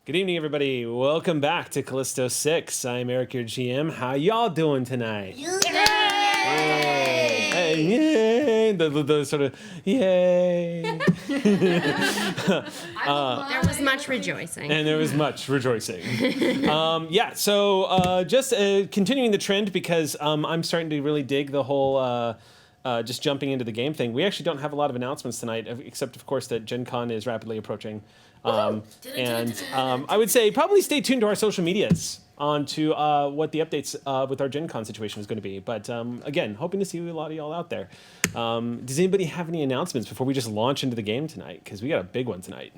Good evening, everybody. Welcome back to Callisto 6. I'm Eric, your GM. How y'all doing tonight? Yay! Hey, yay! The sort of, yay! There was much rejoicing. And there was much rejoicing. Just continuing the trend because I'm starting to really dig the whole just jumping into the game thing. We actually don't have a lot of announcements tonight, except, of course, that Gen Con is rapidly approaching. I would say probably stay tuned to our social medias on to what the updates with our Gen Con situation is going to be. But again, hoping to see a lot of y'all out there. Does anybody have any announcements before we just launch into the game tonight? Because we got a big one tonight.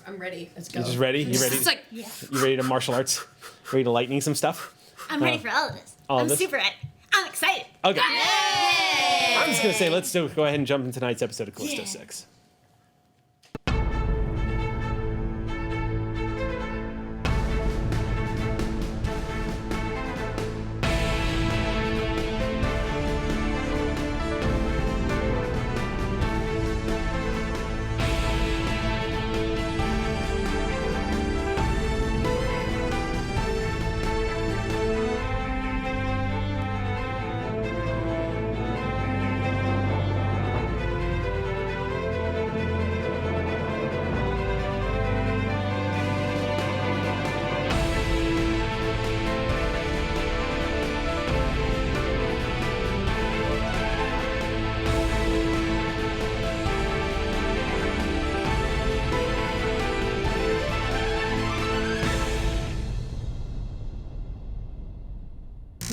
I'm ready. Let's go. You just ready? You ready? You ready to martial arts? Ready to lightning some stuff? I'm ready for all of this. I'm super ready. I'm excited. Okay. Yay! I'm just going to say, let's go ahead and jump into tonight's episode of Callisto 6.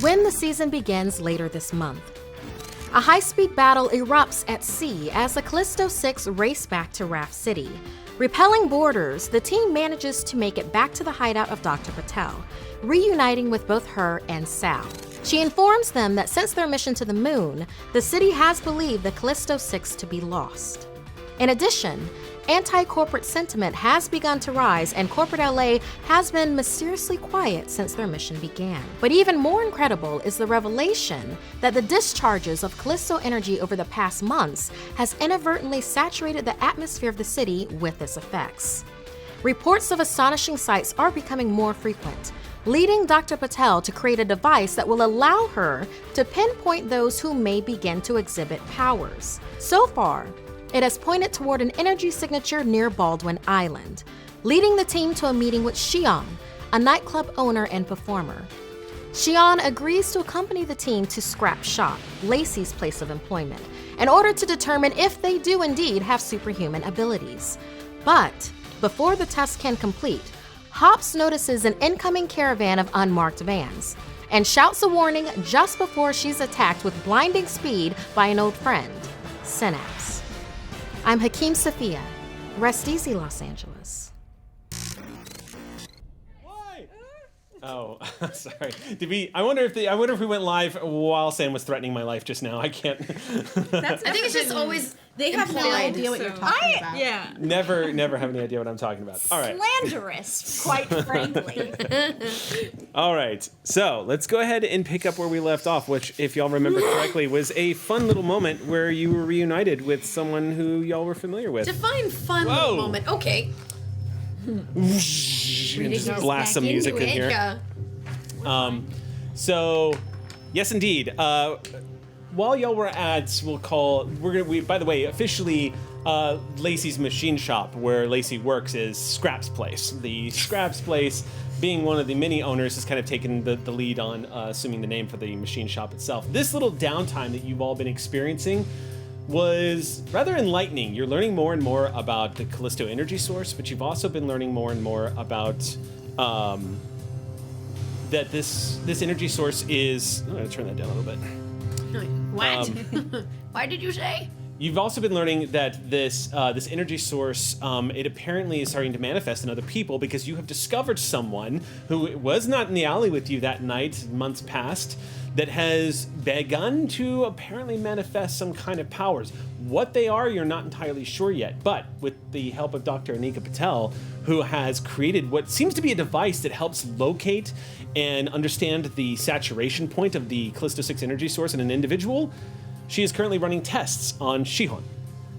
When the season begins later this month, a high-speed battle erupts at sea as the Callisto 6 race back to Raft City. Repelling boarders, the team manages to make it back to the hideout of Dr. Patel, reuniting with both her and Sal. She informs them that since their mission to the moon, the city has believed the Callisto 6 to be lost. In addition, anti-corporate sentiment has begun to rise and corporate LA has been mysteriously quiet since their mission began. But even more incredible is the revelation that the discharges of Callisto energy over the past months has inadvertently saturated the atmosphere of the city with its effects. Reports of astonishing sights are becoming more frequent, leading Dr. Patel to create a device that will allow her to pinpoint those who may begin to exhibit powers. So far, it has pointed toward an energy signature near Baldwin Island, leading the team to a meeting with Xion, a nightclub owner and performer. Xion agrees to accompany the team to Scrap Shop, Lacey's place of employment, in order to determine if they do indeed have superhuman abilities. But before the test can complete, Hops notices an incoming caravan of unmarked vans and shouts a warning just before she's attacked with blinding speed by an old friend, Synapse. I'm Hakeem Sophia. Rest easy, Los Angeles. Why? Oh, sorry. I wonder if we went live while Sam was threatening my life just now. I can't. I think it's just always They have no idea what you're talking about. Yeah. Never have any idea what I'm talking about. All right. Slanderous, quite frankly. All right. So let's go ahead and pick up where we left off, which, if y'all remember correctly, was a fun little moment where you were reunited with someone who y'all were familiar with. Define fun Whoa. moment. Okay. And just blast some music in here. Yeah. So, yes, indeed. While y'all were at, by the way, officially, Lacey's machine shop, where Lacey works, is Scrap's place. The Scrap's place, being one of the many owners, has kind of taken the lead on assuming the name for the machine shop itself. This little downtime that you've all been experiencing was rather enlightening. You're learning more and more about the Callisto energy source, but you've also been learning more and more about that this energy source is. I'm going to turn that down a little bit. What? Why did you say? You've also been learning that this energy source, it apparently is starting to manifest in other people because you have discovered someone who was not in the alley with you that night, months past, that has begun to apparently manifest some kind of powers. What they are, you're not entirely sure yet, but with the help of Dr. Anika Patel, who has created what seems to be a device that helps locate and understand the saturation point of the Callisto 6 energy source in an individual, she is currently running tests on Shihon.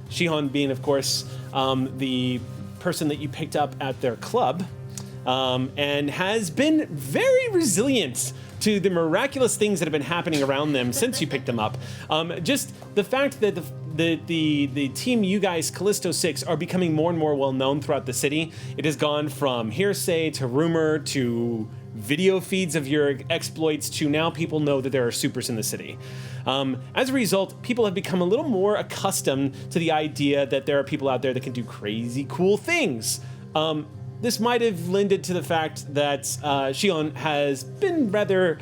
Shihon being, of course, the person that you picked up at their club, and has been very resilient to the miraculous things that have been happening around them since you picked them up. Just the fact that the team, you guys, Callisto 6, are becoming more and more well known throughout the city. It has gone from hearsay to rumor to video feeds of your exploits to now people know that there are supers in the city. As a result, people have become a little more accustomed to the idea that there are people out there that can do crazy cool things. This might have lended to the fact that Shion has been rather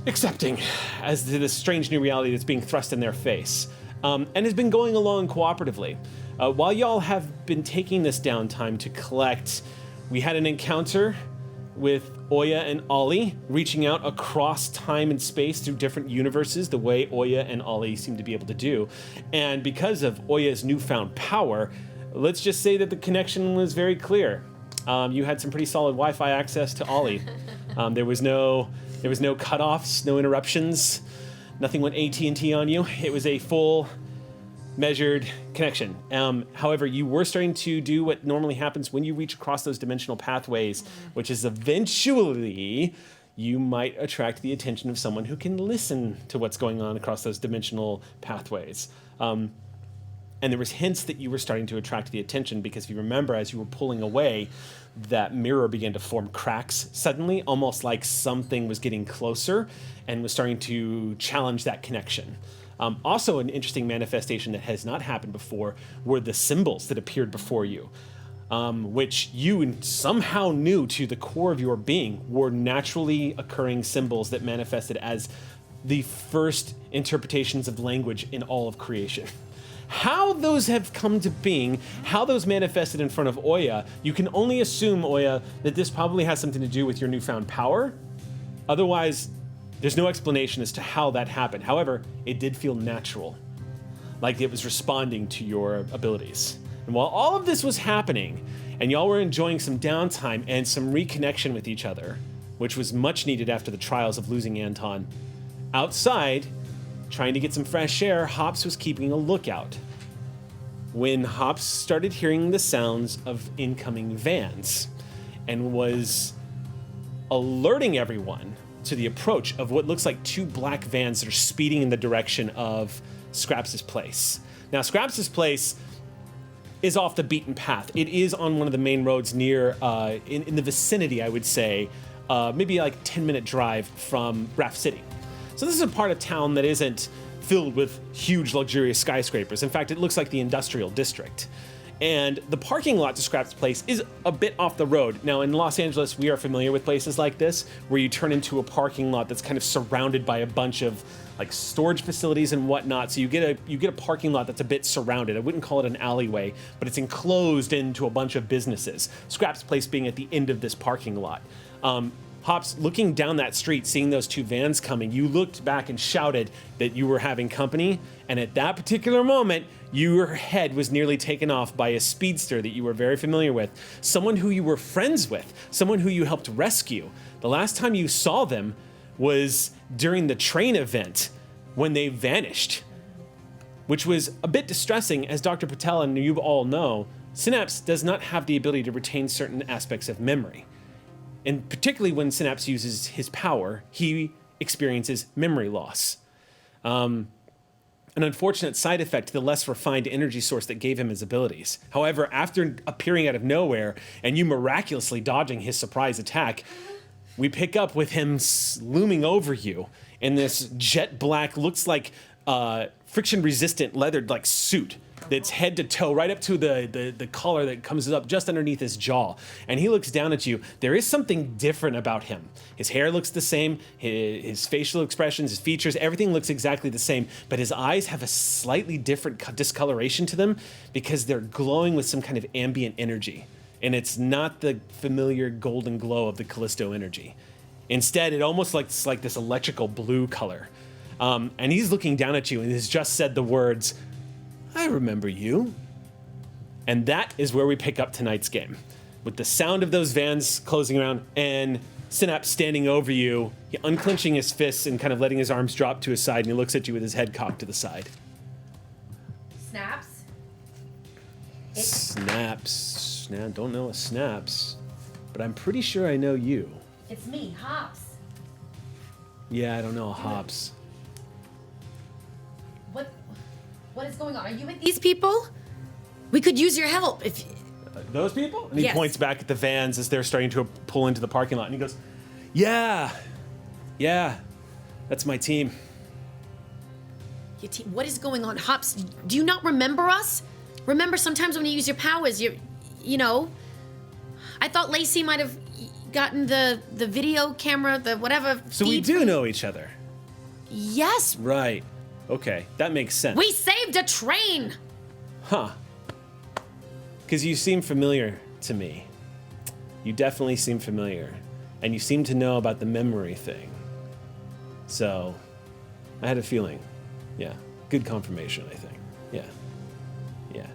accepting as to this strange new reality that's being thrust in their face, and has been going along cooperatively. While y'all have been taking this downtime to collect, we had an encounter with Oya and Ollie, reaching out across time and space through different universes, the way Oya and Ollie seem to be able to do. And because of Oya's newfound power, let's just say that the connection was very clear. You had some pretty solid Wi-Fi access to Ollie. There was no cutoffs, no interruptions. Nothing went AT&T on you. It was a full measured connection. However, you were starting to do what normally happens when you reach across those dimensional pathways, which is eventually you might attract the attention of someone who can listen to what's going on across those dimensional pathways. And there was hints that you were starting to attract the attention because if you remember, as you were pulling away, that mirror began to form cracks suddenly, almost like something was getting closer and was starting to challenge that connection. Also, an interesting manifestation that has not happened before were the symbols that appeared before you, which you somehow knew to the core of your being were naturally occurring symbols that manifested as the first interpretations of language in all of creation. How those have come to being, how those manifested in front of Oya, you can only assume, Oya, that this probably has something to do with your newfound power. Otherwise, there's no explanation as to how that happened. However, it did feel natural, like it was responding to your abilities. And while all of this was happening, and y'all were enjoying some downtime and some reconnection with each other, which was much needed after the trials of losing Anton, outside, trying to get some fresh air, Hops was keeping a lookout. When Hops started hearing the sounds of incoming vans and was alerting everyone to the approach of what looks like two black vans that are speeding in the direction of Scraps' place. Now, Scraps' place is off the beaten path. It is on one of the main roads near, in the vicinity, I would say, maybe like 10-minute drive from Raft City. So this is a part of town that isn't filled with huge, luxurious skyscrapers. In fact, it looks like the industrial district. And the parking lot to Scraps' place is a bit off the road. Now, in Los Angeles, we are familiar with places like this, where you turn into a parking lot that's kind of surrounded by a bunch of like storage facilities and whatnot. So you get a parking lot that's a bit surrounded. I wouldn't call it an alleyway, but it's enclosed into a bunch of businesses. Scraps' place being at the end of this parking lot. Hops, looking down that street, seeing those two vans coming, you looked back and shouted that you were having company, and at that particular moment, your head was nearly taken off by a speedster that you were very familiar with, someone who you were friends with, someone who you helped rescue. The last time you saw them was during the train event when they vanished, which was a bit distressing. As Dr. Patel and you all know, Synapse does not have the ability to retain certain aspects of memory. And particularly when Synapse uses his power, he experiences memory loss. An unfortunate side effect to the less refined energy source that gave him his abilities. However, after appearing out of nowhere and you miraculously dodging his surprise attack, we pick up with him looming over you in this jet black, looks like friction-resistant leathered like suit that's head to toe, right up to the collar that comes up just underneath his jaw. And he looks down at you. There is something different about him. His hair looks the same, his facial expressions, his features, everything looks exactly the same, but his eyes have a slightly different discoloration to them because they're glowing with some kind of ambient energy. And it's not the familiar golden glow of the Callisto energy. Instead, it almost looks like this electrical blue color. And he's looking down at you and has just said the words, "I remember you." And that is where we pick up tonight's game. With the sound of those vans closing around and Synapse standing over you, he unclenching his fists and kind of letting his arms drop to his side, and he looks at you with his head cocked to the side. Snaps? Snaps. don't know a Snaps, but I'm pretty sure I know you. It's me, Hops. Yeah, I don't know a Hops. What is going on? Are you with these people? We could use your help if... Those people? And he points back at the vans as they're starting to pull into the parking lot, and he goes, yeah, that's my team. Your team? What is going on? Hops, do you not remember us? Remember sometimes when you use your powers, you know... I thought Lacey might have gotten the video camera, the whatever... So we do know each other. Yes. Right. Okay, that makes sense. We saved a train! Huh. Because you seem familiar to me. You definitely seem familiar. And you seem to know about the memory thing. So, I had a feeling. Yeah. Good confirmation, I think. Yeah.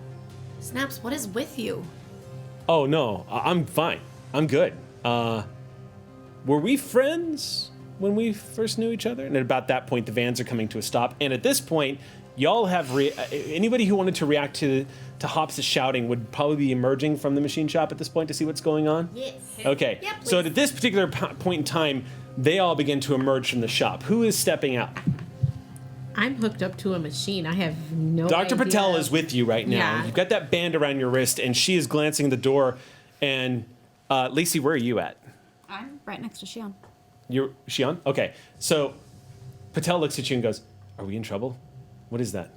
Snaps, what is with you? Oh, no. I'm fine. I'm good. Were we friends when we first knew each other? And at about that point, the vans are coming to a stop. And at this point, y'all have... anybody who wanted to react to Hops' shouting would probably be emerging from the machine shop at this point to see what's going on? Yes. Okay. Yep, So at this particular point in time, they all begin to emerge from the shop. Who is stepping out? I'm hooked up to a machine. I have no Dr. idea. Patel is with you right now. Yeah. You've got that band around your wrist, and she is glancing at the door. And Lacey, where are you at? I'm right next to Shion. You're Shion? Okay. So Patel looks at you and goes, "Are we in trouble? What is that?"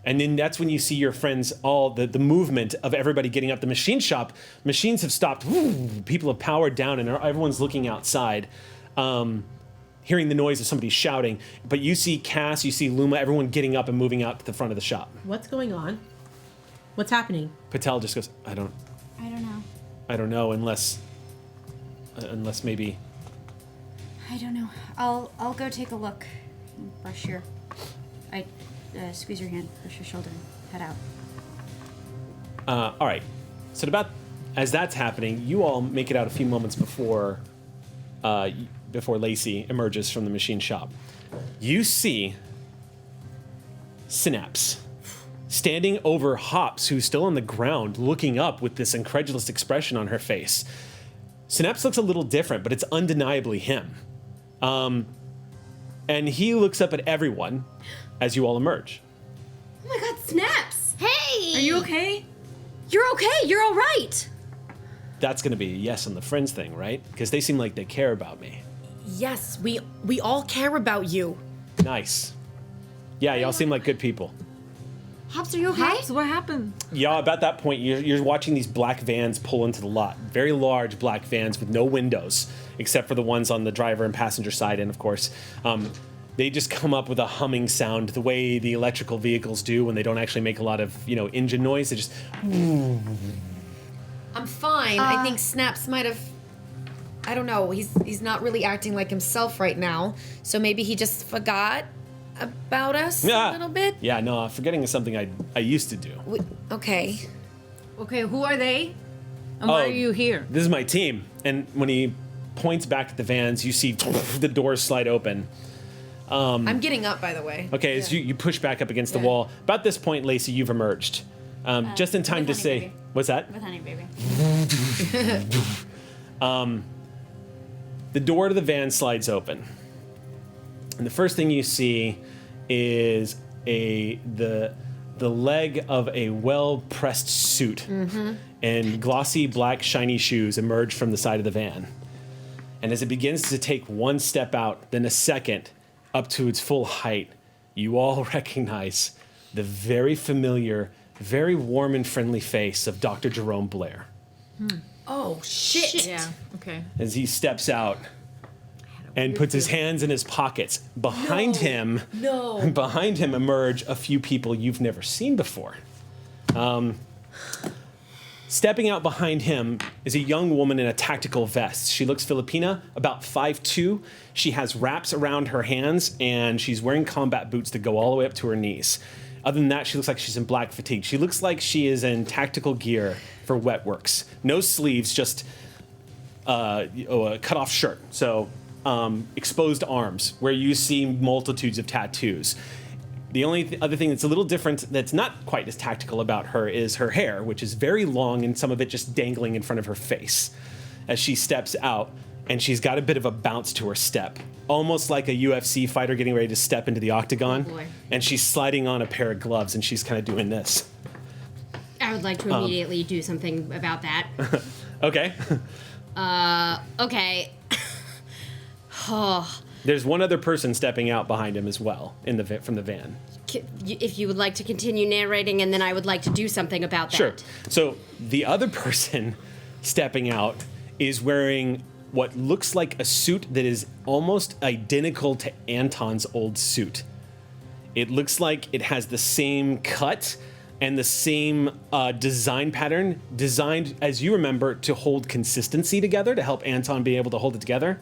And then that's when you see your friends, all the movement of everybody getting up. The machine shop, machines have stopped. People have powered down, and everyone's looking outside, hearing the noise of somebody shouting. But you see Cass, you see Luma, everyone getting up and moving out to the front of the shop. What's going on? What's happening? Patel just goes, I don't know, unless maybe. I don't know. I'll go take a look. Brush your... squeeze your hand, push your shoulder, and head out. All right. So as that's happening, you all make it out a few moments before Lacey emerges from the machine shop. You see Synapse standing over Hops, who's still on the ground, looking up with this incredulous expression on her face. Synapse looks a little different, but it's undeniably him. And he looks up at everyone as you all emerge. Oh my god, Snaps! Hey! Are you okay? You're okay, you're alright! That's gonna be a yes on the friends thing, right? Because they seem like they care about me. Yes, we all care about you. Nice. Yeah, y'all seem like good people. Hops, are you okay? Hops, what happened? Yeah, about that point, you're watching these black vans pull into the lot. Very large black vans with no windows, except for the ones on the driver and passenger side, and of course, they just come up with a humming sound, the way the electrical vehicles do when they don't actually make a lot of, engine noise. They just... I'm fine. I think Snaps might have... I don't know. He's not really acting like himself right now, so maybe he just forgot about us a little bit. Yeah, no, forgetting is something I used to do. Okay. Okay, who are they? And why are you here? This is my team. And when he points back at the vans, you see the doors slide open. I'm getting up, by the way. Okay, as you push back up against the wall. About this point, Lacey, you've emerged. Just in time to Honey say... Baby. What's that? With Honey Baby. The door to the van slides open. And the first thing you see is the leg of a well-pressed suit and glossy black shiny shoes emerge from the side of the van. And as it begins to take one step out, then a second, up to its full height, you all recognize the very familiar, very warm and friendly face of Dr. Jerome Blair. Oh, shit. Yeah, okay. As he steps out and puts his hands in his pockets. Behind him emerge a few people you've never seen before. Stepping out behind him is a young woman in a tactical vest. She looks Filipina, about 5'2". She has wraps around her hands, and she's wearing combat boots that go all the way up to her knees. Other than that, she looks like she's in black fatigue. She looks like she is in tactical gear for wet works. No sleeves, just a cut-off shirt. So exposed arms, where you see multitudes of tattoos. The only other thing that's a little different, that's not quite as tactical about her, is her hair, which is very long and some of it just dangling in front of her face as she steps out, and she's got a bit of a bounce to her step, almost like a UFC fighter getting ready to step into the octagon. Oh boy. And she's sliding on a pair of gloves, and she's kind of doing this. I would like to immediately do something about that. Okay. Okay. Oh. There's one other person stepping out behind him as well from the van. If you would like to continue narrating, and then I would like to do something about that. Sure. So the other person stepping out is wearing what looks like a suit that is almost identical to Anton's old suit. It looks like it has the same cut and the same design pattern, designed, as you remember, to hold consistency together, to help Anton be able to hold it together,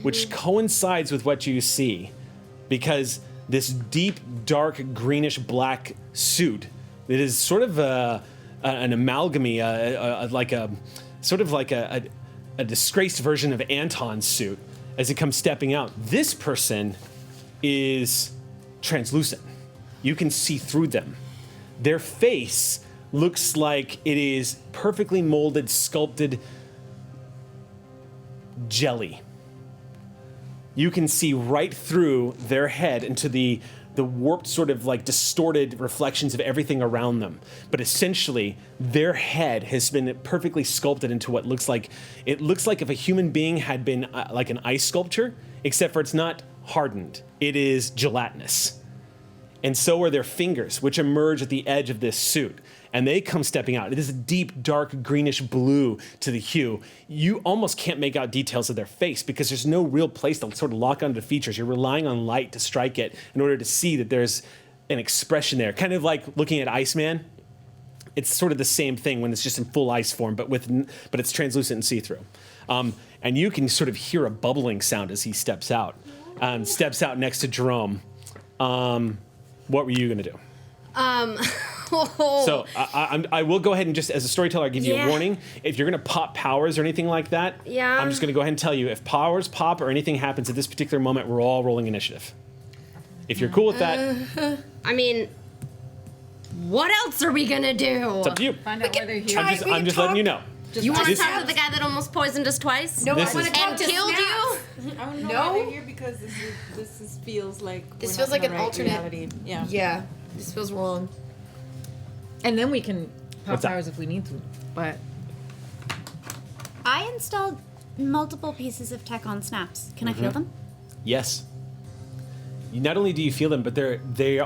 which coincides with what you see, because this deep, dark, greenish-black suit that is sort of an amalgamy, like a disgraced version of Anton's suit, as it comes stepping out. This person is translucent. You can see through them. Their face looks like it is perfectly molded, sculpted jelly. You can see right through their head into the warped, sort of like distorted reflections of everything around them. But essentially, their head has been perfectly sculpted into what looks like, it looks like if a human being had been like an ice sculpture, except for it's not hardened. It is gelatinous. And so are their fingers, which emerge at the edge of this suit. And they come stepping out. It is a deep, dark, greenish blue to the hue. You almost can't make out details of their face because there's no real place to sort of lock onto the features. You're relying on light to strike it in order to see that there's an expression there. Kind of like looking at Iceman. It's sort of the same thing when it's just in full ice form, but it's translucent and see-through. And you can sort of hear a bubbling sound as he steps out next to Jerome. What were you going to do? So I will go ahead and just, as a storyteller, give you a warning. If you're going to pop powers or anything like that, I'm just going to go ahead and tell you, if powers pop or anything happens at this particular moment, we're all rolling initiative. If you're cool with that. I mean, what else are we gonna do? It's up to you. Find out whether he. I'm just letting you know. You want to talk to the guy that almost poisoned us twice? No, This I want is- to talk And to killed Snaps. you? I don't know No? why they're here because this feels like This we're feels not in like the an right alternate- reality. Yeah. Yeah, this feels wrong. And then we can pop What's that? powers if we need to. But I installed multiple pieces of tech on Snaps. Can I feel them? Yes. Not only do you feel them, but they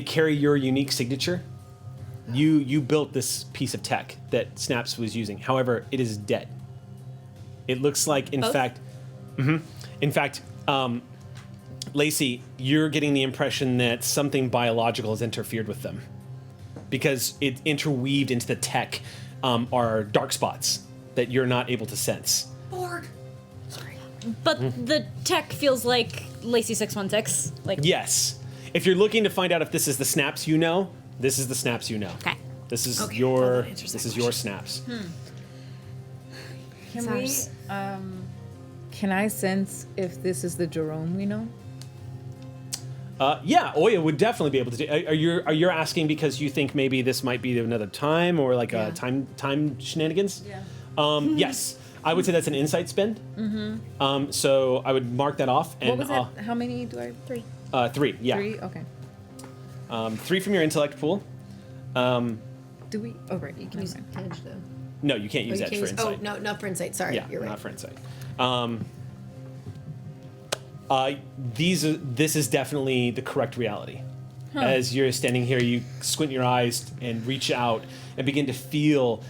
carry your unique signature. You built this piece of tech that Snaps was using. However, it is dead. It looks like, in fact, Lacey, you're getting the impression that something biological has interfered with them, because it interweaved into the tech are dark spots that you're not able to sense. But the tech feels like Lacey 616. Like Yes. If you're looking to find out if this is the Snaps you know, this is the Snaps you know. Okay. This is Okay, your well, that answers this that is your Snaps. can we? Can I sense if this is the Jerome we know? Yeah, Oya would definitely be able to do. Are you asking because you think maybe this might be another time or like a time shenanigans? Yeah. Yes, I would say that's an insight spend. Mm-hmm. So I would mark that off. And What was that? How many do I have? 3. 3. Yeah. 3. Okay. 3 from your intellect pool. Do we? Oh right. You can use Never mind. edge though. No, you can't use You that can't for use- insight. Oh no, not for insight. Sorry, Yeah, you're right. not for insight. This is definitely the correct reality. As you're standing here, you squint your eyes and reach out and begin to feel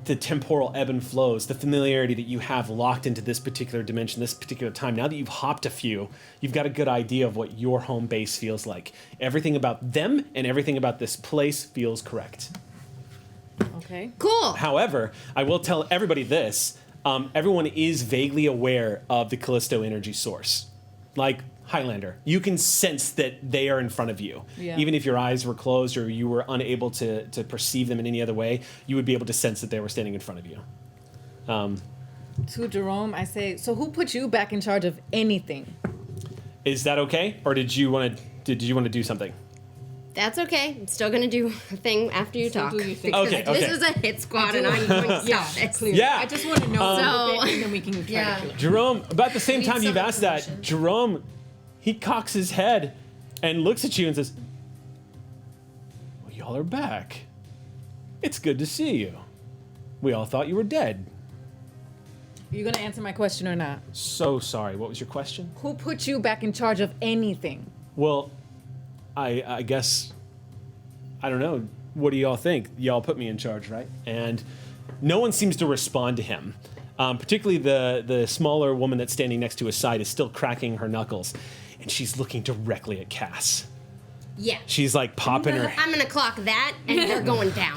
the temporal ebb and flows, the familiarity that you have locked into this particular dimension, this particular time. Now that you've hopped a few, you've got a good idea of what your home base feels like. Everything about them and everything about this place feels correct. Okay. Cool. However, I will tell everybody this. Everyone is vaguely aware of the Callisto energy source. Like Highlander, you can sense that they are in front of you. Yeah. Even if your eyes were closed or you were unable to perceive them in any other way, you would be able to sense that they were standing in front of you. To Jerome, I say, so who put you back in charge of anything? Is that okay? Or did you want to did you want to do something? That's okay. I'm still gonna do a thing after you talk. do your thing. Because Okay, This okay. is a hit squad, and I'm going to stop this. Clear. Yeah. I just want to know So- and then we can try Yeah. to kill it. Jerome, about the same Need time you've some asked that, information. Jerome, he cocks his head and looks at you and says, well, y'all are back. It's good to see you. We all thought you were dead. You gonna answer my question or not? So sorry. What was your question? Who put you back in charge of anything? Well, I guess, I don't know. What do y'all think? Y'all put me in charge, right? And no one seems to respond to him. Particularly the smaller woman that's standing next to his side is still cracking her knuckles, and she's looking directly at Cass. Yeah. She's like popping her. I'm gonna clock that, and they're going down.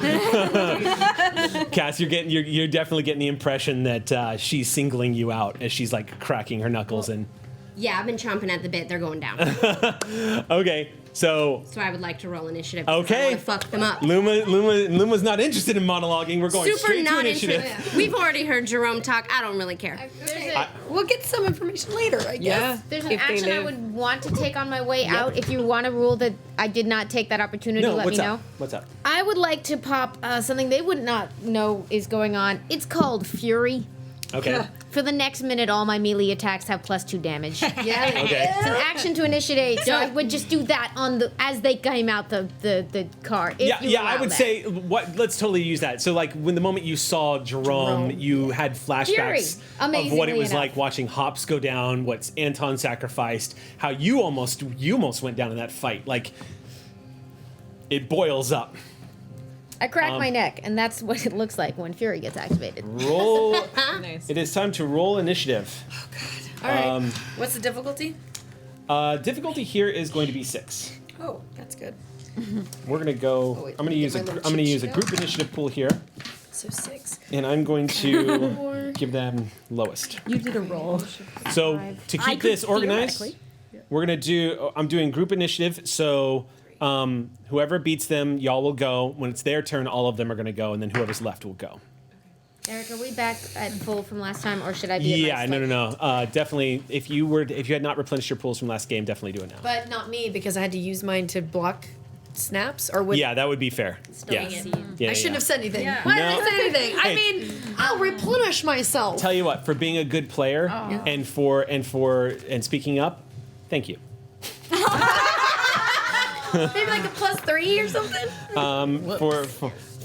Cass, you're definitely getting the impression that she's singling you out as she's like cracking her knuckles and. Yeah, I've been chomping at the bit. They're going down. Okay, so So I would like to roll initiative. because I Okay. want to fuck them up. Luma's not interested in monologuing. We're going Super straight to not initiative. interested. We've already heard Jerome talk. I don't really care. We'll get some information later, I guess. Yeah. There's an if they action I live. would want to take on my way out. If you want to rule that I did not take that opportunity, No, let what's me up? know. What's up? I would like to pop something they would not know is going on. It's called Fury. Okay. For the next minute, all my melee attacks have +2 damage. Yeah. Okay. It's an action to initiate, so I would just do that on the as they came out the car. If Yeah, you yeah. I allow would that. say let's totally use that. So like when the moment you saw Jerome, you had flashbacks Fury. of what it Amazingly was enough. like watching Hops go down, what Anton sacrificed, how you almost went down in that fight. Like it boils up. I crack my neck, and that's what it looks like when Fury gets activated. Roll. Nice. It is time to roll initiative. All right. What's the difficulty? Difficulty here is going to be 6. Oh, that's good. We're gonna go. wait, I'm gonna get use my a little I'm gonna cheat use a sheet group initiative pool here, So 6. and I'm going to give them lowest. You did a roll. So to keep this organized, we're gonna do. I'm doing group initiative. So whoever beats them, y'all will go. When it's their turn, all of them are gonna go, and then whoever's left will go. Eric, are we back at full from last time, or should I be? Yeah, at no. Definitely. If you had not replenished your pools from last game, definitely do it now. But not me, because I had to use mine to block snaps, or would Yeah, that would be fair. Yeah. Yeah, I shouldn't have said anything. Yeah. Why did No. I say anything? I Hey. mean, I'll replenish myself. Tell you what, for being a good player and for speaking up, thank you. Maybe like a +3 or something.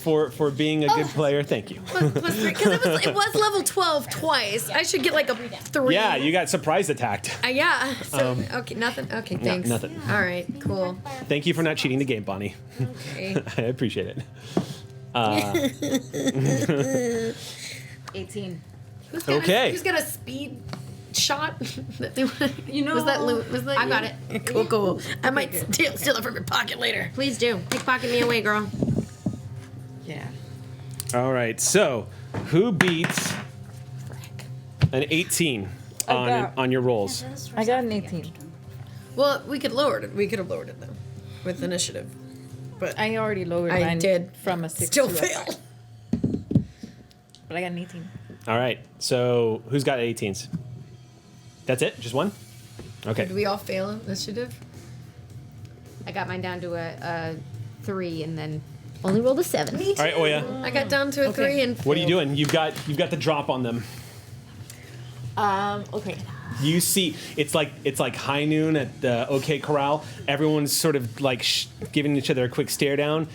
For being a good player, thank you. +3, because it was level 12 twice. I should get like a 3. Yeah, you got surprise attacked. Yeah. So okay, nothing. Okay, thanks. nothing. All right, cool. Thank you for not cheating the game, Bonnie. Okay. I appreciate it. 18. Okay. Who's got a speed shot? That they wanna- You know- was that Lou? Was that I you? got it. Cool, cool. I might steal it from your pocket later. Please do. Pickpocket me away, girl. Yeah. All right. So, who beats an 18 on your rolls? I got an 18. Well, we could lower it. We could have lowered it though, with initiative. But I already lowered I mine did. from a 6 still to a fail. 5. But I got an 18. All right. So, who's got 18s? That's it? Just one? Okay. Did we all fail initiative? I got mine down to a 3, and then only rolled a 7. All right, Oya. I got down to a 3 and. What are you doing? You've got the drop on them. Okay. You see, it's like high noon at the OK Corral. Everyone's sort of like giving each other a quick stare down.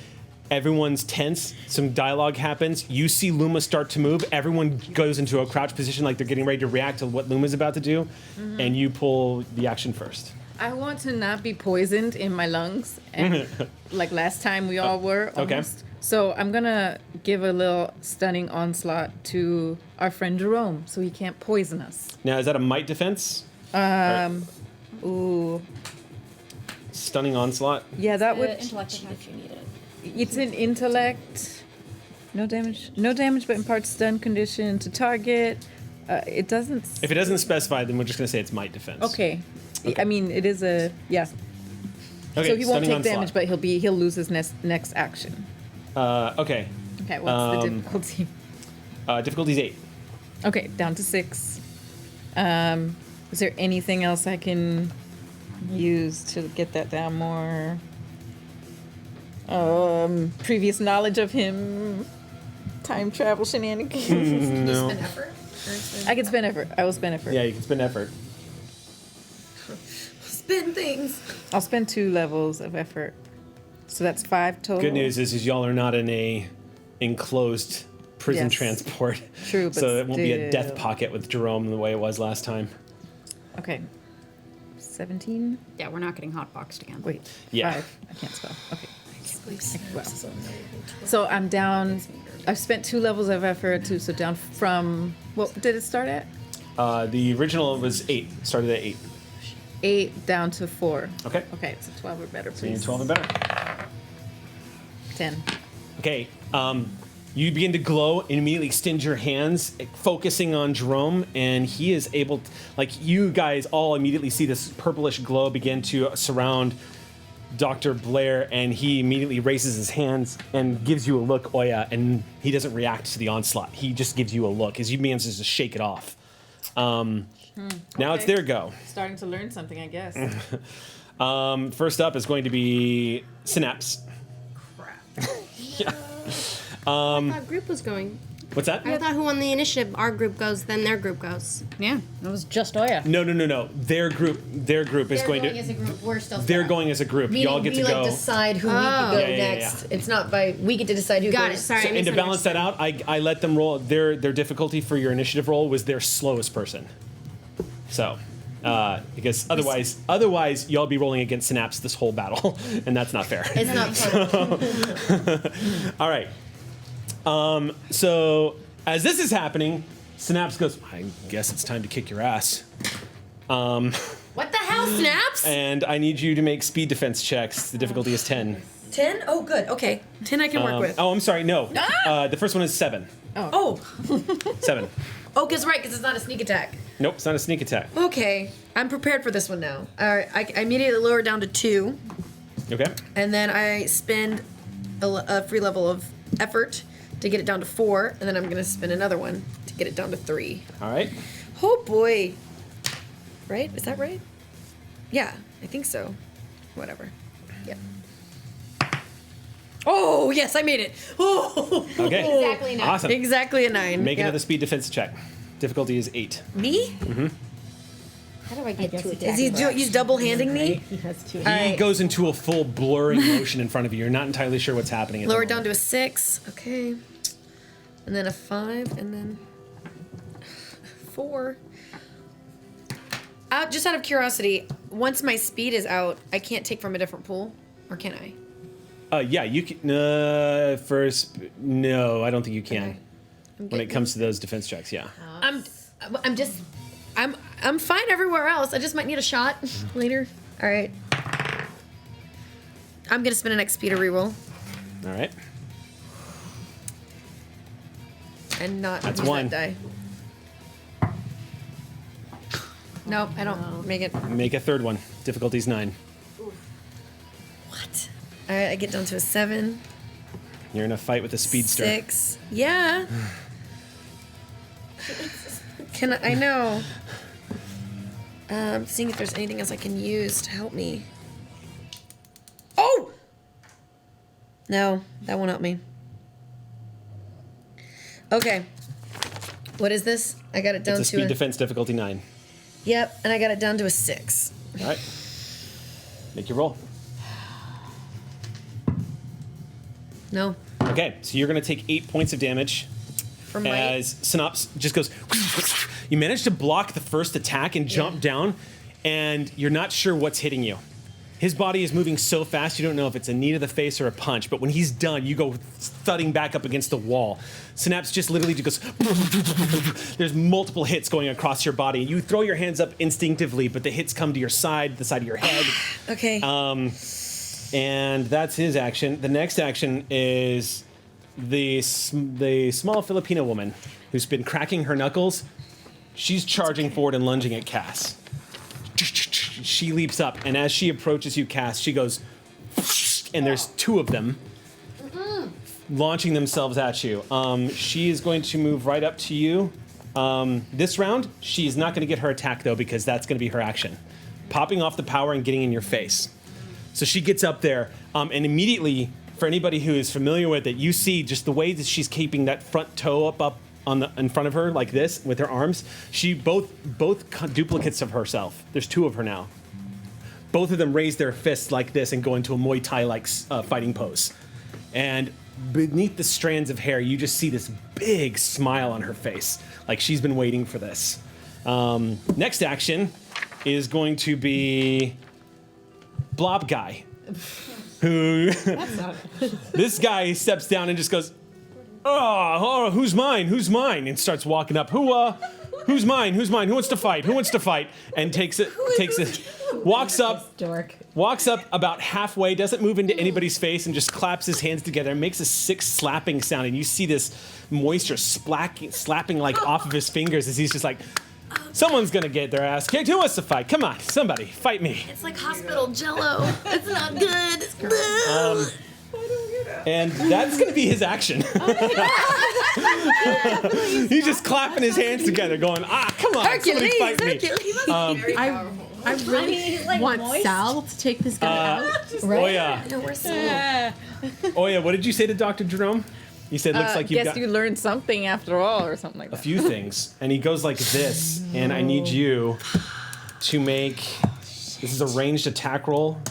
Everyone's tense. Some dialogue happens. You see Luma start to move. Everyone goes into a crouch position like they're getting ready to react to what Luma's about to do. And you pull the action first. I want to not be poisoned in my lungs, and like last time we all were. Okay. Almost. So I'm gonna give a little stunning onslaught to our friend Jerome, so he can't poison us. Now, is that a might defense? Ooh, Stunning onslaught? yeah, that would. Intellect if you need it. It's an intellect. No damage, but imparts stun condition to target. It doesn't. If it doesn't specify, then we're just going to say it's might defense. Okay. I mean, it is a yeah. Okay, So he won't stunning take damage, onslaught. but he'll lose his next action. Okay. Okay, what's the difficulty? Difficulty's 8. Okay, down to 6. Is there anything else I can use to get that down more? Previous knowledge of him, time travel shenanigans. Can you spend effort? I can spend effort. I will spend effort. Yeah, you can spend effort. Spend things. I'll spend 2 levels of effort. So that's 5 total. Good news is y'all are not in a enclosed prison Yes. transport. True, but so it won't be a death still. pocket with Jerome the way it was last time. Okay. 17? Yeah, we're not getting hotboxed again. Wait. Yeah. 5. I can't spell. Okay. Well. So I'm down. I've spent 2 levels of effort too. So down from what did it start at? The original was 8. Started at 8. 8 down to 4. Okay. Okay. So 12 or better, So you need please. 12 and better. 10. Okay. You begin to glow and immediately extend your hands, focusing on Jerome, and he is able to, like, you guys all immediately see this purplish glow begin to surround Dr. Blair, and he immediately raises his hands and gives you a look, Oya, and he doesn't react to the onslaught. He just gives you a look as you manages to shake it off. Now it's their go. Starting to learn something, I guess. First up is going to be Synapse. I thought group was going. What's that? I thought who won the initiative, our group goes, then their group goes. Yeah, it was just Oya. No. Their group is going to. as a group. We're still. They're going as a group. Meaning Y'all get we to go. decide who we could go Yeah, yeah, next. yeah. It's not by we get to decide who Got goes. it. Sorry. So, I and to balance that misunderstood. out, I let them roll. Their difficulty for your initiative roll was their slowest person. So, because otherwise y'all be rolling against Synapse this whole battle, and that's not fair. It's not fun. All right. So as this is happening, Synapse goes, I guess it's time to kick your ass. What the hell, Snaps? And I need you to make speed defense checks. The difficulty is 10. 10? Oh, good. Okay. 10 I can work with. Oh, I'm sorry. No. The first one is 7. Oh. 7. Oh, because it's not a sneak attack. Nope, it's not a sneak attack. Okay. I'm prepared for this one now. All right. I immediately lower it down to 2, Okay. and then I spend a free level of effort to get it down to 4, and then I'm going to spend another one to get it down to 3. All right. Oh, boy. Right? Is that right? Yeah, I think so. Whatever. Yep. Oh, yes, I made it. Oh. Okay. Exactly 9. Awesome. Exactly a 9. Make Yep. another speed defense check. Difficulty is 8. Me? How do I get to it? He's double-handing me? He All right. goes into a full blurring motion in front of you. You're not entirely sure what's happening. At Lower the down to moment. a 6. Okay. And then a 5, and then 4. Just out of curiosity, once my speed is out, I can't take from a different pool? Or can I? Yeah, you can. No, I don't think you can. Okay. When it comes to those defense checks, yeah. I'm fine everywhere else. I just might need a shot later. All right. I'm gonna spend an XP to reroll All right. and not That's use 1. that die. Nope, I don't make it. Make a third one. Difficulty's 9. What? All right, I get down to a 7. You're in a fight with a speedster. 6. Yeah. I know. Seeing if there's anything else I can use to help me. Oh! No, that won't help me. Okay. What is this? I got it down It's a to speed defense difficulty 9. Yep, and I got it down to a 6. All right. Make your roll. No. Okay, so you're going to take 8 points of damage For my as Synops just goes. You manage to block the first attack and jump down, and you're not sure what's hitting you. His body is moving so fast, you don't know if it's a knee to the face or a punch, but when he's done, you go thudding back up against the wall. Synapse just literally just goes. There's multiple hits going across your body. You throw your hands up instinctively, but the hits come to your side, the side of your head. Okay. And that's his action. The next action is the small Filipino woman who's been cracking her knuckles. She's charging forward and lunging at Cass. She leaps up, and as she approaches you, Cass, she goes, and there's 2 of them launching themselves at you. She is going to move right up to you. This round, she's not going to get her attack, though, because that's going to be her action. popping off the power and getting in your face. So she gets up there, and immediately, for anybody who is familiar with it, you see just the way that she's keeping that front toe up in front of her like this with her arms. She both duplicates of herself. There's 2 of her now. Both of them raise their fists like this and go into a Muay Thai-like fighting pose. And beneath the strands of hair, you just see this big smile on her face, like she's been waiting for this. Next action is going to be Blob Guy, who this guy steps down and just goes, oh, who's mine? Who's mine? And starts walking up. Who's mine? Who's mine? Who wants to fight? Who wants to fight? And walks up about halfway, doesn't move into anybody's face, and just claps his hands together and makes a 6 slapping sound. And you see this moisture slapping like off of his fingers as he's just like, someone's gonna get their ass kicked. Who wants to fight? Come on, somebody, fight me. It's like hospital jello. It's not good. And that's gonna be his action. He's just clapping his hands together, going, come on, somebody fight me. I really want Sal to take this guy out. Oya. No, we're so. Oya, what did you say to Dr. Jerome? You said, looks like you've guess got you learned something after all, or something like a that. few things. And he goes like this, and I need you to make, this is a ranged attack roll,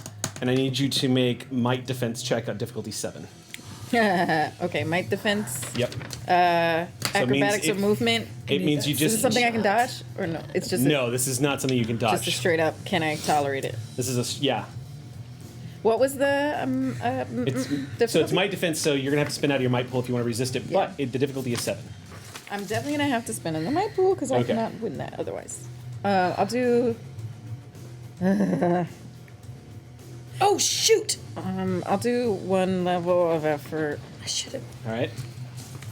and I need you to make might defense check on difficulty 7. Okay, might defense. Yep. Acrobatics or movement. It means you Is just... this something I can dodge, or no? It's just No, this is not something you can dodge. just a straight up. Can I tolerate it? This is yeah. What was the So it's might defense, so you're going to have to spin out of your might pool if you want to resist it, but the difficulty is 7. I'm definitely gonna have to spin in the might pool because I Okay. cannot win that otherwise. I'll do. Oh shoot! I'll do 1 level of effort. I should have. All right.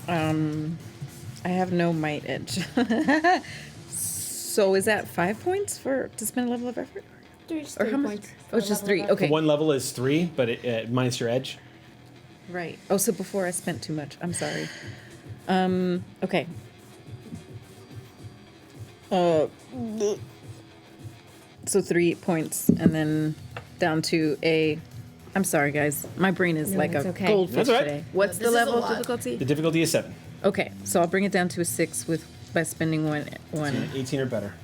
I have no might edge. So is that 5 points to spend a level of effort? Or how much? Oh, it's just 3. Okay. One level is 3, but minus your edge. Right. Oh, so before I spent too much. I'm sorry. Okay. So 3 points, and then down to a. I'm sorry, guys. My brain is like a okay. goldfish That's all right. today. What's No, the this is level a of lot. difficulty? The difficulty is 7. Okay, so I'll bring it down to a 6 by spending one. 18 or better.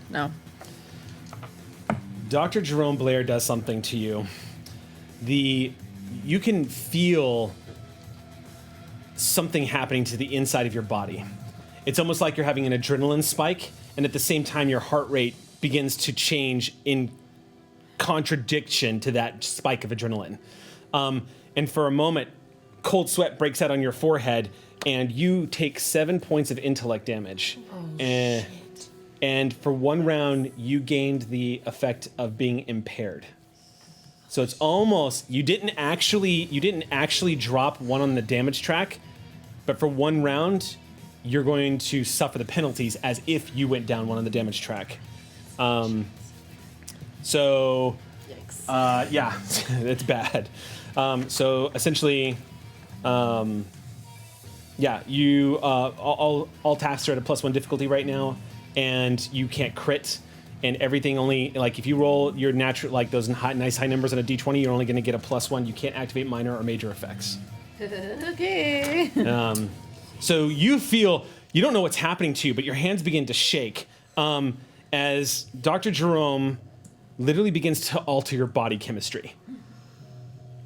No. Dr. Jerome Blair does something to you. You can feel something happening to the inside of your body. It's almost like you're having an adrenaline spike, and at the same time your heart rate begins to change in contradiction to that spike of adrenaline. And for a moment, cold sweat breaks out on your forehead, and you take 7 points of intellect damage. And for 1 round, you gained the effect of being impaired. So it's almost you didn't actually drop 1 on the damage track, but for 1 round, you're going to suffer the penalties as if you went down 1 on the damage track. Yeah, it's bad. So essentially, you all tasks are at a +1 difficulty right now, and you can't crit, and everything only like if you roll your natural like those nice high numbers on a d20, you're only going to get a +1. You can't activate minor or major effects. Okay. So you feel you don't know what's happening to you, but your hands begin to shake as Dr. Jerome literally begins to alter your body chemistry,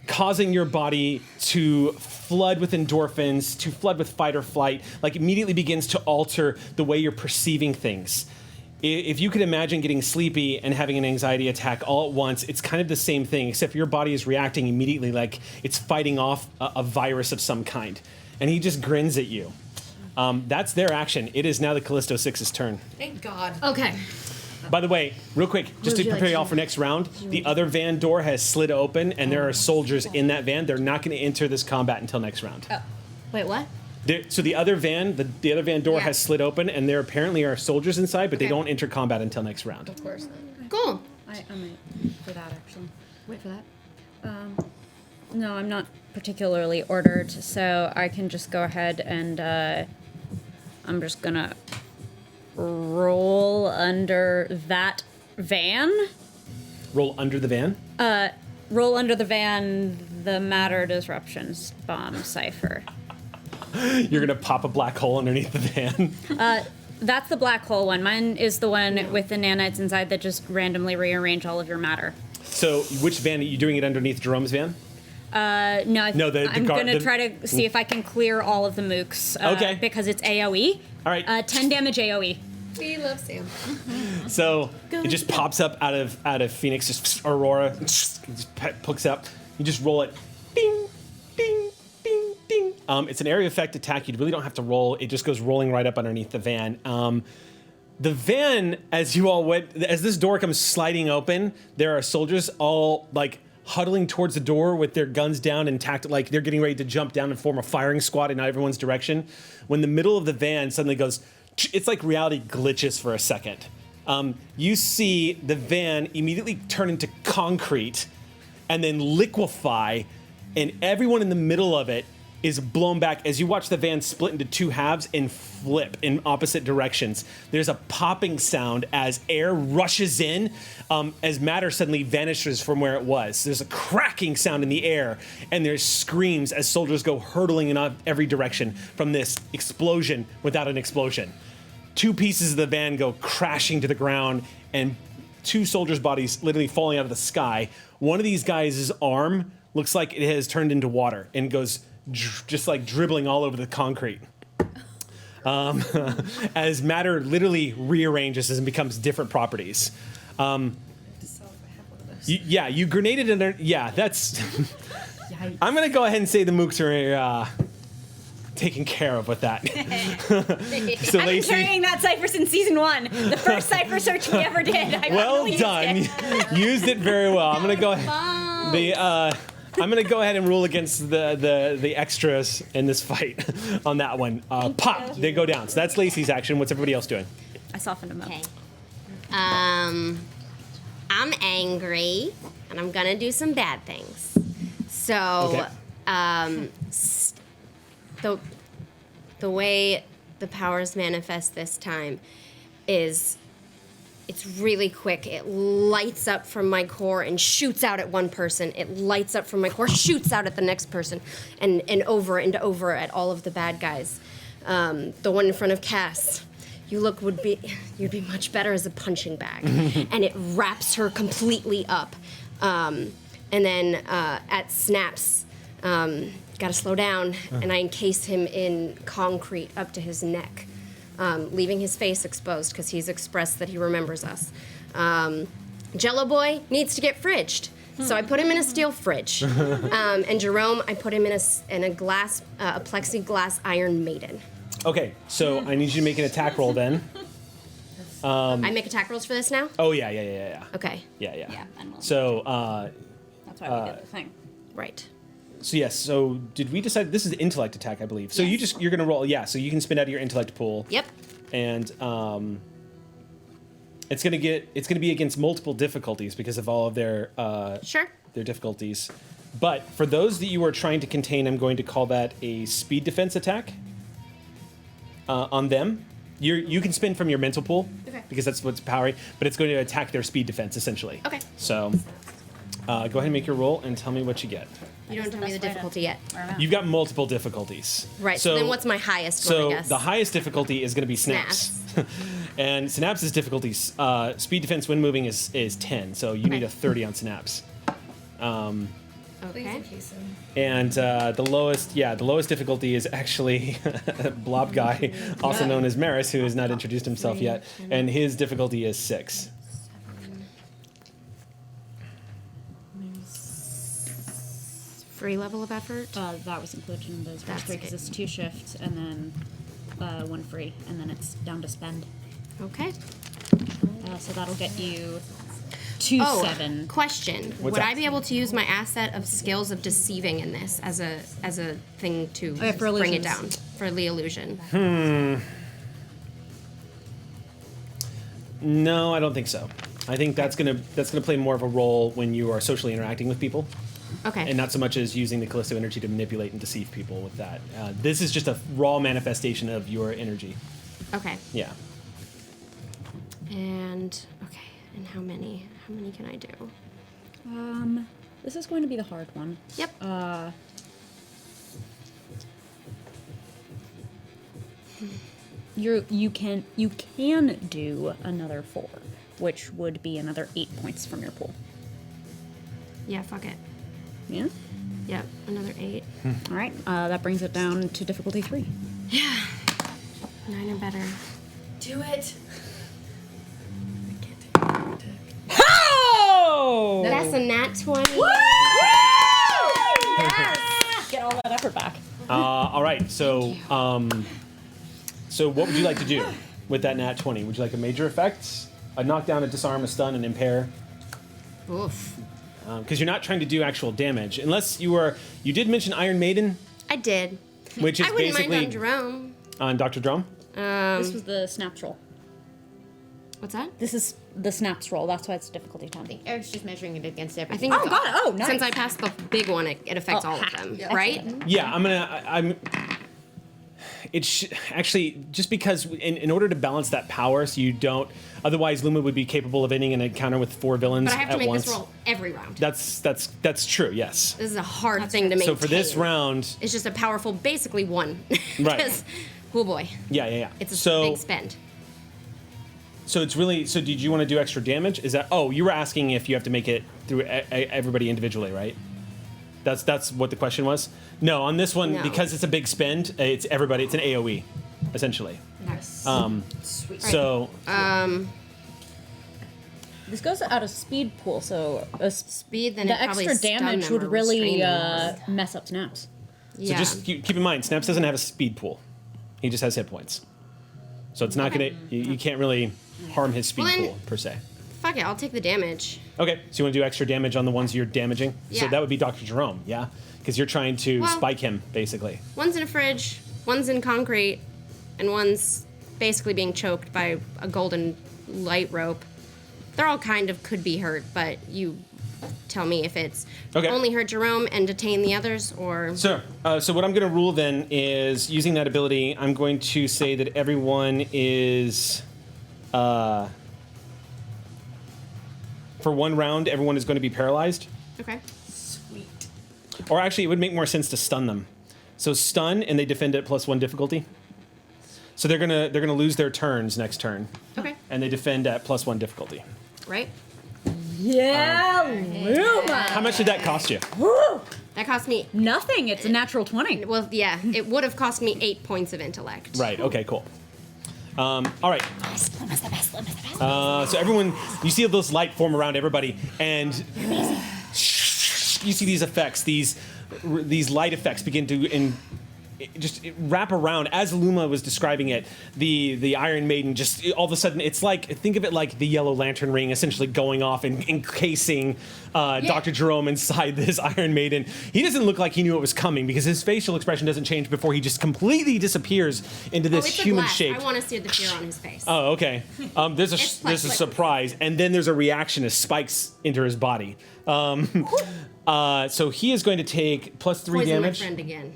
causing your body to flood with endorphins, to flood with fight or flight, like immediately begins to alter the way you're perceiving things. If you could imagine getting sleepy and having an anxiety attack all at once, it's kind of the same thing, except your body is reacting immediately like it's fighting off a virus of some kind. And he just grins at you. That's their action. It is now the Callisto 6's turn. Thank God. Okay. By the way, real quick, just to you prepare like y'all to- for next round, the other van door has slid open, and there are soldiers in that van. They're not going to enter this combat until next round. Wait, what? So the other van, the other van door Yeah. has slid open, and there apparently are soldiers inside, but they don't enter combat until next round. Of course. Cool. I might for that actually. Wait for that. No, I'm not particularly ordered, so I can just go ahead and I'm just gonna roll under that van. Roll under the van. Roll under the van the matter disruptions bomb cipher. You're gonna pop a black hole underneath the van. That's the black hole one. Mine is the one with the nanites inside that just randomly rearrange all of your matter. So, which van are you doing it underneath? Jerome's van? No, I'm gonna try to see if I can clear all of the mooks. Okay. Because it's AoE. All right. 10 damage AoE. We love Sam. So it just pops up out of Phoenix, just Aurora, just picks up. You just roll it, ding, ding, ding, ding. It's an area effect attack. You really don't have to roll. It just goes rolling right up underneath the van. The van, as you all went, as this door comes sliding open, there are soldiers all like huddling towards the door with their guns down and like they're getting ready to jump down and form a firing squad in everyone's direction. When the middle of the van suddenly goes, it's like reality glitches for a second. You see the van immediately turn into concrete and then liquefy, and everyone in the middle of it is blown back as you watch the van split into two halves and flip in opposite directions. There's a popping sound as air rushes in, as matter suddenly vanishes from where it was. There's a cracking sound in the air, and there's screams as soldiers go hurtling in every direction from this explosion without an explosion. Two pieces of the van go crashing to the ground, and two soldiers' bodies literally falling out of the sky. One of these guys' arm looks like it has turned into water and goes just like dribbling all over the concrete. As matter literally rearranges and becomes different properties. You grenaded in there. Yeah, that's... I'm going to go ahead and say the mooks are taken care of with that. So I've been carrying that cipher since season 1. The first cipher search we ever did. Well done. Used it very well. I'm going to go ahead. I'm going to go ahead and rule against the extras in this fight on that one. Pop, they go down. So that's Lacey's action. What's everybody else doing? I softened him up. Okay. I'm angry, and I'm gonna do some bad things. So, the way the powers manifest this time is it's really quick. It lights up from my core and shoots out at one person. It lights up from my core, shoots out at the next person, and over and over at all of the bad guys. The one in front of Cass, you'd be much better as a punching bag. And it wraps her completely up. And then at Snaps, gotta slow down, and I encase him in concrete up to his neck. Leaving his face exposed because he's expressed that he remembers us. Jello Boy needs to get fridged, so I put him in a steel fridge. And Jerome, I put him in a plexiglass Iron Maiden. Okay, so I need you to make an attack roll then. I make attack rolls for this now? Oh, yeah. Okay. Yeah. Yeah, and we'll So, that's why we did the thing. Right. so yes, so did we decide, this is intellect attack, I believe. So you're gonna roll, so you can spend out of your intellect pool. Yep. And, it's gonna be against multiple difficulties because of all of their, Sure. their difficulties. But for those that you are trying to contain, I'm going to call that a speed defense attack on them. You can spend from your mental pool, because that's what's powering, but it's going to attack their speed defense, essentially. Okay. So go ahead and make your roll and tell me what you get. You don't tell me the difficulty yet. You've got multiple difficulties. Right, so then what's my highest one, I guess? So the highest difficulty is going to be Snaps. And Snaps' difficulty, speed defense when moving is 10, so you need a 30 on Snaps. Okay. And the lowest difficulty is actually Blob Guy, also known as Maris, who has not introduced himself yet, and his difficulty is 6. Free level of effort? That was included in those first 3 because okay. it's 2 shifts and then 1 free, and then it's down to spend. Okay. So that'll get you 2-7. Question. What's Would that? I be able to use my asset of skills of deceiving in this as a thing to for bring it illusions. down for the illusion? No, I don't think so. I think that's gonna play more of a role when you are socially interacting with people. Okay. And not so much as using the Callisto energy to manipulate and deceive people with that. This is just a raw manifestation of your energy. Okay. Yeah. And how many can I do? This is going to be the hard one. Yep. You can do another 4, which would be another 8 points from your pool. Yeah, fuck it. Yeah. Yep, another 8. All right. That brings it down to difficulty 3. Yeah. 9 or better. Do it. Oh! That's a nat 20. Get all that effort back. All right. So, so what would you like to do with that nat 20? Would you like a major effect, a knockdown, a disarm, a stun, an impair? Oof. Because you're not trying to do actual damage, unless you were. You did mention Iron Maiden, I did. which is I wouldn't basically mind on Jerome. on Dr. Drum. This was the snaps roll. What's that? This is the snaps roll. That's why it's difficulty 10. Eric's just measuring it against I everything. think. Oh, got it. Oh, nice. Since I passed the big one, it affects all of them, right? Yeah, I'm. Actually, just because in order to balance that power, so you don't. Otherwise, Luma would be capable of ending an encounter with 4 villains But I have to at make once. this roll every round. That's true. Yes. This is a hard thing to maintain. So for this round, it's just a powerful, basically 1. Right. 'Cause, oh boy, yeah. it's a so big spend. so it's really. So did you want to do extra damage? Is that? Oh, you were asking if you have to make it through everybody individually, right? That's what the question was. No, on this one, No. because it's a big spend, it's everybody. It's an AOE, essentially. Nice. Sweet. So This goes out of speed pool, so Speed, then the it probably extra stun damage them would or really restrain them. mess up snaps. Yeah. So just keep in mind, Snaps doesn't have a speed pool. He just has hit points. So it's not gonna. You can't really harm his speed Well, then- pool per se. Fuck it, I'll take the damage. Okay, so you want to do extra damage on the ones you're damaging? So Yeah. that would be Dr. Jerome, yeah, because you're trying to Well- spike him basically. One's in a fridge, one's in concrete, and one's basically being choked by a golden light rope. They're all kind of could be hurt, but you tell me if it's Okay. only hurt Jerome and detain the others, or So what I'm going to rule then is using that ability. I'm going to say that everyone is. For 1 round, everyone is going to be paralyzed. okay. Or actually, it would make more sense to stun them. So stun, and they defend at +1 difficulty. So they're gonna lose their turns next turn, Okay. and they defend at +1 difficulty. Right? Yeah, Luma. How much did that cost you? That cost me, Nothing. It's a natural 20. well, yeah, it would have cost me 8 points of intellect. Right. Okay. Cool. All right. So everyone, you see this light form around everybody, and you see these effects, these light effects begin to just wrap around. As Luma was describing it, the Iron Maiden just all of a sudden, it's like, think of it like the Yellow Lantern ring essentially going off and encasing Dr. Jerome inside this Iron Maiden. He doesn't look like he knew it was coming because his facial expression doesn't change before he just completely disappears into this It's a human glass. shape. I want to see the fear on his face. Oh, okay. There's It's a like- surprise, and then there's a reaction as spikes enter his body. So he is going to take +3 Poison damage. my friend again.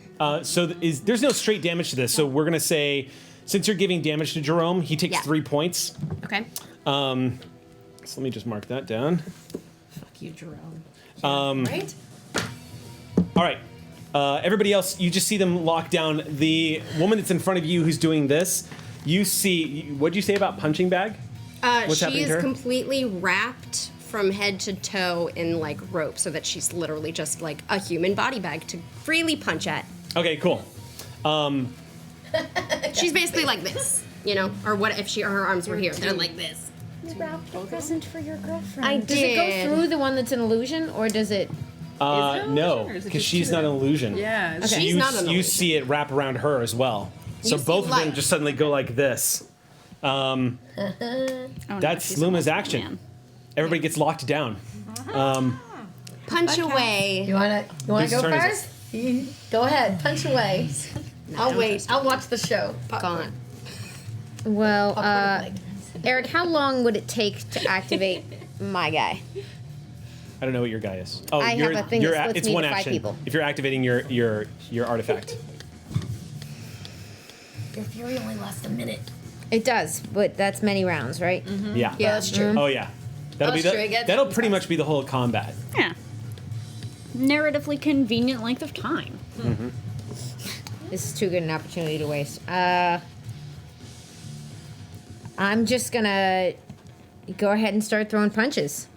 There's no straight damage to this. So we're gonna say, since you're giving damage to Jerome, he takes Yeah. 3 points. Okay. So let me just mark that down. Fuck you, Jerome. Right? All right. Everybody else, you just see them lock down. The woman that's in front of you who's doing this, you see. What'd you say about punching bag? What's She happening to is her? completely wrapped from head to toe in like rope, so that she's literally just like a human body bag to freely punch at. Okay, cool. She's basically like this, you know, or what if her arms were here? They're like this. Present for your girlfriend. I Does it go through the one that's an illusion, or does it? No, or is it because just she's not an illusion. Yeah. So She's you, not an you illusion. see it wrap around her as well. So You see both of them light. just suddenly go like this. Oh, no, That's she's a Luma's muscle action. man. Everybody gets locked down. Punch away. You wanna Whose go turn is it? first? Go ahead, punch away. I'll wait. I'll watch the show. Gone. Well, Popcorn and Eric, how long would it take to activate my guy? I don't know what your guy is. Oh, I have a thing that splits it's me one to 5 action. people. If you're activating your artifact. Your fury only lasts a minute. It does, but that's many rounds, right? Yeah. Yeah, that's true. Oh yeah. That'll That's true, it gets that'll pretty much be the whole combat. Yeah. Narratively convenient length of time. This is too good an opportunity to waste. I'm just gonna go ahead and start throwing punches.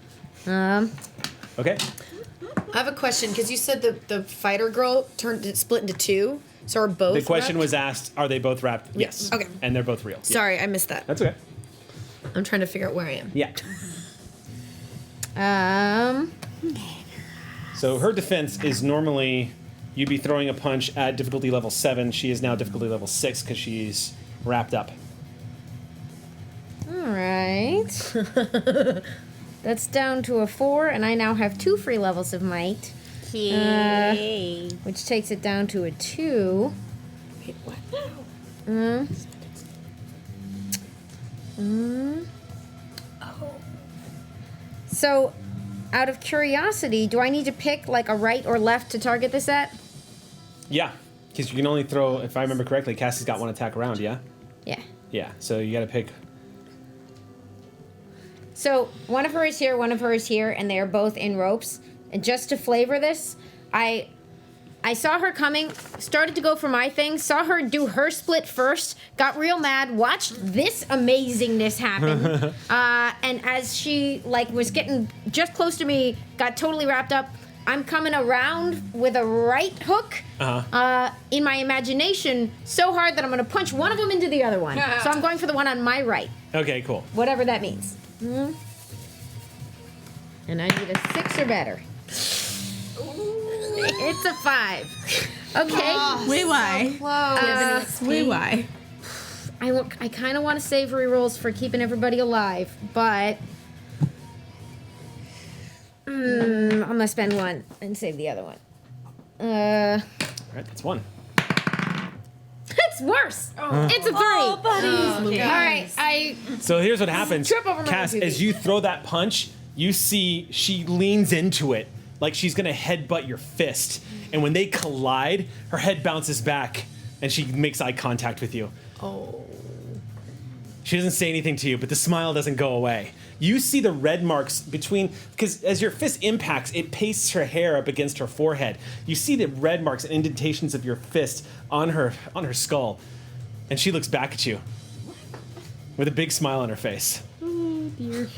Okay. I have a question because you said the fighter girl split into 2. So are both? The question wrapped? was asked, are they both wrapped? Yes. Okay. And they're both real. Yeah. Sorry, I missed that. That's okay. I'm trying to figure out where I am. Yeah. So her defense is normally you'd be throwing a punch at difficulty level 7. She is now difficulty level 6 because she's wrapped up. All right. That's down to a 4, and I now have 2 free levels of might, which takes it down to a 2. Wait, what now? So, out of curiosity, do I need to pick like a right or left to target this at? Yeah. Because you can only throw, if I remember correctly, Cassie's got 1 attack around, yeah? Yeah. Yeah. So you got to pick. So one of her is here, one of her is here, and they are both in ropes. And just to flavor this, I saw her coming, started to go for my thing, saw her do her split first, got real mad, watched this amazingness happen, and as she like was getting just close to me, got totally wrapped up. I'm coming around with a right hook in my imagination so hard that I'm going to punch one of them into the other one. So I'm going for the one on my right, Okay, cool. whatever that means. And I need a 6 or better. It's a 5. Okay. Wait, why? Wait, why? I kind of want to save rerolls for keeping everybody alive, but I'm gonna spend 1 and save the other one. All right, that's 1. It's worse. It's a 3. All right, So here's what happens. Trip over my Cass, own as you throw that punch, you see she leans into it like she's gonna headbutt your fist. And when they collide, her head bounces back and she makes eye contact with you. Oh. She doesn't say anything to you, but the smile doesn't go away. You see the red marks between, because as your fist impacts, it pastes her hair up against her forehead. You see the red marks and indentations of your fist on her skull. And she looks back at you with a big smile on her face. Oh, dear.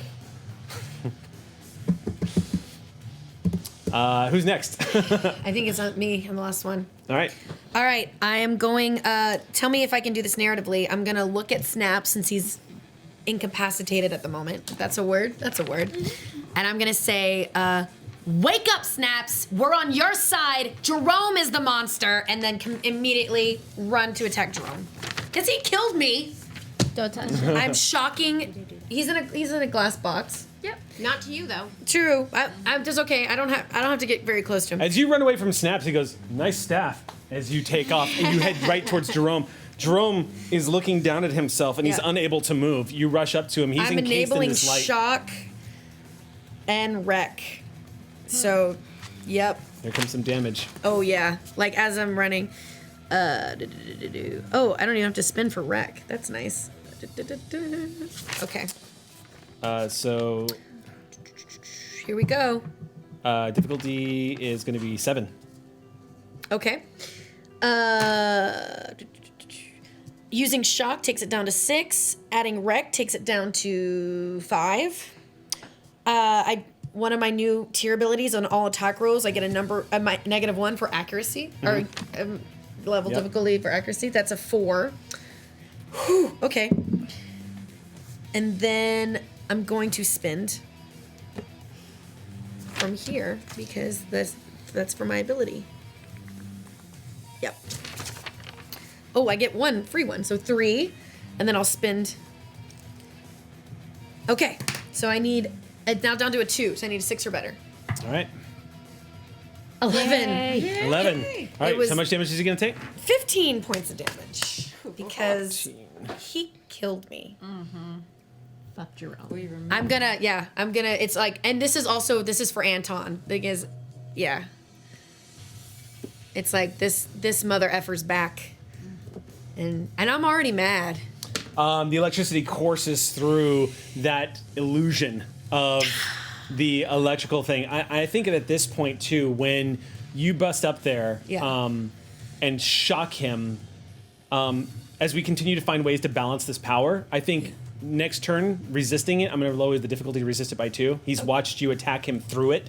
Who's next? I think it's not me. I'm the last one. All right. All right, I am going. Tell me if I can do this narratively. I'm gonna look at Snap since he's incapacitated at the moment. If that's a word. That's a word. And I'm gonna say, "Wake up, Snaps! We're on your side. Jerome is the monster." And then immediately run to attack Jerome, cause he killed me. don't touch it. I'm shocking. He's in a glass box. Yep. Not to you though. True. I'm just okay. I don't have to get very close to him. As you run away from Snaps, he goes, "Nice staff." As you take off and you head right towards Jerome. Jerome is looking down at himself and he's Yeah. unable to move. You rush up to him. He's I'm encased in enabling this light. shock and wreck. So, yep. There comes some damage. Oh yeah. Like as I'm running. Oh, I don't even have to spin for wreck. That's nice. Okay. So Here we go. difficulty is going to be 7. Okay. Using shock takes it down to 6. Adding wreck takes it down to 5. One of my new tier abilities on all attack rolls, I get my -1 for accuracy or level Yep. difficulty for accuracy. That's a 4. Whew, okay. And then I'm going to spend from here because that's for my ability. Yep. Oh, I get 1 free one, so 3, and then I'll spend. Okay, so I need now down to a 2, so I need a 6 or better. All right. 11. 11. All right, was- so how much damage is he going to take? 15 points of damage because he killed me. left your own. I'm gonna, it's like, and this is for Anton, because, yeah. It's like, this mother effer's back. And I'm already mad. The electricity courses through that illusion of the electrical thing. I think at this point, too, when you bust up there and shock him, as we continue to find ways to balance this power, I think next turn, resisting it, I'm going to lower the difficulty to resist it by 2. He's watched you attack him through it,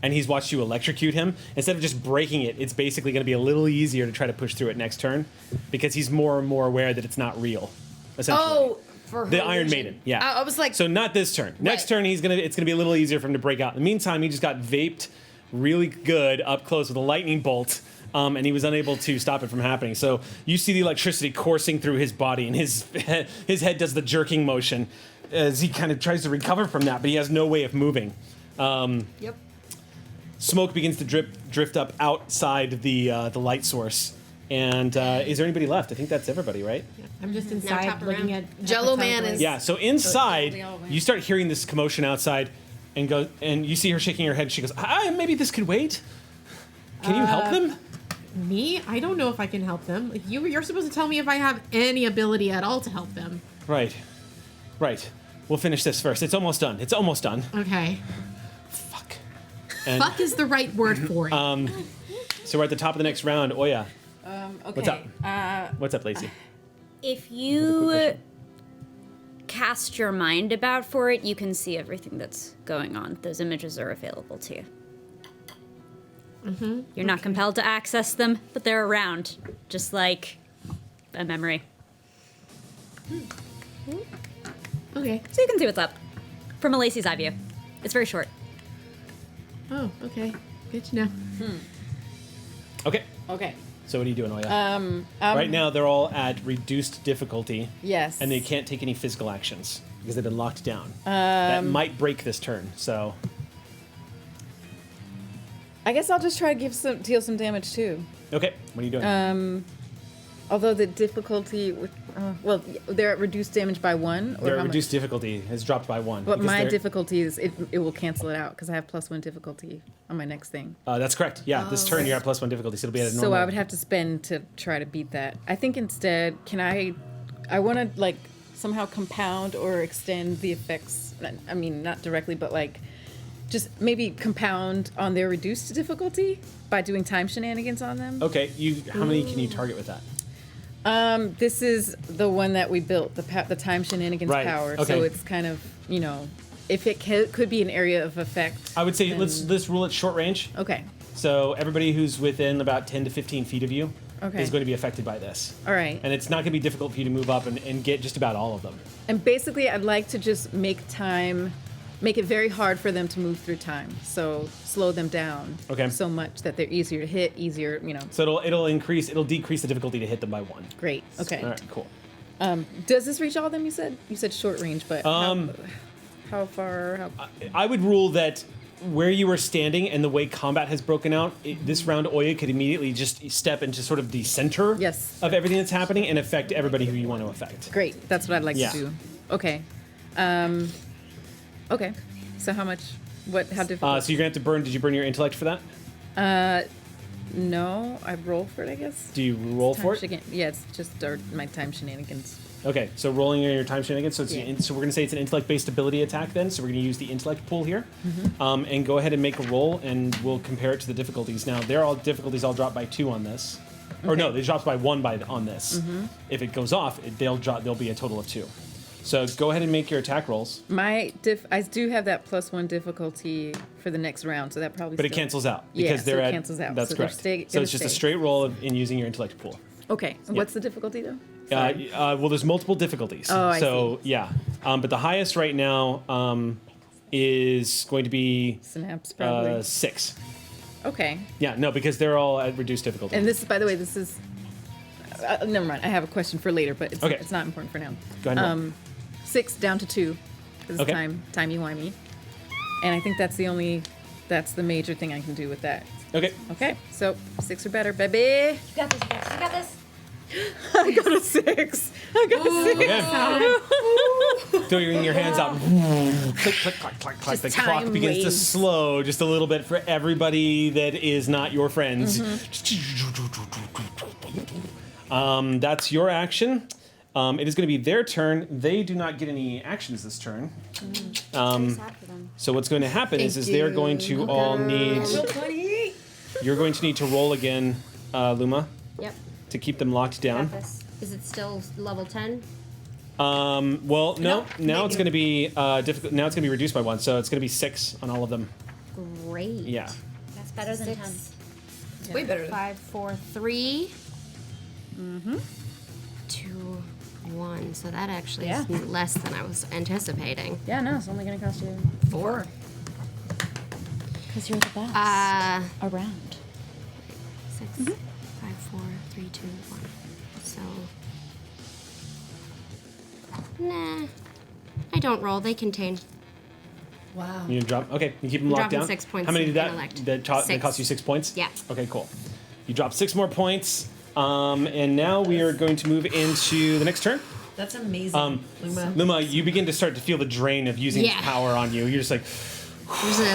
and he's watched you electrocute him. Instead of just breaking it, it's basically going to be a little easier to try to push through it next turn, because he's more and more aware that it's not real, essentially. Oh, for the her Iron illusion. Maiden, yeah. I was like... So not this turn. Next turn, it's gonna be a little easier for him to break out. In the meantime, he just got vaped really good up close with a lightning bolt, and he was unable to stop it from happening. So you see the electricity coursing through his body, and his head does the jerking motion as he kind of tries to recover from that, but he has no way of moving. Yep. Smoke begins to drift up outside the light source. And is there anybody left? I think that's everybody, right? I'm just inside looking at Jello the Man telegram. is- Yeah, so inside, you start hearing this commotion outside, and you see her shaking her head. She goes, maybe this could wait. Can you help them? Me? I don't know if I can help them. Like, you're supposed to tell me if I have any ability at all to help them. Right. We'll finish this first. It's almost done. Okay. Fuck. And, Fuck is the right word for it. so we're at the top of the next round. Oya. Okay. What's up? What's up, Lacey? If you cast your mind about for it, you can see everything that's going on. Those images are available to you. You're not compelled to access them, but they're around, just like a memory. Okay. So you can see what's up from a Lacey's eye view. It's very short. Oh, okay. Good to know. Okay. Okay. So what are you doing, Oya? Right now, they're all at reduced difficulty. Yes. And they can't take any physical actions because they've been locked down. That might break this turn, so... I guess I'll just try to deal some damage too. Okay, what are you doing? Although the difficulty with, they're at reduced damage by 1. Or Their how reduced much? difficulty has dropped by 1. But because my they're- difficulty is it will cancel it out because I have +1 difficulty on my next thing. That's correct. Yeah, this turn you're at +1 difficulty, so it'll be at a normal. So I would have to spend to try to beat that. I think instead, I want to like somehow compound or extend the effects. I mean, not directly, but like just maybe compound on their reduced difficulty by doing time shenanigans on them. Okay, how many can you target with that? This is the one that we built, the time shenanigans Right, power. okay. So it's kind of, if it could be an area of effect. I would say then- let's rule it short range. Okay. So everybody who's within about 10 to 15 feet of you Okay. is going to be affected by this. All right. And it's not going to be difficult for you to move up and get just about all of them. And basically, I'd like to just make it very hard for them to move through time. So slow them down so much that they're easier to hit, So it'll decrease the difficulty to hit them by 1. Great. Okay. All right, cool. Does this reach all of them? You said short range, but how far? I would rule that where you were standing and the way combat has broken out, this round Oya could immediately just step into sort of the center of everything that's happening and affect everybody who you want to affect. Great. That's what I'd like to do. Okay. Okay. So how much? How difficult? So you're gonna have to burn. Did you burn your intellect for that? No. I roll for it, I guess. Do you roll for it? Yeah, it's just my time shenanigans. Okay, so rolling your time shenanigans. So so we're gonna say it's an intellect-based ability attack then. So we're gonna use the intellect pool here, and go ahead and make a roll, and we'll compare it to the difficulties. Now difficulties all drop by 2 on this, or no, they drop by 1 on this. If it goes off, they'll be a total of 2. So go ahead and make your attack rolls. I do have that +1 difficulty for the next round, so that probably. But it cancels out because they're it at. cancels out. That's so correct. They're So it's just a straight roll in using your intellect pool. Okay. And what's the difficulty though? Well, there's multiple difficulties. Oh, I see. Yeah. But the highest right now is going to be Synapse, probably 6. Okay. Yeah. No, because they're all at reduced difficulty. And this, by the way, this is. Never mind. I have a question for later, but it's not important for now. Go ahead. And roll. 6 down to 2. This is timey-wimey. And I think that's the major thing I can do with that. Okay. Okay, so 6 or better, baby. You got this. I got a 6. I got a 6. Okay. Throwing your hands out. Click, click, clack, clack, clack. The clock time begins to waves. slow just a little bit for everybody that is not your friends. That's your action. It is going to be their turn. They do not get any actions this turn. So what's going to happen is they're going to all need... You're going to need to roll again, Luma, Yep. to keep them locked down. Is it still level 10? Well, no. Now it's going to be difficult. Now it's going to be reduced by 1, so it's going to be 6 on all of them. Great. Yeah. That's better than 10. Way better. 5, 4, 3. 2, 1. So that actually is less than I was anticipating. Yeah, no, it's only going to cost you 4. because you're the best around. 6, 5, 4, 3, 2, 1. So, nah, I don't roll. They contain. Wow. You drop. Okay, you keep them locked dropping down. 6 points How many in did intellect. that Six. cost you 6 points? Yeah. Okay, cool. You drop 6 more points, and now we are going to move into the next turn. That's amazing, Luma. Luma, you begin to start to feel the drain of using Yeah. power on you. You're just like,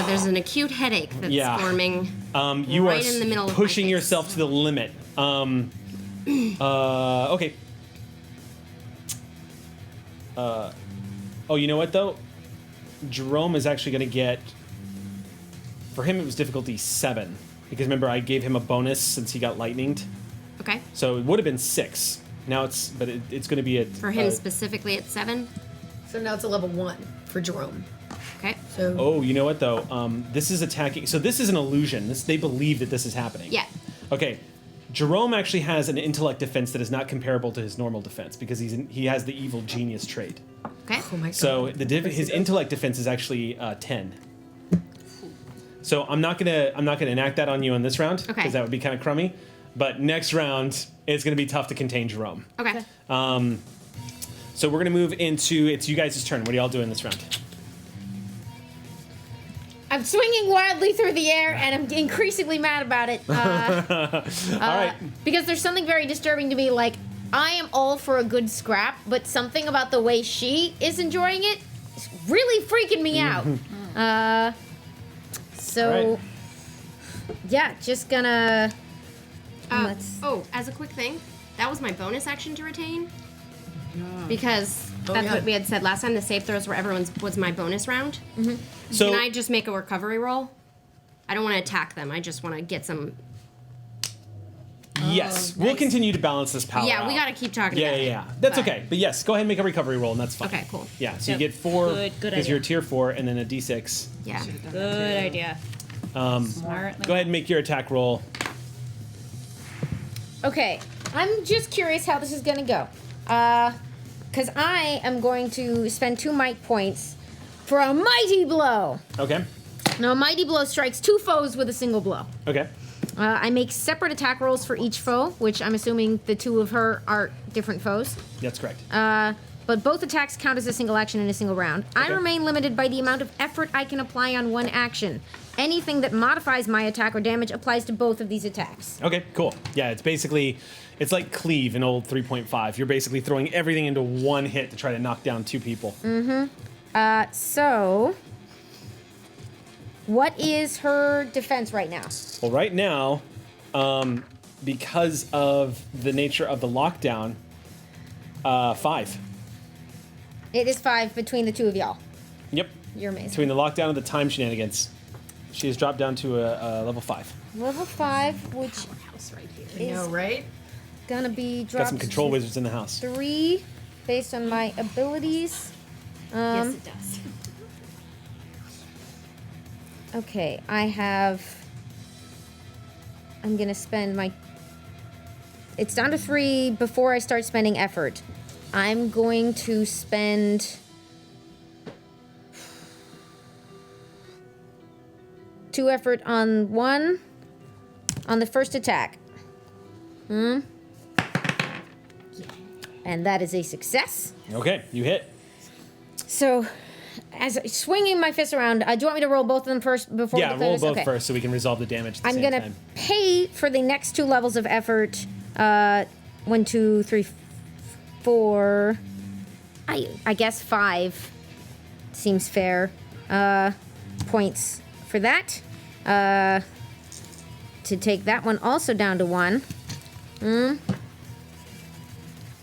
There's an acute headache that's Yeah. forming. you Right are in the middle of my pushing face. yourself to the limit. Okay. Oh, you know what though? Jerome is actually going to get. For him, it was difficulty 7 because remember I gave him a bonus since he got lightninged, Okay. so it would have been 6. Now it's it's going to be a For him specifically at 7. So now it's a level 1 for Jerome. Okay. So Oh, you know what though? This is attacking. So this is an illusion. They believe that this is happening. Yeah. Okay. Jerome actually has an intellect defense that is not comparable to his normal defense because he has the evil genius trait. Okay. oh my god. So his intellect defense is actually 10. So I'm not gonna enact that on you in this round because Okay. that would be kind of crummy. But next round it's gonna be tough to contain Jerome. Okay. So we're gonna move into it's you guys' turn. What are y'all doing this round? I'm swinging wildly through the air, and I'm increasingly mad about it. All right. Because there's something very disturbing to me. Like, I am all for a good scrap, but something about the way she is enjoying it is really freaking me out. So, All right. yeah, just gonna. As a quick thing, that was my bonus action to retain. Because that's yeah. what we had said last time. The save throws were was my bonus round. So Can I just make a recovery roll? I don't want to attack them. I just want to get some. yes, we'll continue to balance this power. Yeah, we out. got to keep talking Yeah, about yeah, it. yeah. That's But- okay. But yes, go ahead and make a recovery roll, and that's fine. Okay, cool. Yeah, so Yep. you get 4 Good because idea. you're a tier 4, and then a d6. Yeah. Good idea. Smart. Go ahead and make your attack roll. Okay, I'm just curious how this is gonna go. Because I am going to spend 2 might points for a mighty blow. Okay. Now, a mighty blow strikes 2 foes with a single blow. Okay. I make separate attack rolls for each foe, which I'm assuming the 2 of her are different foes. That's correct. But both attacks count as a single action in a single round. I Okay. remain limited by the amount of effort I can apply on one action. Anything that modifies my attack or damage applies to both of these attacks. Okay, cool. Yeah, it's like Cleave in old 3.5. You're basically throwing everything into one hit to try to knock down 2 people. So, what is her defense right now? Well, right now, because of the nature of the lockdown, 5. It is 5 between the 2 of y'all. Yep. You're amazing. Between the lockdown and the time shenanigans, she has dropped down to a level 5. Level 5, which I know, right? gonna be Got dropped some control to wizards in the house. 3 based on my abilities. Yes, it does. Okay, I'm gonna spend my. It's down to 3 before I start spending effort. I'm going to spend 2 effort on 1 on the first attack. And that is a success. Okay, you hit. So, as swinging my fist around, do you want me to roll both of them first before we Yeah, declare roll this? both Okay. first so we can resolve the damage at the I'm same gonna time. pay for the next 2 levels of effort 1, 2, 3, 4. I guess 5 seems fair. Points for that. To take that one also down to 1. And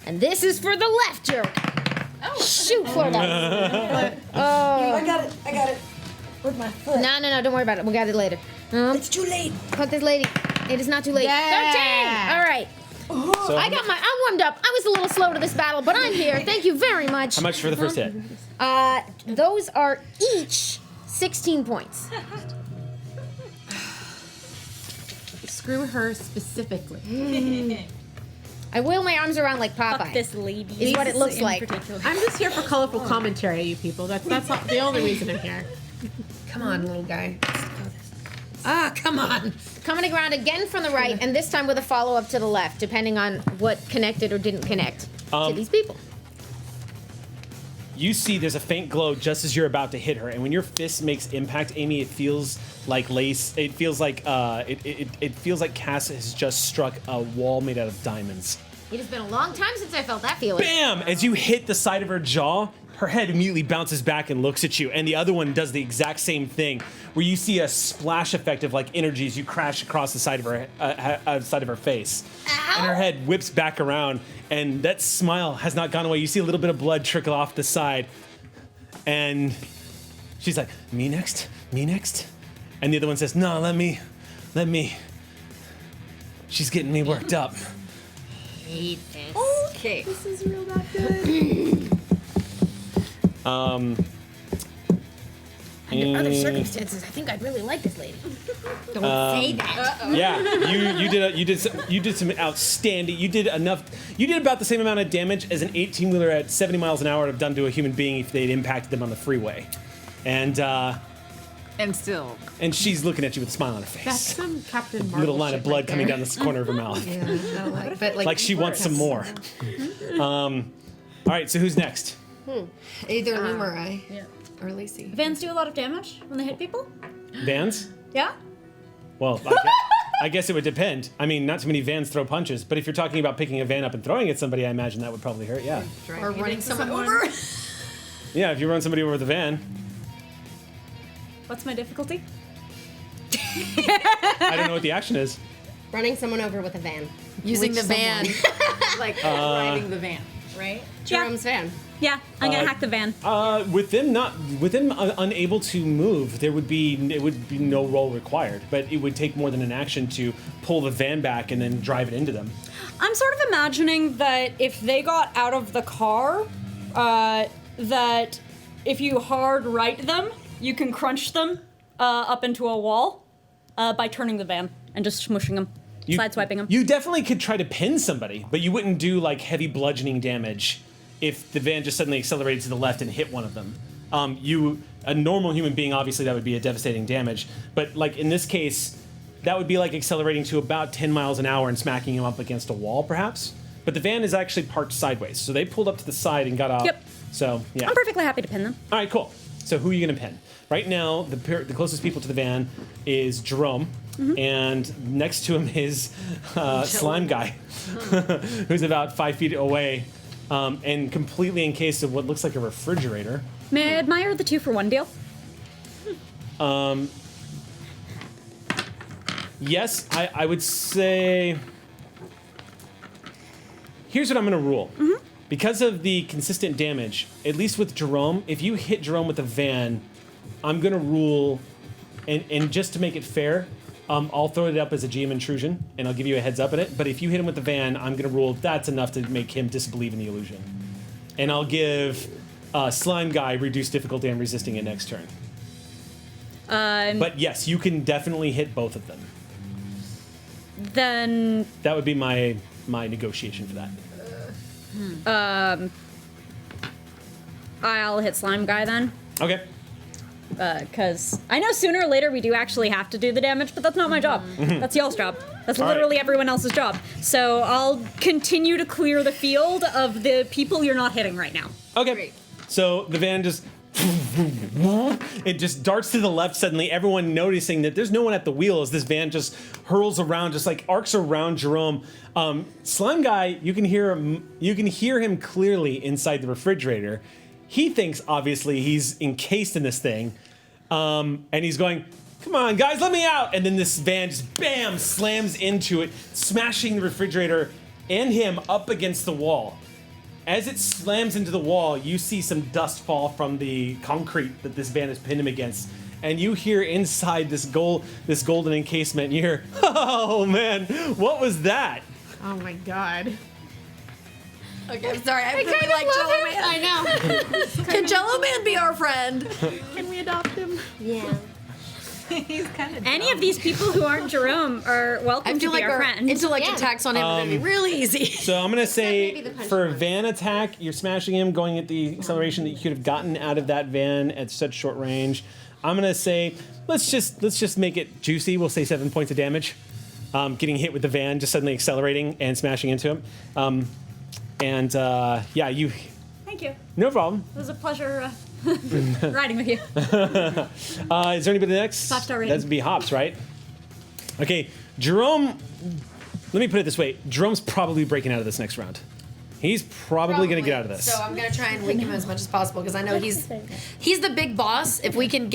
this is for the left jerk. Oh, shoot for that. I got it. With my foot. No, don't worry about it. We'll get it later. It's too late. Put this lady. It is not too late. Yeah. 13. All right. So I'm warmed up. I was a little slow to this battle, but I'm here. Thank you very much. how much for the first hit? Those are each 16 points. Screw her specifically. I wheel my arms around like Popeye. Fuck this lady. Is what it looks like. I'm just here for colorful commentary, you people. That's the only reason I'm here. Come on, little guy. Ah, come on. Coming around again from the right, and this time with a follow-up to the left, depending on what connected or didn't connect to these people. You see there's a faint glow just as you're about to hit her, and when your fist makes impact, Amy, it feels like lace. It feels like it feels like Cass has just struck a wall made out of diamonds. It has been a long time since I felt that feeling. Bam! As you hit the side of her jaw, her head immediately bounces back and looks at you, and the other one does the exact same thing, where you see a splash effect of like energy as you crash across the side of her face. Ow. And her head whips back around, and that smile has not gone away. You see a little bit of blood trickle off the side, and she's like, "Me next, me next," and the other one says, "No, let me." She's getting me worked up. Hate this. Okay. This is real not good. Under other circumstances, I think I'd really like this lady. Don't say that. Yeah, you did some outstanding. You did enough. You did about the same amount of damage as an 18-wheeler at 70 miles an hour would have done to a human being if they'd impacted them on the freeway. And still. And she's looking at you with a smile on her face. That's some Captain Marvel Little line shit of blood right coming there. down the corner of her mouth. Yeah, but Like she wants some more. All right, so who's next? Either Luma or I. Yeah. Or Lacey. Vans do a lot of damage when they hit people? Vans? Yeah? Well, I guess it would depend. I mean, not too many vans throw punches, but if you're talking about picking a van up and throwing at somebody, I imagine that would probably hurt, yeah. Or running someone over. Yeah, if you run somebody over with a van. What's my difficulty? I don't know what the action is. Running someone over with a van. Using the van. Like driving the van, right? Jerome's van. Yeah, I'm gonna hack the van. With them unable to move, it would be no roll required, but it would take more than an action to pull the van back and then drive it into them. I'm sort of imagining that if they got out of the car, that if you hard right them, you can crunch them up into a wall by turning the van and just smushing them, sideswiping them. You definitely could try to pin somebody, but you wouldn't do like heavy bludgeoning damage if the van just suddenly accelerated to the left and hit one of them. A normal human being, obviously that would be a devastating damage, but like in this case, that would be like accelerating to about 10 miles an hour and smacking him up against a wall, perhaps. But the van is actually parked sideways, so they pulled up to the side and got out. Yep. So, yeah. I'm perfectly happy to pin them. All right, cool. So who are you going to pin? Right now, the closest people to the van is Jerome, and next to him is Slime Guy, who's about 5 feet away, and completely encased of what looks like a refrigerator. May I admire the 2-for-1 deal? Yes, I would say... Here's what I'm going to rule. Because of the consistent damage, at least with Jerome, if you hit Jerome with a van, I'm going to rule, and just to make it fair, I'll throw it up as a GM intrusion, and I'll give you a heads up at it. But if you hit him with the van, I'm going to rule that's enough to make him disbelieve in the illusion. And I'll give Slime Guy reduced difficulty on resisting it next turn. But yes, you can definitely hit both of them. Then That would be my negotiation for that. I'll hit Slime Guy then. Okay. Because I know sooner or later we do actually have to do the damage, but that's not my job. That's y'all's job. That's literally everyone else's job. So I'll continue to clear the field of the people you're not hitting right now. Okay. So the van just it just darts to the left suddenly, everyone noticing that there's no one at the wheel as this van just hurls around, just like arcs around Jerome. Slime Guy, you can hear him clearly inside the refrigerator. He thinks obviously he's encased in this thing, and he's going, come on guys, let me out. And then this van just bam slams into it, smashing the refrigerator and him up against the wall. As it slams into the wall, you see some dust fall from the concrete that this van has pinned him against. And you hear inside this golden encasement, and you hear, oh man, what was that? Oh my god. Okay, I'm sorry. I really like Jello Man. I know. Can Jello Man be our friend? Can we adopt him? Yeah. He's kind of Any of these people who aren't Jerome are welcome I to feel be like our our friend. intellect attacks on him are gonna be really easy. So I'm gonna say maybe the punch for a one. van attack, you're smashing him, going at the acceleration that you could have gotten out of that van at such short range. I'm gonna say let's just make it juicy. We'll say 7 points of damage. Getting hit with the van, just suddenly accelerating and smashing into him. Yeah, you. Thank you. No problem. It was a pleasure riding with you. Is there anybody next? 5-star rating. That'd be Hops, right? Okay, Jerome. Let me put it this way: Jerome's probably breaking out of this next round. He's probably going to get out of this. So I'm gonna try and weaken him as much as possible because I know he's the big boss. If we can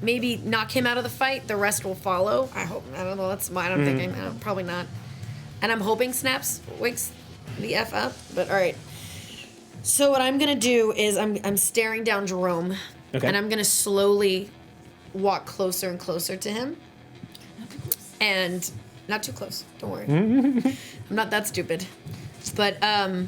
maybe knock him out of the fight, the rest will follow. I hope. I don't know. That's mine. I'm thinking. Probably not. And I'm hoping Snaps wakes the F up. But all right. So what I'm gonna do is I'm staring down Jerome, Okay. and I'm gonna slowly walk closer and closer to him. And not too close. Don't worry. I'm not that stupid. But and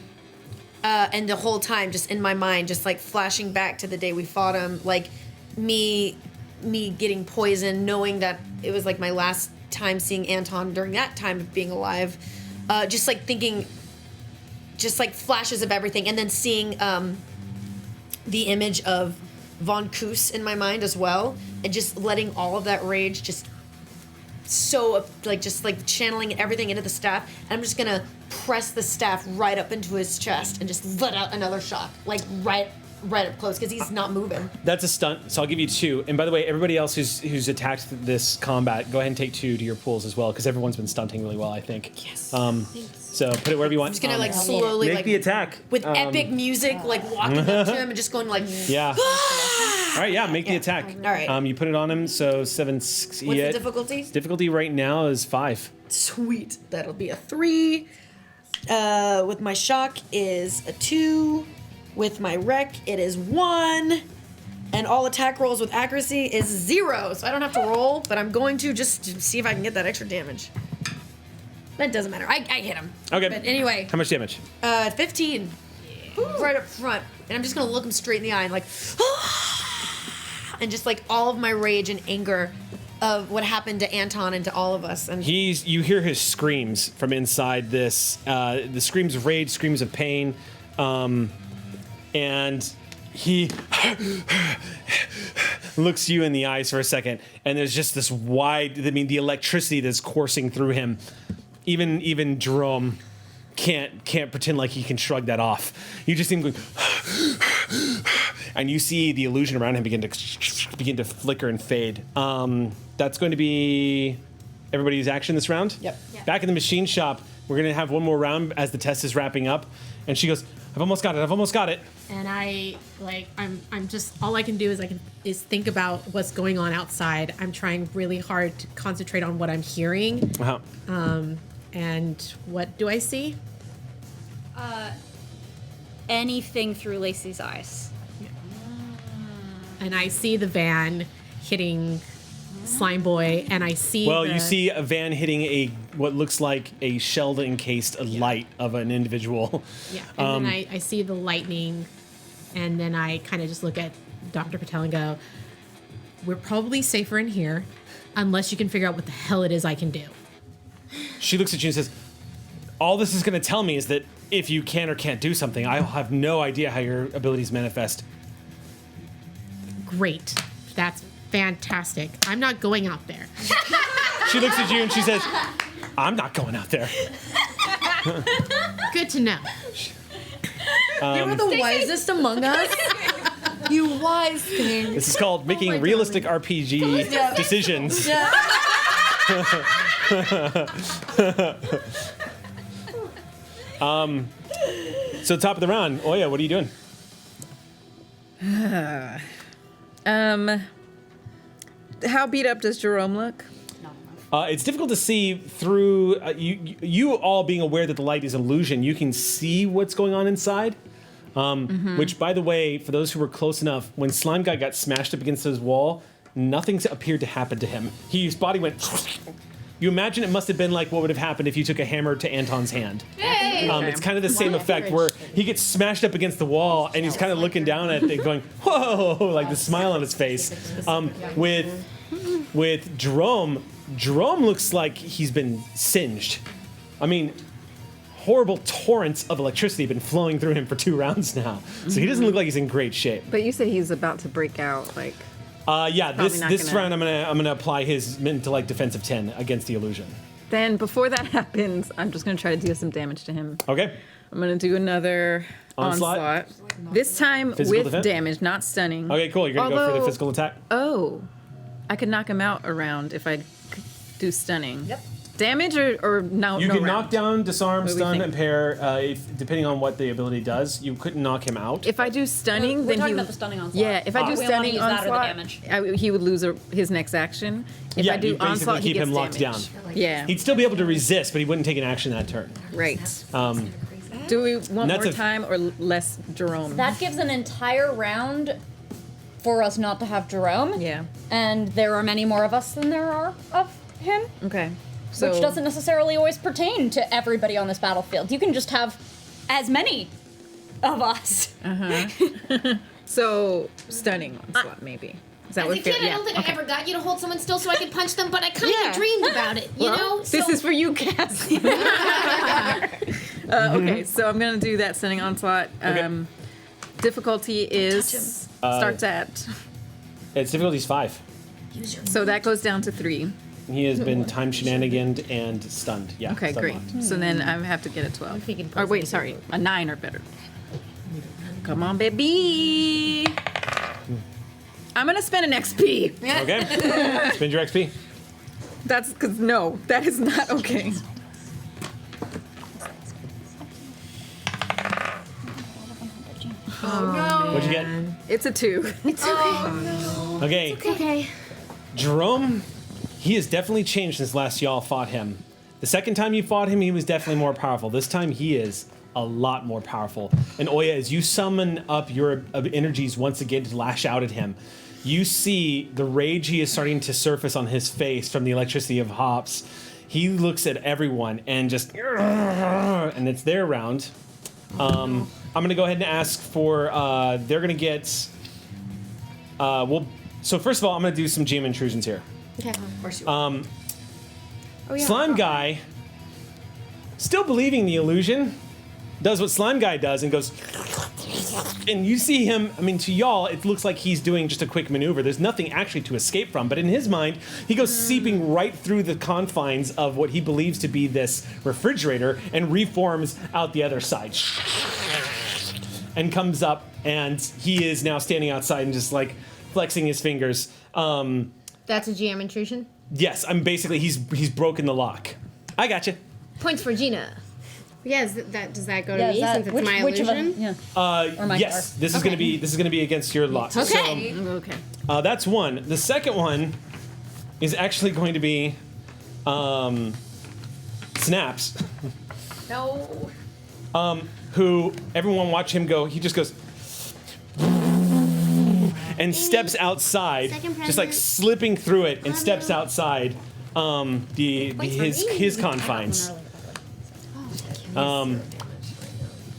the whole time, just in my mind, just like flashing back to the day we fought him, like me getting poisoned, knowing that it was like my last time seeing Anton during that time of being alive. Just like thinking. Just like flashes of everything, and then seeing the image of Von Koos in my mind as well, and just letting all of that rage just channeling everything into the staff. And I'm just gonna press the staff right up into his chest and just let out another shot, like right up close, because he's not moving. That's a stunt, so I'll give you 2. And by the way, everybody else who's attacked this combat, go ahead and take 2 to your pools as well, because everyone's been stunting really well, I think. Yes. So put it wherever you want. I'm just gonna like slowly make like the attack with epic music, like walking up to him and just going like, Yeah. All right, yeah, make the attack. All right. You put it on him, so 7. What's the difficulty? Difficulty right now is 5. Sweet. That'll be a 3. With my shock is a 2. With my wreck, it is 1. And all attack rolls with accuracy is 0. So I don't have to roll, but I'm going to just to see if I can get that extra damage. That doesn't matter. I hit him. Okay. But anyway, How much damage? 15. Right up front. And I'm just going to look him straight in the eye and like, and just like all of my rage and anger of what happened to Anton and to all of us. And You hear his screams from inside this, the screams of rage, screams of pain, and he looks you in the eyes for a second, and there's just this the electricity that's coursing through him. Even Jerome can't pretend like he can shrug that off. You just see him going, and you see the illusion around him begin to flicker and fade. That's going to be everybody's action this round. Yep. Back in the machine shop, we're going to have one more round as the test is wrapping up, and she goes, I've almost got it. And I'm just, all I can do is think about what's going on outside. I'm trying really hard to concentrate on what I'm hearing. Uh-huh. And what do I see? Anything through Lacey's eyes. And I see the van hitting Slime Boy, and I see You see a van hitting what looks like a shell encased light of an individual. Yeah, and then I see the lightning, and then I kind of just look at Dr. Patel and go, we're probably safer in here, unless you can figure out what the hell it is I can do. She looks at you and says, all this is going to tell me is that if you can or can't do something, I'll have no idea how your abilities manifest. Great. That's fantastic. I'm not going out there. She looks at you and she says, I'm not going out there. Good to know. you were the wisest among us. You wise thing. This is called making realistic RPG decisions. Yeah. So top of the round, Oya, what are you doing? How beat up does Jerome look? It's difficult to see through you all being aware that the light is an illusion. You can see what's going on inside. Which, by the way, for those who were close enough, when Slime Guy got smashed up against his wall, nothing appeared to happen to him. His body went. You imagine it must have been like what would have happened if you took a hammer to Anton's hand. It's kind of the same effect where he gets smashed up against the wall and he's kind of looking down at it, going, "Whoa!" like the smile on his face. With Jerome looks like he's been singed. I mean, horrible torrents of electricity have been flowing through him for 2 rounds now. So he doesn't look like he's in great shape. But you said he's about to break out, like. This round I'm gonna apply his intellect defense of 10 against the illusion. Then before that happens, I'm just gonna try to deal some damage to him. Okay. I'm gonna do another onslaught. This time Physical with defense? damage, not stunning. Okay, cool. You're gonna go for the physical attack. Oh, I could knock him out a round if I do stunning. Yep. Damage or no? You no can round? knock down, disarm, What do we stun, think? impair, depending on what the ability does. You couldn't knock him out. If I do stunning, We're then talking he about the stunning onslaught. Yeah, if I do We only stunning use that or the onslaught, damage. he would lose his next action. If Yeah, I do you basically onslaught, he keep gets him locked damage. Yeah, He'd still be able to resist, but he wouldn't take an action that turn. right. Do we want that's more a- time or less Jerome? That gives an entire round for us not to have Jerome. Yeah. And there are many more of us than there are of him. Okay. So Which doesn't necessarily always pertain to everybody on this battlefield. You can just have as many of us. So stunning onslaught maybe. Is that As what a kid, I don't think I ever got you to hold someone still so I could punch them, but I kind of dreamed about it, you know? This is for you, Cass. Okay, so I'm gonna do that stunning onslaught. Difficulty is starts at. Its difficulty is 5. So that goes down to 3. He has been time shenaniganed and stunned. Yeah. Okay, stun great. locked. So then I have to get a 12. Or wait, sorry, a 9 or better. Come on, baby. I'm gonna spend an XP. Okay. Spend your XP. That's because no, that is not okay. What'd you get? It's a 2. Okay. Okay. Jerome, he has definitely changed since last y'all fought him. The second time you fought him, he was definitely more powerful. This time, he is a lot more powerful. And Oya, as you summon up your energies once again to lash out at him, you see the rage he is starting to surface on his face from the electricity of Hops. He looks at everyone and just, and it's their round. I'm gonna go ahead and ask for, they're gonna get, so first of all, I'm gonna do some GM intrusions here. Okay. Of course you Slime Guy, still believing the illusion, does what Slime Guy does and goes, and you see him, I mean, to y'all, it looks like he's doing just a quick maneuver. There's nothing actually to escape from, but in his mind, he goes seeping right through the confines of what he believes to be this refrigerator and reforms out the other side. And comes up, and he is now standing outside and just like flexing his fingers. That's a GM intrusion. Yes, I'm basically, he's broken the lock. I gotcha. Points for Gina. Yeah, does that go to me since it's my which illusion? my Yes, card. this is gonna be against your lock. Okay. Okay. So, that's one. The second one is actually going to be Snaps, No. who everyone watch him go. He just goes and steps outside, Second just like present. slipping through it, and steps outside his confines.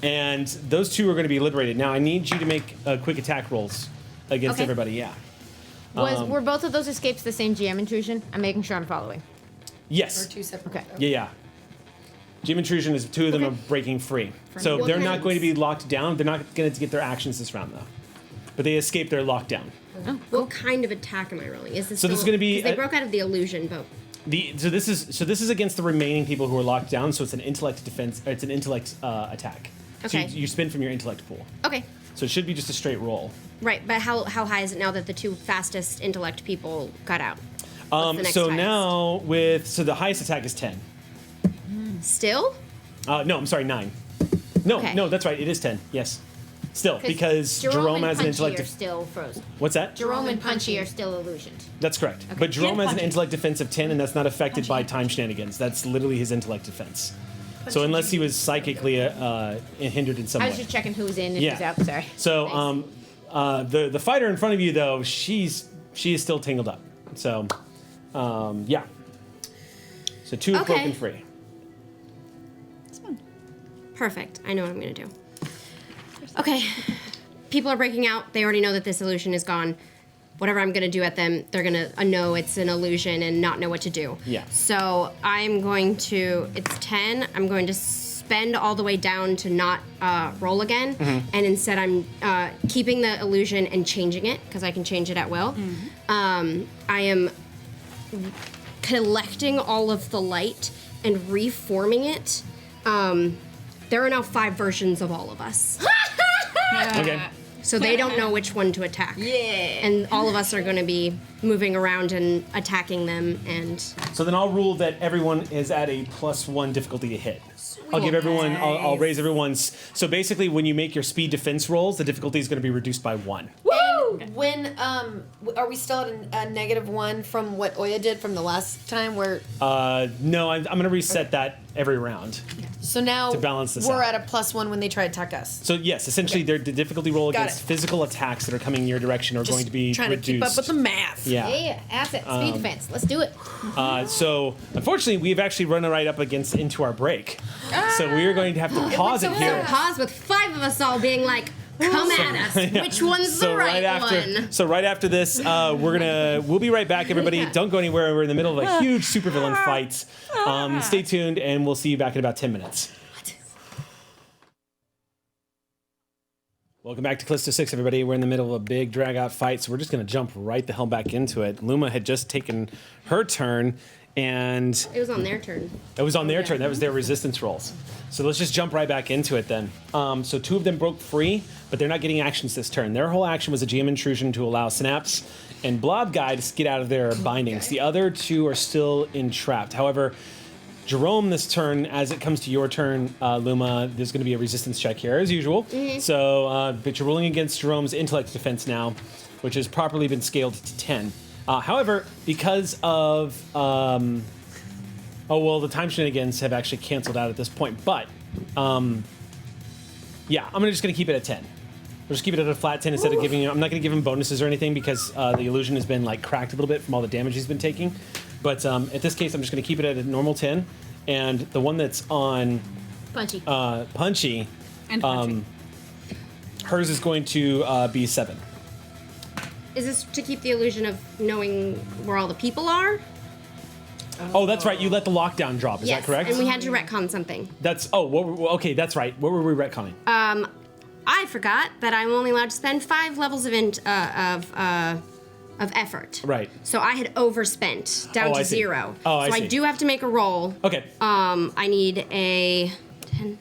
And those two are going to be liberated. Now I need you to make quick attack rolls against Okay. everybody. Yeah. Were both of those escapes the same GM intrusion? I'm making sure I'm following. Yes. Two separate. Okay. Yeah. GM intrusion is 2 of them are breaking free. So What they're kind not of- going to be locked down. They're not going to get their actions this round though. But they escape their lockdown. What kind of attack am I rolling? Is this So this is still- gonna be 'cause they a- broke out of the illusion, but So this is against the remaining people who are locked down. So it's an intellect defense. It's an intellect attack. So Okay. you spin from your intellect pool. okay. So it should be just a straight roll. Right, but how high is it now that the two fastest intellect people got out? What's the next So highest? now the highest attack is 10. Still? No, I'm sorry, 9. No, Okay. no, that's right. It is 10. Yes. Still, because Jerome and has an Punchy intellect. are still frozen. What's that? Jerome and Punchy are still illusioned. That's correct. But Jerome has an intellect defense of 10, and that's not affected by time shenanigans. That's literally his intellect defense. So unless he was psychically hindered in some I way. was just checking who's in and Yeah. who's out. Sorry. So the fighter in front of you, though, she is still tangled up. So yeah. So 2 Okay. broken free. Perfect. I know what I'm going to do. Okay. People are breaking out. They already know that this illusion is gone. Whatever I'm going to do at them, they're going to know it's an illusion and not know what to do. Yeah. So I'm going to, it's 10. I'm going to spend all the way down to not roll again. And instead I'm keeping the illusion and changing it, because I can change it at will. I am collecting all of the light and reforming it. There are now 5 versions of all of us. Okay. So they don't know which one to attack. Yeah. And all of us are going to be moving around and attacking them. And So then I'll rule that everyone is at a +1 difficulty to hit. I'll give everyone. I'll raise everyone's. So basically, when you make your speed defense rolls, the difficulty is going to be reduced by 1. And when are we still at a -1 from what Oya did from the last time? Where No, I'm going to reset that every round. so now to balance this we're out. at a +1 when they try to attack us. So yes, essentially, the difficulty roll Got against it. physical attacks that are coming in your direction are Just going to be trying reduced. to keep up with the math. Yeah. Yeah, asset, speed defense. Let's do it. So unfortunately, we've actually run right up against into our break. So we are going to have to pause it here. pause with 5 of us all being like, come at us. Which one's the right one? So right after this, we'll be right back, everybody. Don't go anywhere. We're in the middle of a huge supervillain fight. Stay tuned, and we'll see you back in about 10 minutes. Welcome back to Callisto 6, everybody. We're in the middle of a big drag-out fight, so we're just going to jump right the hell back into it. Luma had just taken her turn, and It was on their turn. it was on their turn. That was their resistance rolls. So let's just jump right back into it then. So 2 of them broke free, but they're not getting actions this turn. Their whole action was a GM intrusion to allow Synapse and Blob Guy to get out of their bindings. The other 2 are still entrapped. However, Jerome, this turn, as it comes to your turn, Luma, there's going to be a resistance check here, as usual. So, but you're rolling against Jerome's intellect defense now, which has properly been scaled to 10. However, because of... the time shenanigans have actually canceled out at this point. But, yeah, I'm just going to keep it at 10. We'll just keep it at a flat 10 instead of giving him... I'm not going to give him bonuses or anything because the illusion has been, cracked a little bit from all the damage he's been taking. But at this case, I'm just going to keep it at a normal 10. And the one that's on... Punchy. Punchy... And Punchy. Hers is going to be 7. Is this to keep the illusion of knowing where all the people are? Oh, that's right. You let the lockdown drop. Is Yes, that correct? and we had to retcon something. That's... okay, that's right. What were we retconning? I forgot that I'm only allowed to spend 5 levels of effort. Right. So I had overspent down Oh, to I see. 0. Oh, I so see. I do have to make a roll. Okay. I need a 10,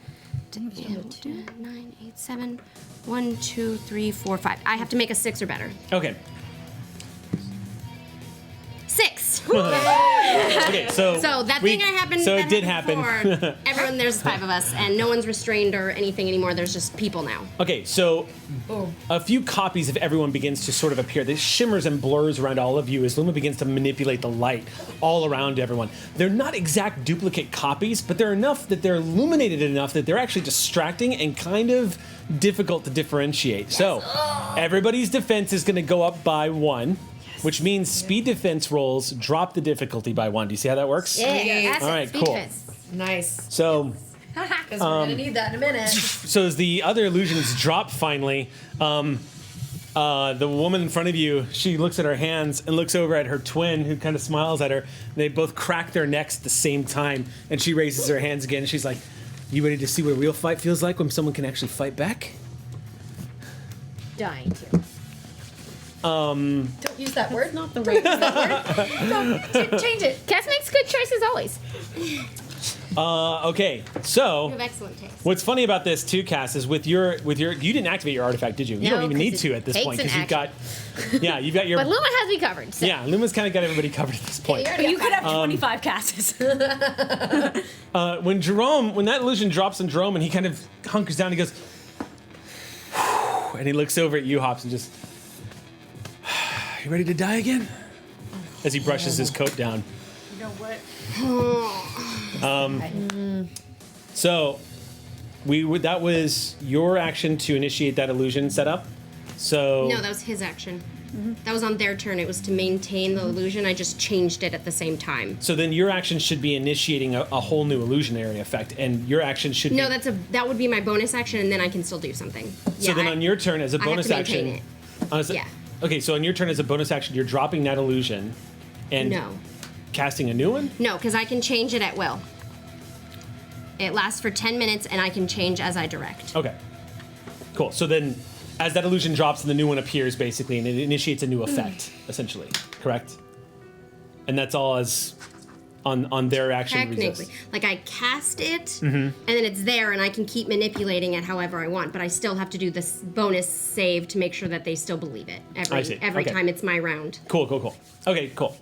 9, 8, 7, 1, 2, 3, 4, 5. I have to make a 6 or better. Okay. 6. Okay, so... So that thing I happened. So that it did happened happen. before, everyone, there's 5 of us, and no one's restrained or anything anymore. There's just people now. Okay, so a few copies of everyone begins to sort of appear. This shimmers and blurs around all of you as Luma begins to manipulate the light all around everyone. They're not exact duplicate copies, but they're enough that they're illuminated enough that they're actually distracting and kind of difficult to differentiate. So everybody's defense is going to go up by 1. Which means speed defense rolls drop the difficulty by 1. Do you see how that works? Yeah, asset, All right, speed cool. defense. Nice. So, Because we're gonna need that in a minute. so as the other illusions drop finally, the woman in front of you, she looks at her hands and looks over at her twin, who kind of smiles at her. They both crack their necks at the same time, and she raises her hands again. And she's like, "You ready to see what a real fight feels like when someone can actually fight back?" Dying to. Don't use that word. Not the right. Don't change it. Cass makes good choices always. Okay, so You have excellent taste. what's funny about this too, Cass, is with your you didn't activate your artifact, did you? You No, don't even 'cause need it to at this takes point an because you've got your But Luma has me covered. So. yeah. Luma's kind of got everybody covered at this point. But you could have 25 casts. When that illusion drops on Jerome and he kind of hunkers down, he goes, and he looks over at you, Hops, and just, you ready to die again? As he brushes his coat down. You know what? So, that was your action to initiate that illusion setup. So No, that was his action. That was on their turn. It was to maintain the illusion. I just changed it at the same time. So then your action should be initiating a whole new illusionary effect, and your action should No, be... that would be my bonus action, and then I can still do something. So then on your turn as a bonus I have to action... maintain Yeah. Okay, so on your turn as a bonus action, you're dropping that illusion and No. casting a new one? No, because I can change it at will. It lasts for 10 minutes, and I can change as I direct. Okay. Cool. So then as that illusion drops and the new one appears, basically, and it initiates a new effect, essentially. Correct? And that's all as on their action Technically. resist. Like, I cast it, and then it's there, and I can keep manipulating it however I want, but I still have to do this bonus save to make sure that they still believe it I see. every Okay. time it's my round. Cool. Okay, cool.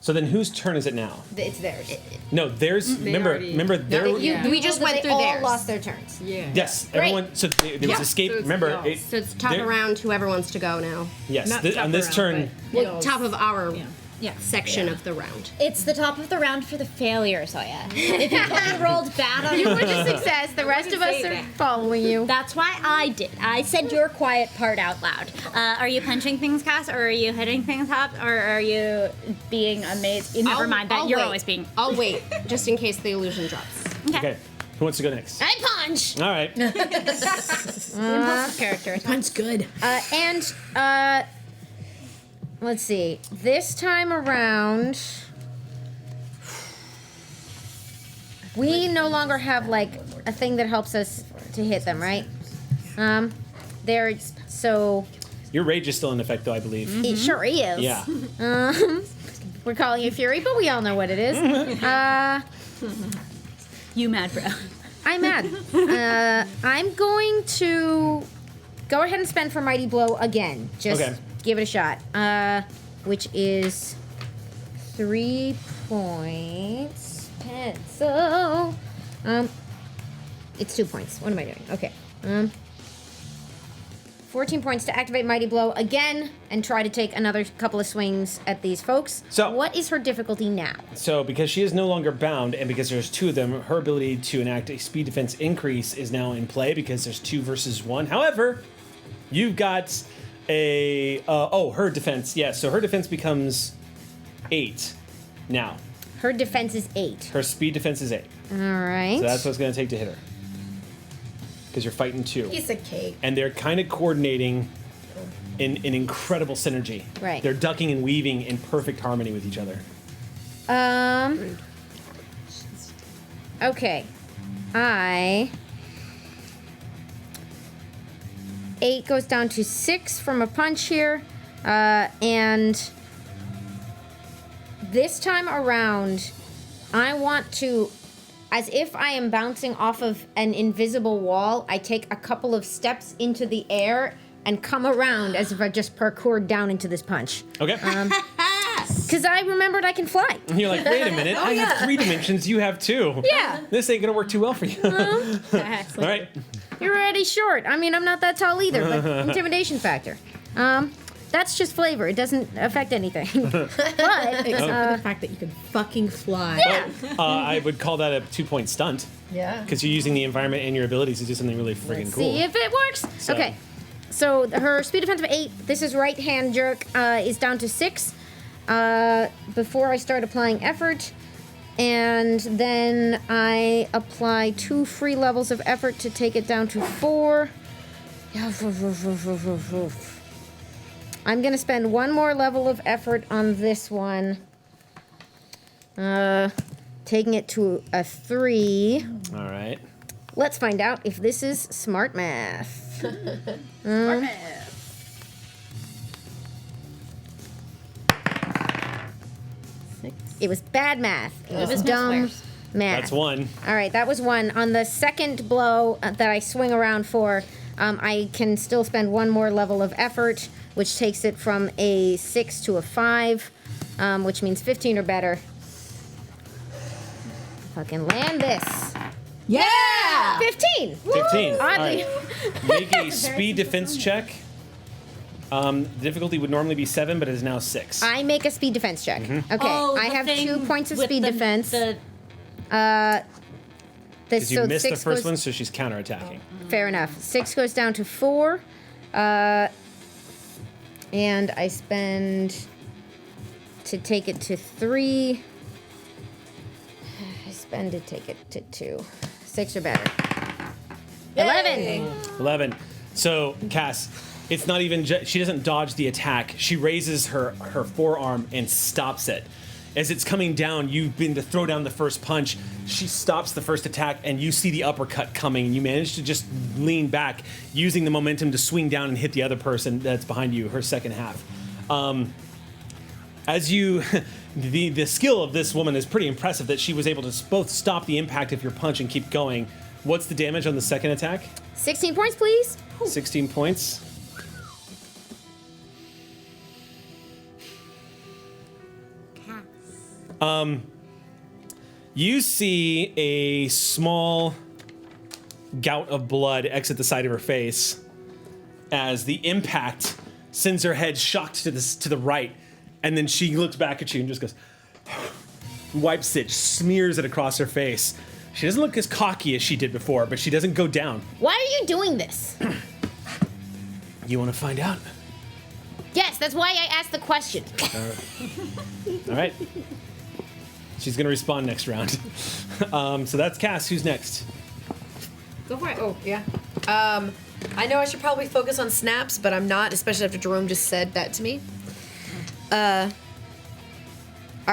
So then whose turn is it now? It's theirs. No, theirs. Remember, their... We just went through all theirs. lost their turns. Yeah. Yes, Great. everyone. So there was escape. So it's remember, y'all's. So it's top there- of round, whoever wants to go now. yes. Not On this top turn, around, but Well, top of our Yeah. section of the round. It's the top of the round for the failure, Soya. If you only rolled bad on You were a success. The rest of us are following you. That's why I did. I said your quiet part out loud. Are you punching things, Cass, or are you hitting things, Hop, or are you being amazed? Never mind that. You're wait. always being. I'll wait, just in case the illusion drops. okay. Who wants to go next? I punch. All right. Impulsive character. Pun's good. Let's see. This time around, we no longer have like a thing that helps us to hit them, right? So Your rage is still in effect, though, I believe. it sure is. Yeah. We're calling it fury, but we all know what it is. You mad, bro. I'm mad. I'm going to go ahead and spend for Mighty Blow again. Just Okay. give it a shot. Which is 3 points. Pencil. It's 2 points. What am I doing? Okay. 14 points to activate Mighty Blow again and try to take another couple of swings at these folks. So- what is her difficulty now? So, because she is no longer bound, and because there's two of them, her ability to enact a speed defense increase is now in play because there's 2 versus 1. However, you've got her defense. Yeah, so her defense becomes 8 now. Her defense is 8. Her speed defense is 8. All right. So that's what it's going to take to hit her. Because you're fighting 2. Piece of cake. And they're kind of coordinating in incredible synergy. Right. They're ducking and weaving in perfect harmony with each other. Okay. 8 goes down to 6 from a punch here. And this time around, I want to, as if I am bouncing off of an invisible wall, I take a couple of steps into the air and come around as if I just parkoured down into this punch. Okay. Because I remembered I can fly. And you're like, wait a minute, I have 3 dimensions, you have 2. Yeah. This ain't gonna work too well for you. All right. You're already short. I mean, I'm not that tall either, but intimidation factor. That's just flavor. It doesn't affect anything. But Except for the fact that you can fucking fly. I would call that a 2-point stunt. Yeah. Because you're using the environment and your abilities to do something really friggin' cool. see if it works. So- Okay. So her speed defense of 8. This is right hand jerk is down to 6. Before I start applying effort. And then I apply 2 free levels of effort to take it down to 4. I'm going to spend 1 more level of effort on this one. Taking it to a 3. All right. Let's find out if this is smart math. Smart man. It was bad math. It was was dumb. Man. That's one. All right, that was one. On the second blow that I swing around for, I can still spend one more level of effort, which takes it from a 6 to a 5, which means 15 or better. Fucking land this. Yeah! 15! 15. All Oddly. right. Make a speed defense check. The difficulty would normally be 7, but it is now 6. I make a speed defense check. Mm-hmm. Okay, Oh, I the have thing 2 points of with speed the- defense. the- Because you missed the 6 first goes- one, so she's counterattacking. Fair enough. 6 goes down to 4. And I spend to take it to 3. I spend to take it to 2. 6 or better. 11. 11. So, Cass, it's not even, she doesn't dodge the attack. She raises her forearm and stops it. As it's coming down, you've been to throw down the first punch. She stops the first attack, and you see the uppercut coming, and you manage to just lean back, using the momentum to swing down and hit the other person that's behind you, her second half. As you, the skill of this woman is pretty impressive that she was able to both stop the impact of your punch and keep going. What's the damage on the second attack? 16 points, please. 16 points. You see a small gout of blood exit the side of her face as the impact sends her head shocked to the right, and then she looks back at you and just goes, wipes it, smears it across her face. She doesn't look as cocky as she did before, but she doesn't go down. Why are you doing this? You want to find out? Yes, that's why I asked the question. All right. She's going to respond next round. So that's Cass. Who's next? Go for it. Oh, yeah. I know I should probably focus on snaps, but I'm not, especially after Jerome just said that to me. All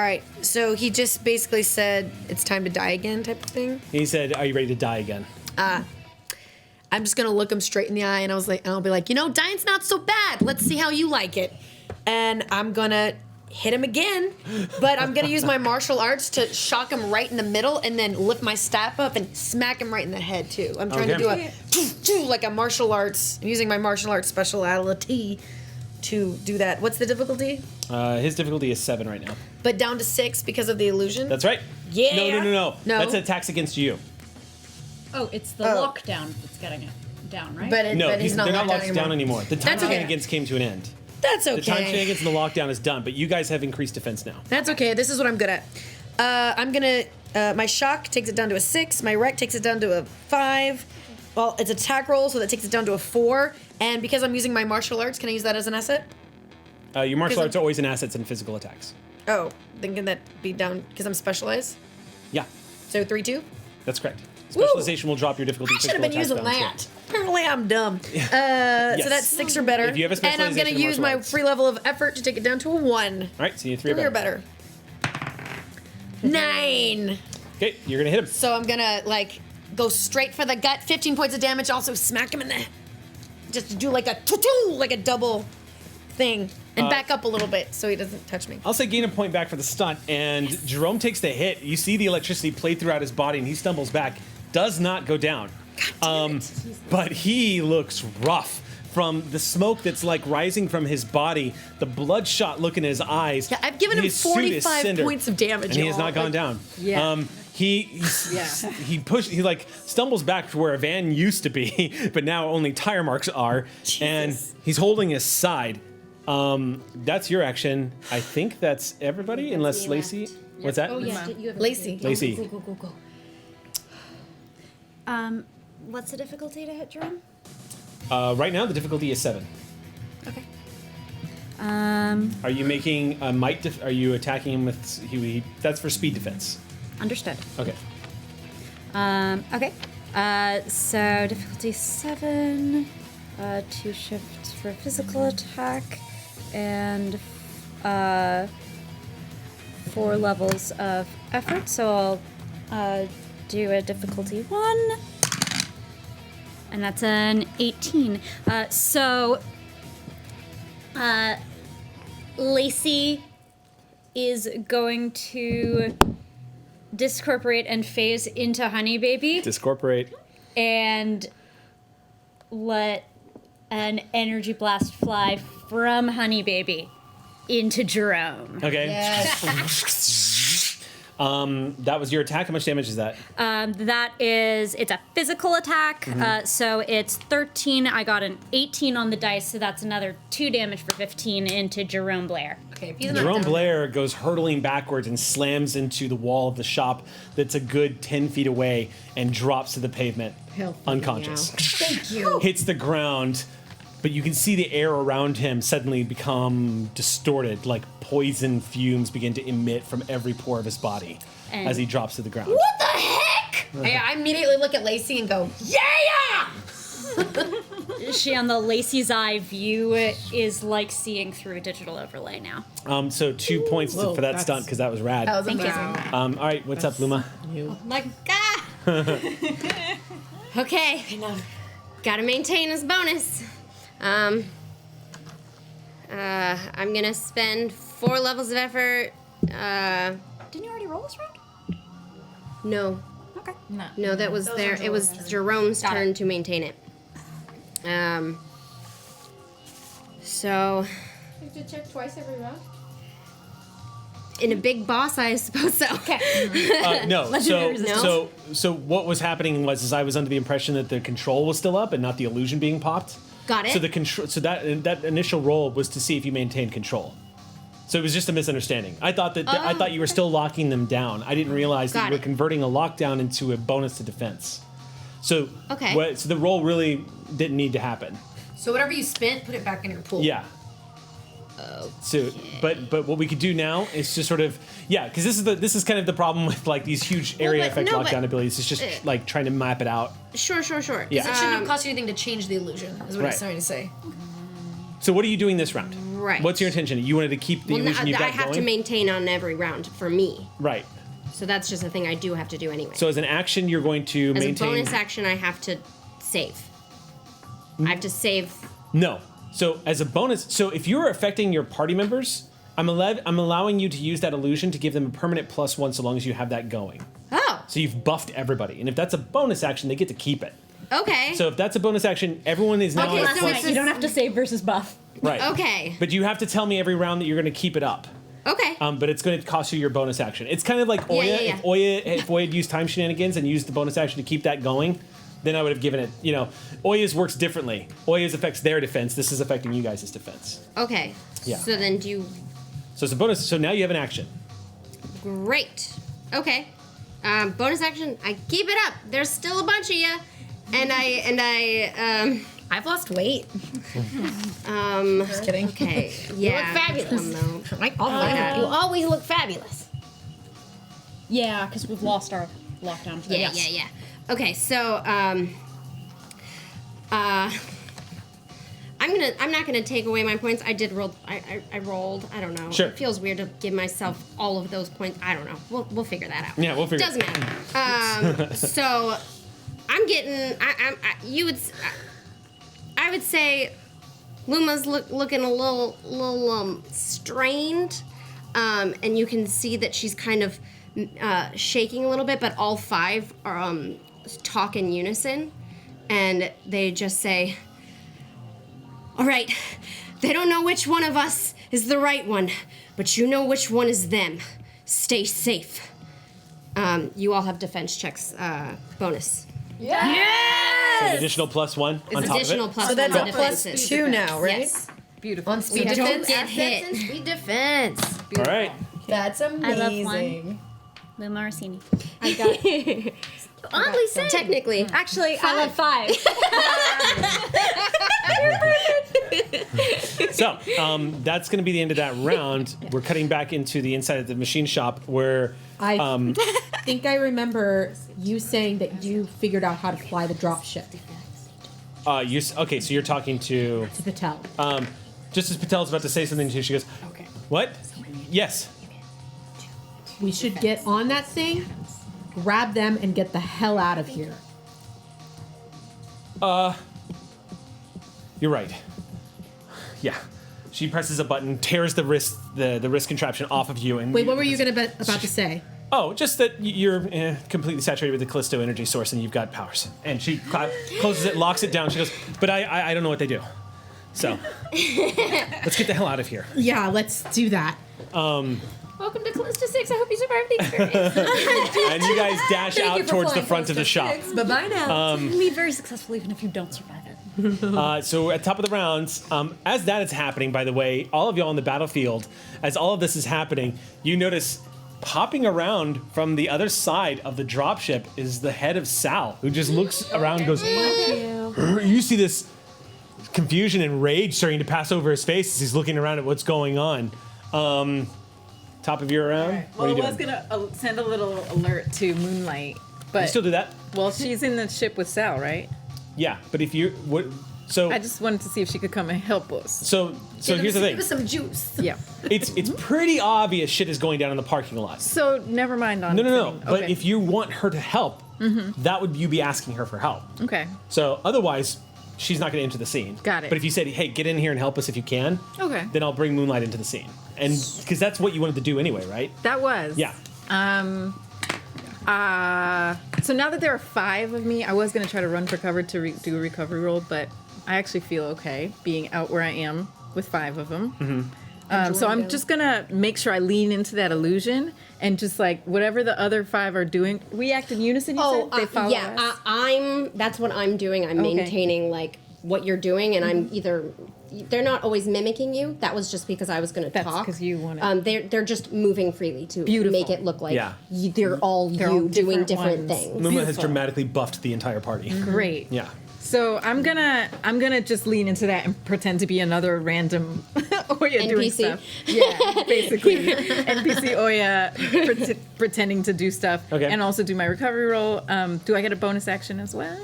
right, so he just basically said it's time to die again type of thing. He said, "Are you ready to die again?" I'm just gonna look him straight in the eye and I'll be like, dying's not so bad. Let's see how you like it. And I'm gonna hit him again, but I'm gonna use my martial arts to shock him right in the middle and then lift my staff up and smack him right in the head too. I'm trying to do like a martial arts. I'm using my martial arts speciality to do that. What's the difficulty? His difficulty is 7 right now. But down to 6 because of the illusion? That's right. Yeah. No. No? That's attacks against you. Oh, it's the lockdown that's getting it down, right? But he's not they're not locked locked down anymore. The time That's okay. shenanigans came to an end. That's okay. The time shenanigans and the lockdown is done, but you guys have increased defense now. That's okay. This is what I'm good at. I'm gonna. My shock takes it down to a 6. My wreck takes it down to a 5. Well, it's attack roll, so that takes it down to a 4. And because I'm using my martial arts, can I use that as an asset? Your martial arts are always in assets and physical attacks. Oh, then can that be down because I'm specialized? Yeah, So 3-2. that's correct. Specialization will drop your difficulty. I should have physical been attacks using down, that. so- Apparently, I'm dumb. Yes. So that's 6 or better. If you have a and I'm gonna specialization in use martial my arts. free level of effort to take it down to a 1. All right, so you need 3 or 3 better. or better. 9. Okay, you're gonna hit him. So I'm gonna go straight for the gut. 15 points of damage. Also smack him in the. Just to do like a double thing, and back up a little bit so he doesn't touch me. I'll say gain a point back for the stunt, and Jerome takes the hit. You see the electricity play throughout his body, and he stumbles back. Does not go down. But he looks rough from the smoke that's rising from his body, the bloodshot look in his eyes. Yeah, I've given him His suit is 45 cinder, points of damage, and he has y'all. not gone down. Yeah. He stumbles back to where a van used to be, but now only tire marks are, and he's holding his side. That's your action. I think that's everybody, unless Lacey. What's that? Oh, yeah. You have Lacey. Lacey. Go. What's the difficulty to hit Jerome? Right now, the difficulty is 7. Okay. Are you making a might? Are you attacking him with? That's for speed defense. Understood. Okay. Okay. So difficulty 7, 2 shifts for physical attack, and 4 levels of effort. So I'll do a difficulty 1, and that's an 18. Lacey is going to discorporate and phase into Honey Baby Discorporate. and let an energy blast fly from Honey Baby into Jerome. Okay. That was your attack. How much damage is that? It's a physical attack, so it's 13. I got an 18 on the dice, so that's another 2 damage for 15 into Jerome Blair. Okay, if he's not Jerome down Blair goes hurtling backwards and slams into the wall of the shop that's a good 10 feet away and drops to the pavement, unconscious. Thank you. Hits the ground, but you can see the air around him suddenly become distorted, like poison fumes begin to emit from every pore of his body And- as he drops to the ground. What the heck? I immediately look at Lacey and go, yeah! She on the Lacey's eye view is like seeing through a digital overlay now. So 2 points Whoa, for that that's- stunt because that was rad. That was Thank you. amazing. All right, what's up, Luma? Like, okay. Gotta maintain his bonus. I'm gonna spend 4 levels of effort. Didn't you already roll this round? No. Okay. No, that was there. It was Jerome's turn to maintain it. So You have to check twice every round? in a big boss, I suppose so. Okay. No. Legendary So what was happening was I was under the impression that the control was still up and not the illusion being popped. Got it. So the control. So that initial roll was to see if you maintained control. So it was just a misunderstanding. I thought that I thought you were still locking them down. I didn't realize that Got you were it. converting a lockdown into a bonus to defense. So Okay. So the roll really didn't need to happen. So whatever you spent, put it back in your pool. Yeah. So, but what we could do now is just sort of because this is kind of the problem with like these huge area but- effect no, but- lockdown abilities. It's just like trying to map it out. Sure. Yeah. It shouldn't have cost you anything to change the illusion, is what Right. he's trying to say. So what are you doing this round? Right. What's your intention? You wanted to keep the Well, illusion you've I got have going? to maintain on every round for me. Right. So that's just a thing I do have to do anyway. So as an action, you're going to As maintain. a bonus action, I have to save. I have to save. No. So as a bonus, so if you're affecting your party members, I'm allowing you to use that illusion to give them a permanent +1 so long as you have that going. Oh, So you've buffed everybody, and if that's a bonus action, they get to keep it. okay. So if that's a bonus action, everyone is now Okay, at a so plus- it's You don't have to save versus buff. right. Okay. But you have to tell me every round that you're going to keep it up. Okay. But it's going to cost you your bonus action. It's kind of like Oya. yeah. If Oya had used time shenanigans and used the bonus action to keep that going, then I would have given it. Oya's works differently. Oya's affects their defense. This is affecting you guys' defense. Okay. Yeah. So then do you. So it's a bonus. So now you have an action. Great. Okay. Bonus action. I keep it up. There's still a bunch of you, and I. I've lost weight. Just kidding. Okay. Yeah. fabulous. Yeah. You always look fabulous. Yeah, because we've lost our lockdown. For Yeah. Okay, so I'm not gonna take away my points. I did roll. I rolled. I don't know. Sure. It feels weird to give myself all of those points. I don't know. We'll figure that out. Yeah, we'll figure. Doesn't matter. So I'm getting. I would say Luma's looking a little strained, and you can see that she's kind of shaking a little bit. But all 5 are talk in unison, and they just say, "All right, they don't know which one of us is the right one, but you know which one is them. Stay safe." You all have defense checks bonus. So an additional +1 on top Additional of it. plus So that's one a on plus defenses. 2 now, right? Yes. Beautiful. On speed Don't defense. get hit. Speed defense. All right. That's amazing. Luma Orsini. Oddly said. Technically. Actually, I love 5. So that's going to be the end of that round. We're cutting back into the inside of the machine shop where I think I remember you saying that you figured out how to fly the dropship okay. So you're talking to. to Patel. Just as Patel's about to say something to you, she goes, "Okay, what? Yes. We should get on that thing, grab them, and get the hell out of here. You're right. Yeah." She presses a button, tears the wrist contraption off of you, and Wait, what were you about to say? Oh, just that you're completely saturated with the Callisto energy source and you've got powers. And she closes it, locks it down. She goes, but I don't know what they do. So, let's get the hell out of here. Yeah, let's do that. Welcome to Callisto 6. I hope you survived the experience. And you guys dash out towards the front of the shop. Bye-bye now. You can be very successful even if you don't survive it. So at top of the rounds, as that is happening, by the way, all of y'all on the battlefield, as all of this is happening, you notice popping around from the other side of the dropship is the head of Sal, who just looks around and goes, you see this confusion and rage starting to pass over his face as he's looking around at what's going on. Top of your round? Right. What Well, are you I was doing? gonna send a little alert to Moonlight, but You still do that? well, she's in the ship with Sal, right? Yeah, but if you would, so I just wanted to see if she could come and help us. so here's the thing. Give us some juice. Yeah. It's pretty obvious shit is going down in the parking lot. So never mind on. No. sending- But okay. if you want her to help, that would you be asking her for help. Okay. So otherwise, she's not going to enter the scene. Got it. But if you said, "Hey, get in here and help us if you can," Okay. then I'll bring Moonlight into the scene, and because that's what you wanted to do anyway, right? That was. Yeah. So now that there are 5 of me, I was gonna try to run for cover to do a recovery roll, but I actually feel okay being out where I am with 5 of them. So I'm just gonna make sure I lean into that illusion and just like whatever the other 5 are doing. We act in unison. You said they follow yeah. us? That's what I'm doing. I'm Okay. maintaining like what you're doing, and I'm either. They're not always mimicking you. That was just because I was going to That's talk. 'cause you wanted- They're just moving freely to Beautiful. make it look like Yeah. they're all They're you all doing different different ones. things. Moonlight has Beautiful. dramatically buffed the entire party. Great. Yeah. So I'm gonna just lean into that and pretend to be another random Oya doing NPC? stuff. Yeah, basically NPC Oya pretending to do stuff. Okay. And also do my recovery roll. Do I get a bonus action as well?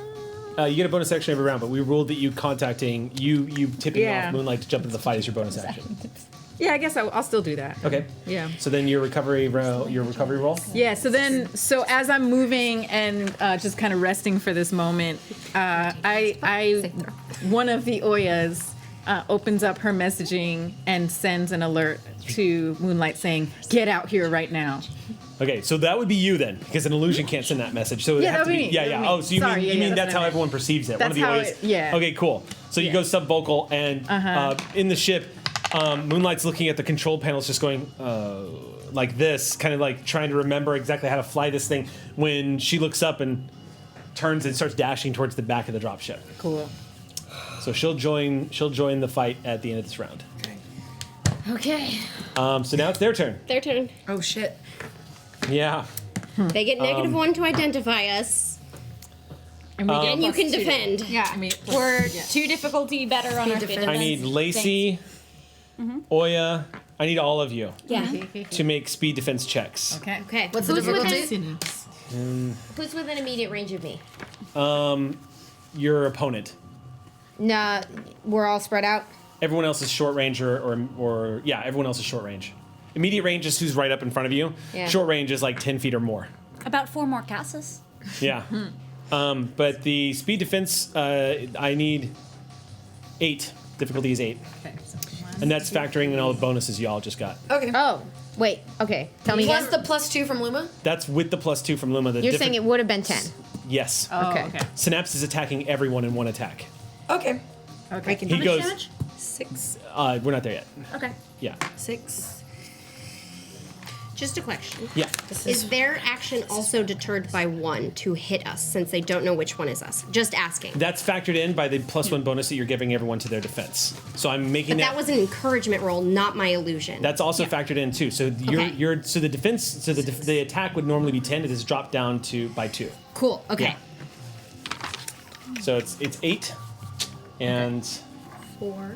You get a bonus action every round, but we ruled that you tipping Yeah. off Moonlight to jump into the fight is your bonus action. Yeah, I guess I'll still do that. Okay. Yeah. So then your recovery roll. Yeah. So as I'm moving and just kind of resting for this moment, I one of the Oyas opens up her messaging and sends an alert to Moonlight saying, "Get out here right now." Okay, so that would be you then, because an illusion can't send that message. So it Yeah, have to that'd be be me, yeah. that'd be Oh, me. so you Sorry, mean yeah, you yeah, mean that's that's what how I everyone perceives it? That's One of the how ways. it- yeah. Okay, cool. So you go sub vocal, and in the ship, Moonlight's looking at the control panels, just going like this, kind of like trying to remember exactly how to fly this thing. When she looks up and turns and starts dashing towards the back of the dropship. Cool. So she'll join the fight at the end of this round. Okay, So now it's their turn. their turn. Oh shit. Yeah. They get -1 to identify us, And we get and you plus can 2. defend. Yeah, we're 2 difficulty better on our defense. I need Lacey, Oya. I need all of you Yeah. to make speed defense checks. Okay. Okay. What's the Who's difficulty? within, who's within immediate range of me? Your opponent. Nah, we're all spread out. Everyone else is short range or yeah, everyone else is short range. Immediate range is who's right up in front of you. Yeah. Short range is like 10 feet or more. About 4 more casas. Yeah. But the speed defense, I need 8. Difficulty is 8. Okay. So And that's factoring in all the bonuses y'all just got. Okay. Oh, wait. Okay. Tell me Plus again. the +2 from Luma. That's with the +2 from Luma. You're saying it would have been 10. Yes. Okay. okay. Synapse is attacking everyone in one attack. Okay. Okay. He goes, 6. we're not there yet. Okay. Yeah. 6. Just a question. Yeah. Is their action also deterred by 1 to hit us, since they don't know which one is us? Just asking. That's factored in by the +1 bonus that you're giving everyone to their defense. So I'm making But that was an encouragement roll, not my illusion. That's also factored in too. So Okay. so the defense, so the attack would normally be 10. It is dropped down to by 2. cool. Okay. Yeah. So it's 8, and 4.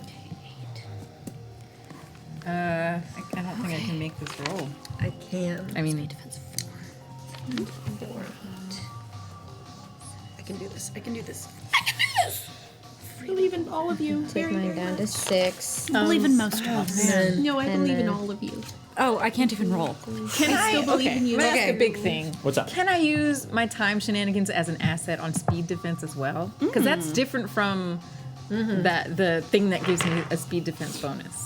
I don't think I can make this roll. I can. I mean, Defense 4. I can do this. I can do this. I believe in all of you. Take mine down to 6. I believe in most of us. No, I And believe in then- all of you. Oh, I can't even roll. can I still believe okay. in you. Let me ask Okay. a big thing. what's up? Can I use my time shenanigans as an asset on speed defense as well? Because that's different from the thing that gives me a speed defense bonus.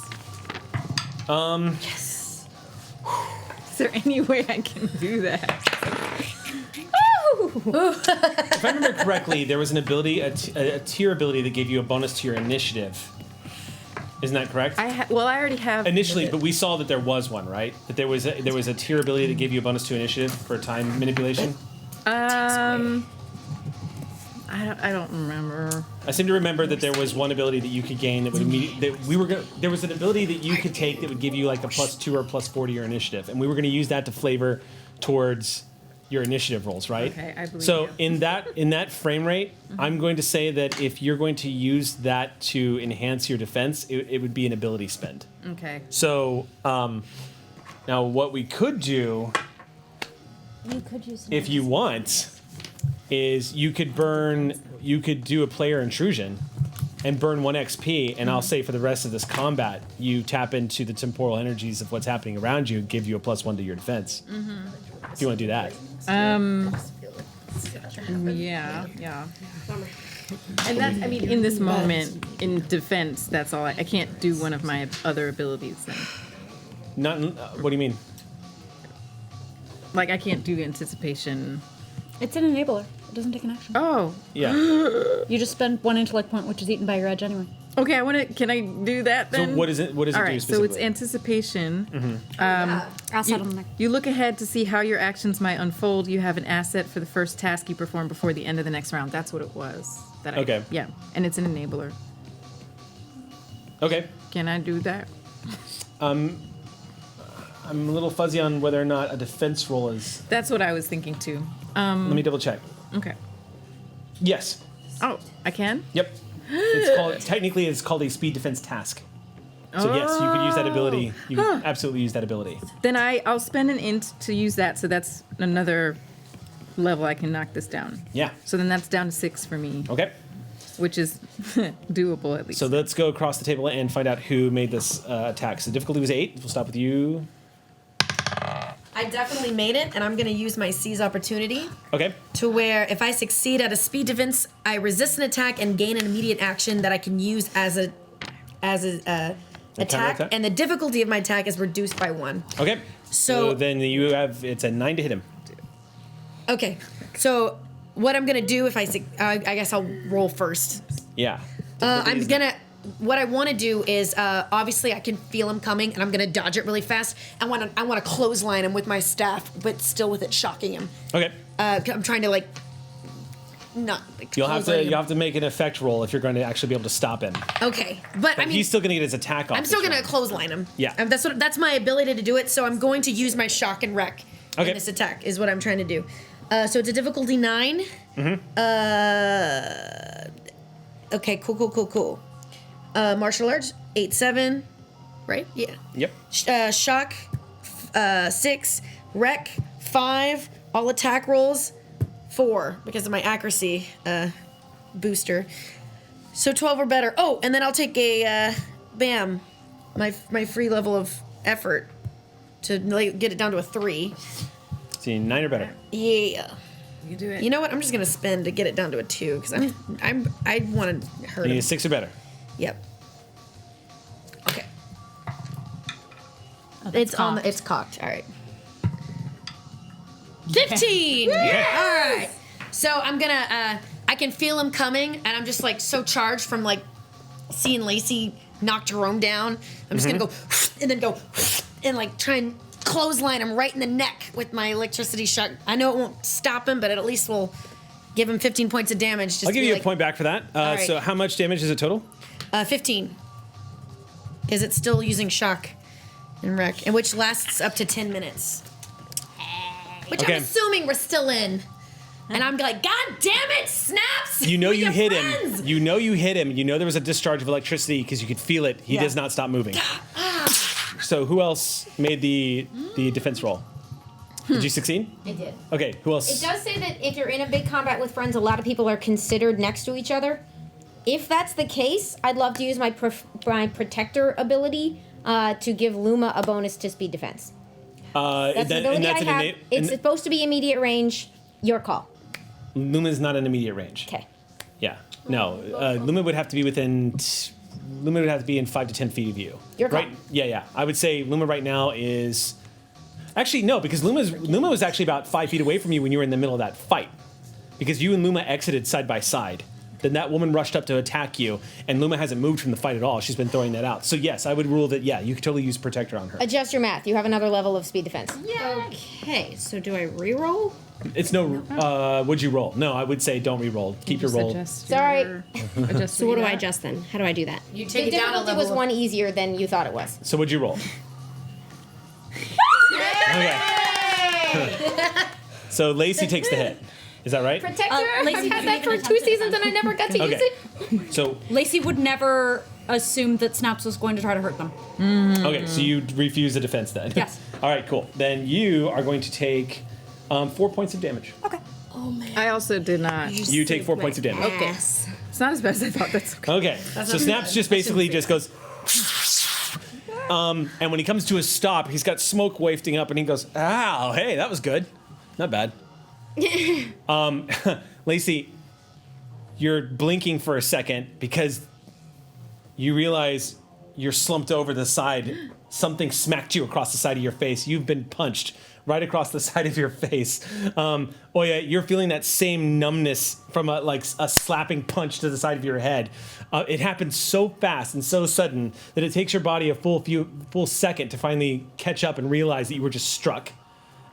there any way I can do that? If I remember correctly, there was an ability, a tier ability that gave you a bonus to your initiative. Isn't that correct? I already have Initially, but we saw that there was one, right? That there was a tier ability that gave you a bonus to initiative for time manipulation. I don't remember. I seem to remember that there was one ability that you could gain that would there was an ability that you could take that would give you like a +2 or +4 to your initiative, and we were going to use that to flavor towards your initiative rolls, right? Okay, I believe so you. in that frame rate, I'm going to say that if you're going to use that to enhance your defense, it would be an ability spend. Okay. So now what we could do, if you want, is you could do a player intrusion and burn 1 XP, and I'll say for the rest of this combat, you tap into the temporal energies of what's happening around you, give you a +1 to your defense. If you want to do that. Yeah. And that's, I mean, in this moment, in defense, that's all. I can't do one of my other abilities then. What do you mean? Like, I can't do anticipation. It's an enabler. It doesn't take an action. Oh. Yeah. You just spend 1 intellect point, which is eaten by your edge anyway. Okay, can I do that then? So what does it All do right, specifically? so it's anticipation. I'll settle them there. You look ahead to see how your actions might unfold. You have an asset for the first task you perform before the end of the next round. That's what it was. Okay. Yeah, and it's an enabler. Okay. Can I do that? I'm a little fuzzy on whether or not a defense roll is. That's what I was thinking too. Let me double check. Okay. Yes. Oh, I can? Yep. Technically it's called a speed defense task. So yes, you could use that ability. You could absolutely use that ability. Then I'll spend an int to use that, so that's another level I can knock this down. Yeah. So then that's down to 6 for me, Okay. which is doable at least. So let's go across the table and find out who made this attack. So difficulty was 8. We'll stop with you. I definitely made it, and I'm going to use my seize opportunity Okay. to where if I succeed at a speed defense, I resist an attack and gain an immediate action that I can use as a attack, counterattack? and the difficulty of my attack is reduced by 1. Okay. So then it's a 9 to hit him. Okay, so what I'm gonna do if I guess I'll roll first. Yeah. What I want to do is obviously I can feel him coming, and I'm gonna dodge it really fast. I want to clothesline him with my staff, but still with it shocking him. Okay. I'm trying to not. You'll have clothesline him. to make an effect roll if you're going to actually be able to stop him. Okay, but I mean, he's still going to get his attack off. I'm still this gonna round. clothesline him. Yeah. That's my ability to do it. So I'm going to use my shock and wreck Okay. in this attack. Is what I'm trying to do. So it's a difficulty 9. Okay. Cool. Martial arts 8-7, right? Yeah. Yep. Shock 6, wreck 5, all attack rolls 4 because of my accuracy booster. So 12 or better. Oh, and then I'll take a my free level of effort to get it down to a 3. See, 9 or better. Yeah. You do it. You know what? I'm just gonna spend to get it down to a 2 because I want to hurt You need him. a 6 or better. Yep. Okay. It's cocked. It's cocked. All right. 15. Yeah. All right. So I'm gonna. I can feel him coming, and I'm just so charged from seeing Lacey knock Jerome down. I'm just gonna go and then go and try and clothesline him right in the neck with my electricity shock. I know it won't stop him, but it at least will give him 15 points of damage. Just I'll give you a point back for that. All right. So how much damage is it total? 15. Is it still using shock and wreck, and which lasts up to 10 minutes? Which Okay. I'm assuming we're still in. And I'm like, God damn it, snaps! You know with you your hit friends!" him. You know you hit him. You know there was a discharge of electricity because you could feel it. He Yeah. does not stop moving. So who else made the defense roll? Did you succeed? I did. Okay, who else? It does say that if you're in a big combat with friends, a lot of people are considered next to each other. If that's the case, I'd love to use my protector ability to give Luma a bonus to speed defense. That's an ability I have. It's supposed to be immediate range. Your call. Luma's not in immediate range. Okay. Yeah. No. Luma would have to be within. Luma would have to be in 5 to 10 feet of you. Your call. Right? Yeah. I would say Luma right now is. Actually, no, because Luma was actually about 5 feet away from you when you were in the middle of that fight. Because you and Luma exited side by side. Then that woman rushed up to attack you, and Luma hasn't moved from the fight at all. She's been throwing that out. So yes, I would rule that, yeah, you could totally use Protector on her. Adjust your math. You have another level of speed defense. Okay, so do I re-roll? It's no, would you roll? No, I would say don't re-roll. Keep your roll. Sorry. So what do I adjust then? How do I do that? You The take it down a difficulty level. was one easier than you thought it was. So what'd you roll? Okay. So Lacey takes the hit. Is that right? Protector? Lacey, I've had did you that for even 2 attempt it? seasons and I never got to use Okay. it. So, Lacey would never assume that Snaps was going to try to hurt them. okay, so you refuse the defense then? Yes. All right, cool. Then you are going to take 4 points of damage. Okay. I also did not. You take 4 points of damage. Okay. It's not as bad as I thought. That's okay. Okay, so Snaps just basically just goes... and when he comes to a stop, he's got smoke wafting up, and he goes, "Ow, hey, that was good. Not bad." Lacey, you're blinking for a second because you realize you're slumped over the side. Something smacked you across the side of your face. You've been punched right across the side of your face. Oya, you're feeling that same numbness from a slapping punch to the side of your head. It happened so fast and so sudden that it takes your body a full second to finally catch up and realize that you were just struck.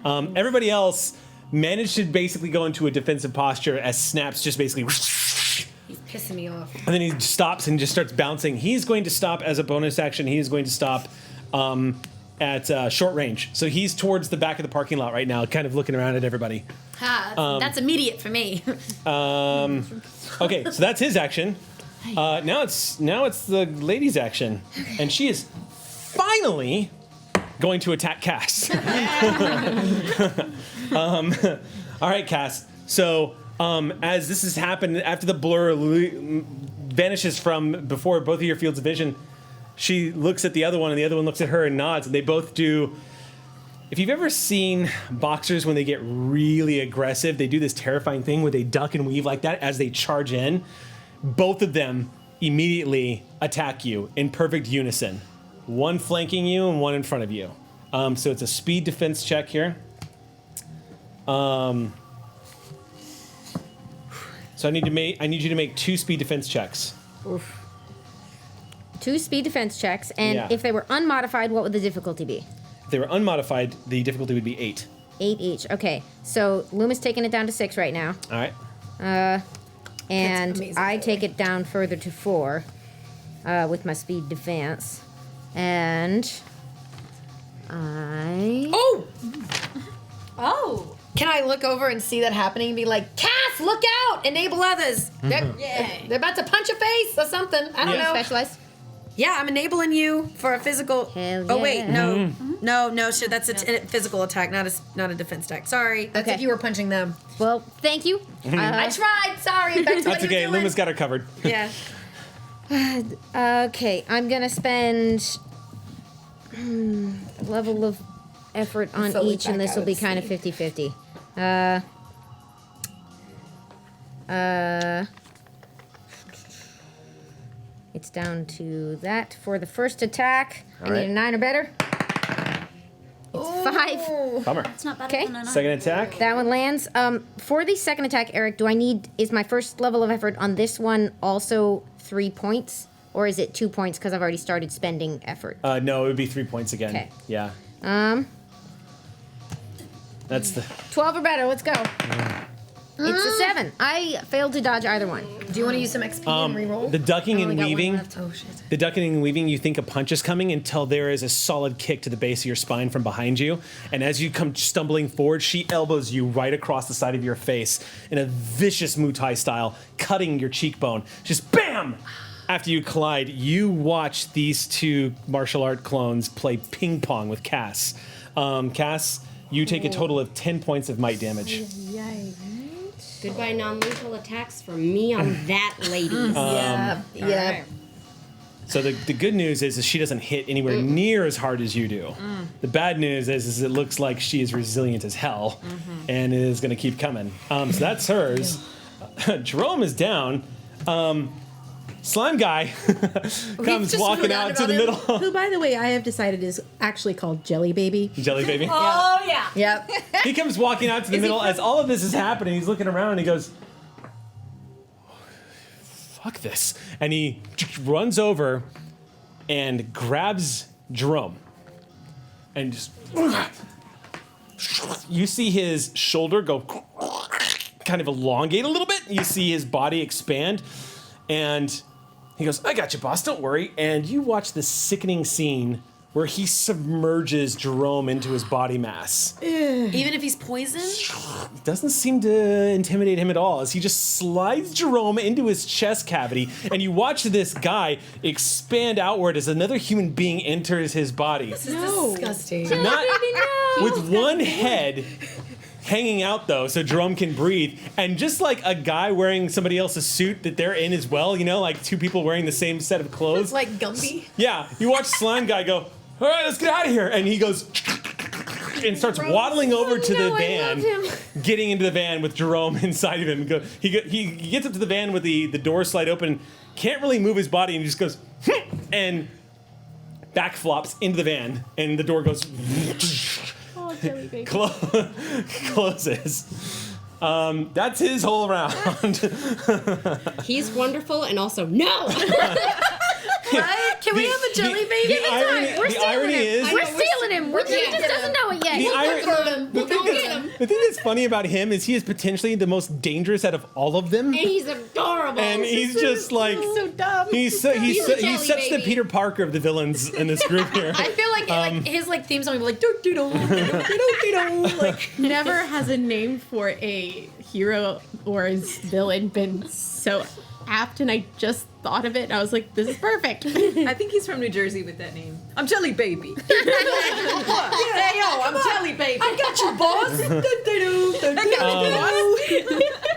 Everybody else managed to basically go into a defensive posture as Snaps just basically... He's pissing me off. And then he stops and just starts bouncing. He's going to stop as a bonus action. He is going to stop at short range. So he's towards the back of the parking lot right now, kind of looking around at everybody. That's immediate for me. Okay, so that's his action. Now it's the lady's action. And she is finally going to attack Cass. All right, Cass. So as this has happened, after the blur vanishes from before both of your fields of vision, she looks at the other one, and the other one looks at her and nods, and they both do. If you've ever seen boxers when they get really aggressive, they do this terrifying thing where they duck and weave like that as they charge in. Both of them immediately attack you in perfect unison. One flanking you and one in front of you. So it's a speed defense check here. So I need you to make 2 speed defense checks. Oof. 2 speed defense checks, and Yeah. if they were unmodified, what would the difficulty be? If they were unmodified, the difficulty would be 8. 8 each. Okay, so Luma's taking it down to 6 right now. All right. And amazing, I by the take way. it down further to 4 with my speed defense. And I... Oh. Can I look over and see that happening and be like, Cass, look out! Enable others! They're about to punch a face or something. I don't know. Specialized? Yeah, I'm enabling you for a physical... Hell Oh, wait, yeah. no, shit, that's a physical attack, not a defense attack. Sorry, that's Okay. if you were punching them. Well, thank you. I tried, sorry, back to what That's you were okay. doing. Luma's got her covered. Yeah. Okay, I'm gonna spend level of effort on Fully each, and back this will out be of kind of sleep. 50-50. It's down to that for the first attack. I right. need a 9 or better. It's 5. Bummer. It's not better Okay. than a 9. Second attack. That one lands. For the second attack, Eric, is my first level of effort on this one also 3 points? Or is it 2 points because I've already started spending effort? No, it would be 3 points again. Okay. Yeah. That's the. 12 or better, let's go. It's a 7. I failed to dodge either one. Do you want to use some XP and reroll? The ducking and only got one weaving. left. Oh, shit. The ducking and weaving, you think a punch is coming until there is a solid kick to the base of your spine from behind you. And as you come stumbling forward, she elbows you right across the side of your face in a vicious Muay Thai style, cutting your cheekbone. Just BAM! After you collide, you watch these 2 martial art clones play ping pong with Cass. Cass, you take a total of 10 points of might damage. Goodbye non-lethal attacks from me on that lady. Yeah. So the good news is she doesn't hit anywhere near as hard as you do. The bad news is it looks like she is resilient as hell and is going to keep coming. So that's hers. Jerome is down. Slime guy comes just walking forgot out to about the him. middle. Who, by the way, I have decided is actually called Jelly Baby. Jelly baby. Oh yeah. Yep. He comes walking out to the middle as all of this is happening. He's looking around and he goes, "Fuck this!" And he runs over and grabs Jerome, and just you see his shoulder go kind of elongate a little bit. You see his body expand, and he goes, "I got you, boss. Don't worry." And you watch this sickening scene where he submerges Jerome into his body mass. Even if he's poisoned? It doesn't seem to intimidate him at all as he just slides Jerome into his chest cavity, and you watch this guy expand outward as another human being enters his body. This is disgusting. Not with one head hanging out though, so Jerome can breathe, and just like a guy wearing somebody else's suit that they're in as well, you know, like two people wearing the same set of clothes. It's like Gumby. Yeah, you watch Slime Guy go, "All right, let's get out of here," and he goes and starts waddling over to the van, getting into the van with Jerome inside of him. He gets up to the van with the door slide open, can't really move his body, and he just goes and back flops into the van, and the door goes closes. That's his whole round. He's wonderful and also no. Right? Can we have a jelly baby? The irony is, We're stealing him. He just doesn't know it yet. the thing that's funny about him is he is potentially the most dangerous out of all of them. And he's adorable. And he's just like So dumb. he's He's a such jelly the baby. Peter Parker of the villains in this group here. I feel like his like theme song would be like do do do do do like Never has a name for a hero or a villain been so apt, and I just thought of it, and I was like, this is perfect. I think he's from New Jersey with that name. I'm Jelly Baby. Hey yo, I'm Jelly Baby. I got you, boss.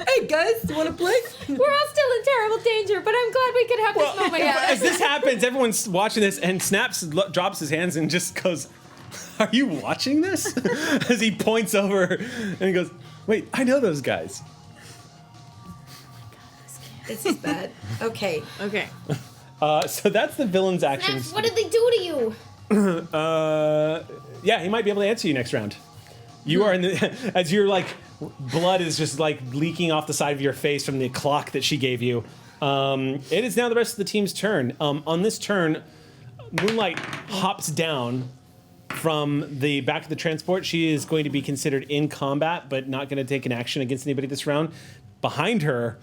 Hey guys, wanna play? We're all still in terrible danger, but I'm glad we could have this moment. As this happens, everyone's watching this, and Snaps drops his hands and just goes, "Are you watching this?" As he points over and he goes, "Wait, I know those guys." This is bad. Okay. Okay. So that's the villain's actions. What did they do to you? Yeah, he might be able to answer you next round. You are in the as you're like blood is just like leaking off the side of your face from the clock that she gave you. It is now the rest of the team's turn. On this turn, Moonlight hops down from the back of the transport. She is going to be considered in combat, but not going to take an action against anybody this round. Behind her,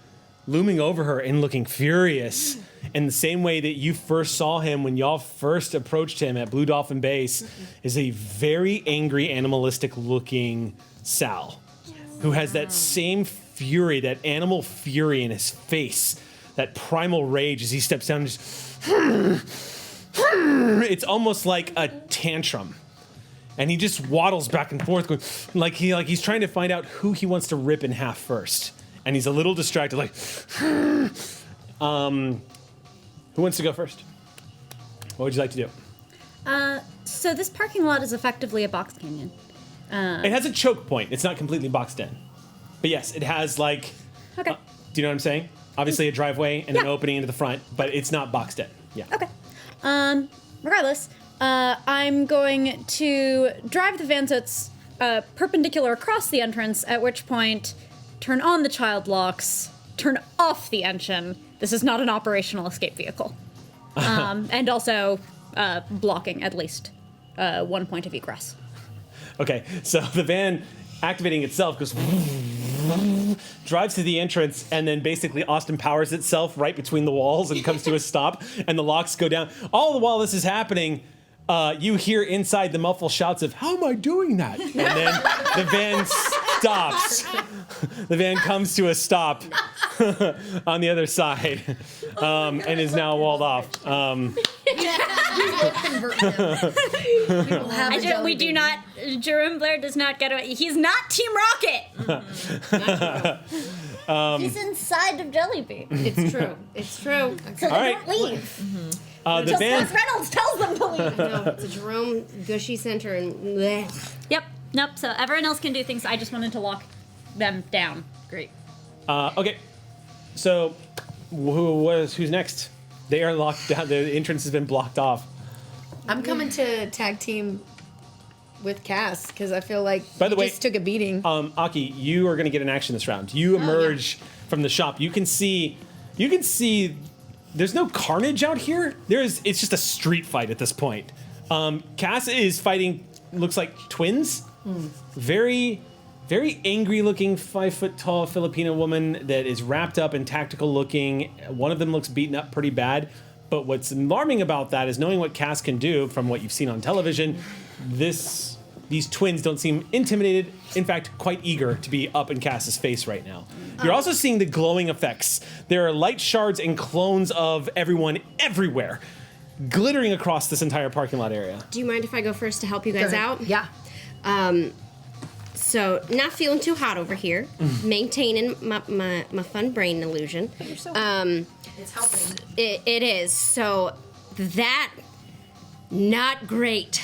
looming over her and looking furious in the same way that you first saw him when y'all first approached him at Blue Dolphin Base, is a very angry, animalistic looking Sal, who has that same fury, that animal fury in his face, that primal rage as he steps down and just it's almost like a tantrum. And he just waddles back and forth, going like he's trying to find out who he wants to rip in half first. And he's a little distracted, like, who wants to go first? What would you like to do? So this parking lot is effectively a box canyon. It has a choke point. It's not completely boxed in. But yes, it has like, Okay. do you know what I'm saying? Obviously a driveway and an Yeah. opening into the front, but it's not boxed in. Yeah. Okay. Regardless, I'm going to drive the van so it's perpendicular across the entrance, at which point turn on the child locks, turn off the engine. This is not an operational escape vehicle. And also blocking at least 1 point of egress. Okay, so the van activating itself goes drives to the entrance, and then basically Austin powers itself right between the walls and comes to a stop, and the locks go down. All the while this is happening, you hear inside the muffled shouts of, "How am I doing that?" And then the van stops. The van comes to a stop on the other side, and is now walled off. We do not. Jerome Blair does not get away. He's not Team Rocket. He's inside of Jellybean. It's true. It's true. So they All right. don't leave. The Just van. as Reynolds tells them to leave. No, it's a Jerome gushy center and bleh. Yep. Nope. So everyone else can do things. I just wanted to lock them down. Great. Okay, so who's next? They are locked down. The entrance has been blocked off. I'm coming to tag team with Cass because I feel like By the way, just took a beating. Aki, you are going to get an action this round. You emerge from the shop. You can see. There's no carnage out here. It's just a street fight at this point. Cass is fighting. Looks like twins. Very, very angry looking 5 foot tall Filipino woman that is wrapped up and tactical looking. One of them looks beaten up pretty bad. But what's alarming about that is knowing what Cass can do from what you've seen on television. These twins don't seem intimidated. In fact, quite eager to be up in Cass's face right now. You're also seeing the glowing effects. There are light shards and clones of everyone everywhere, glittering across this entire parking lot area. Do you mind if I go first to help you guys out? Yeah. So, not feeling too hot over here. Maintaining my fun brain illusion. It's helping. It is. So, that, not great.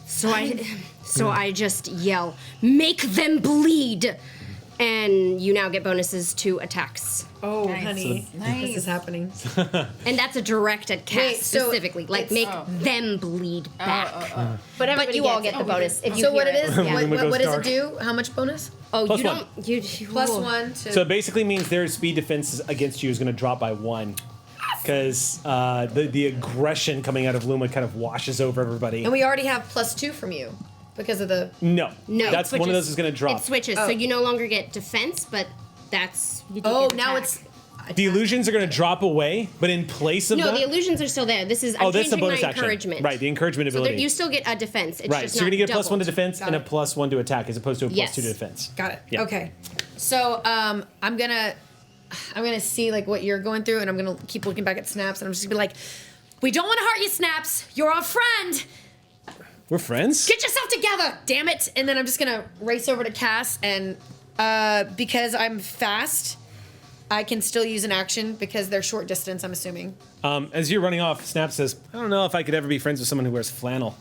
So I just yell, make them bleed! And you now get bonuses to attacks. Oh, honey. This is happening. And that's a direct at Cass Wait, so specifically. Like, make them bleed back. But you all get the bonus if you So hear what it is? Yeah. What does it do? How much bonus? Oh, Plus you one. don't... You, Plus ooh. 1 to... So it basically means their speed defense against you is going to drop by 1. Because the aggression coming out of Luma kind of washes over everybody. And we already have plus 2 from you because of the... No. No, That's it one of switches. those is going to drop. It switches, so you no longer get defense, but that's... You do Oh, get now attack. it's... The illusions are going to drop away, but in place of No, that... the illusions are still there. This is... I'm that's the changing bonus my action. encouragement. Right, the encouragement So ability. you still get a defense. It's Right, just so you're not going to get a +1 to doubled. defense and a it. +1 to attack as opposed to a Yes. +2 to defense. Got it. Yeah. Okay. So I'm gonna see like what you're going through, and I'm gonna keep looking back at Snaps, and I'm just gonna be like, "We don't want to hurt you, Snaps. You're our friend. We're friends? Get yourself together, damn it!" And then I'm just gonna race over to Cass, and because I'm fast, I can still use an action because they're short distance. I'm assuming. As you're running off, Snap says, I don't know if I could ever be friends with someone who wears flannel.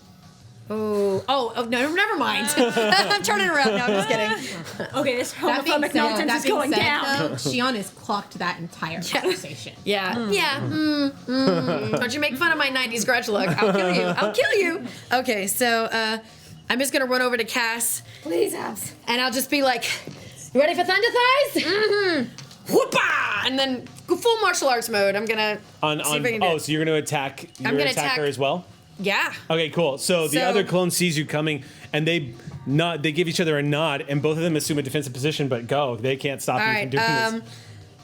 Oh no, never mind. I'm turning around. No, I'm just kidding. Okay, this homophobic nonsense is going down. Shion has clocked that entire conversation. Yeah. Yeah. Don't you make fun of my 90s grudge look. I'll kill you. I'll kill you. Okay, so I'm just going to run over to Cass. Please, Abs. And I'll just be like, you ready for Thunder Thighs? Mm-hmm. Whoopah! And then go full martial arts mode. I'm going to see if I can do it. So you're going to attack I'm gonna attack attack- her as well? Yeah. Okay, cool. So the So- other clone sees you coming, and they give each other a nod, and both of them assume a defensive position, but go. They can't stop All you right. from doing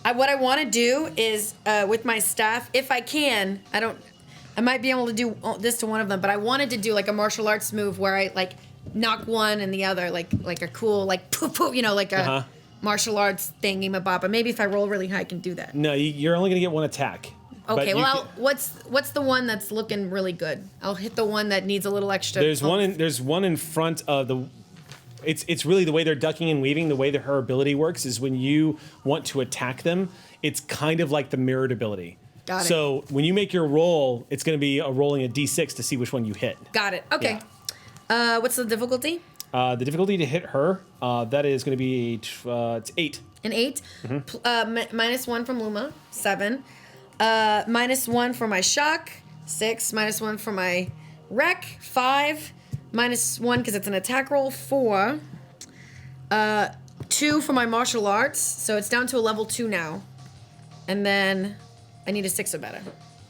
this. What I want to do is with my staff, if I can, I might be able to do this to one of them, but I wanted to do like a martial arts move where I like knock one and the other, like a cool like poof poof, like a martial arts thingy mababa. Maybe if I roll really high, I can do that. No, you're only going to get one attack. But Okay, you well, can- what's the one that's looking really good? I'll hit the one that needs a little extra. there's one in front of the. It's really the way they're ducking and weaving. The way that her ability works is when you want to attack them, it's kind of like the mirrored ability. Got it. So when you make your roll, it's going to be rolling a d6 to see which one you hit. Got it. Okay. What's the difficulty? The difficulty to hit her, that is going to be it's 8. An 8. Minus 1 from Luma. 7. Minus 1 for my shock. 6. Minus 1 for my wreck. 5. Minus 1 because it's an attack roll. 4. 2 for my martial arts. So it's down to a level 2 now. And then I need a 6 or better.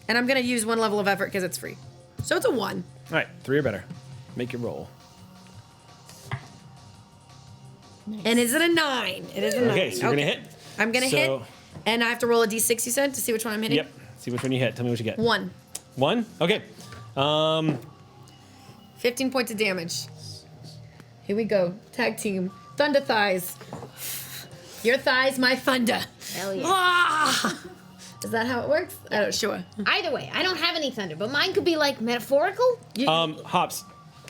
And I'm going to use 1 level of effort because it's free. So it's a 1. All right, 3 or better. Make your roll. And is it a 9? It is a 9. Okay, so you're going to hit. I'm going to hit. And I have to roll a d6, you said, to see which one I'm hitting? Yep. See which one you hit. Tell me what you get. 1. 1? Okay. 15 points of damage. Here we go. Tag team. Thunder thighs. Your thighs, my thunder. Hell yeah. Ah! Is that how it works? I don't sure. Either way, I don't have any thunder, but mine could be like metaphorical. Hops.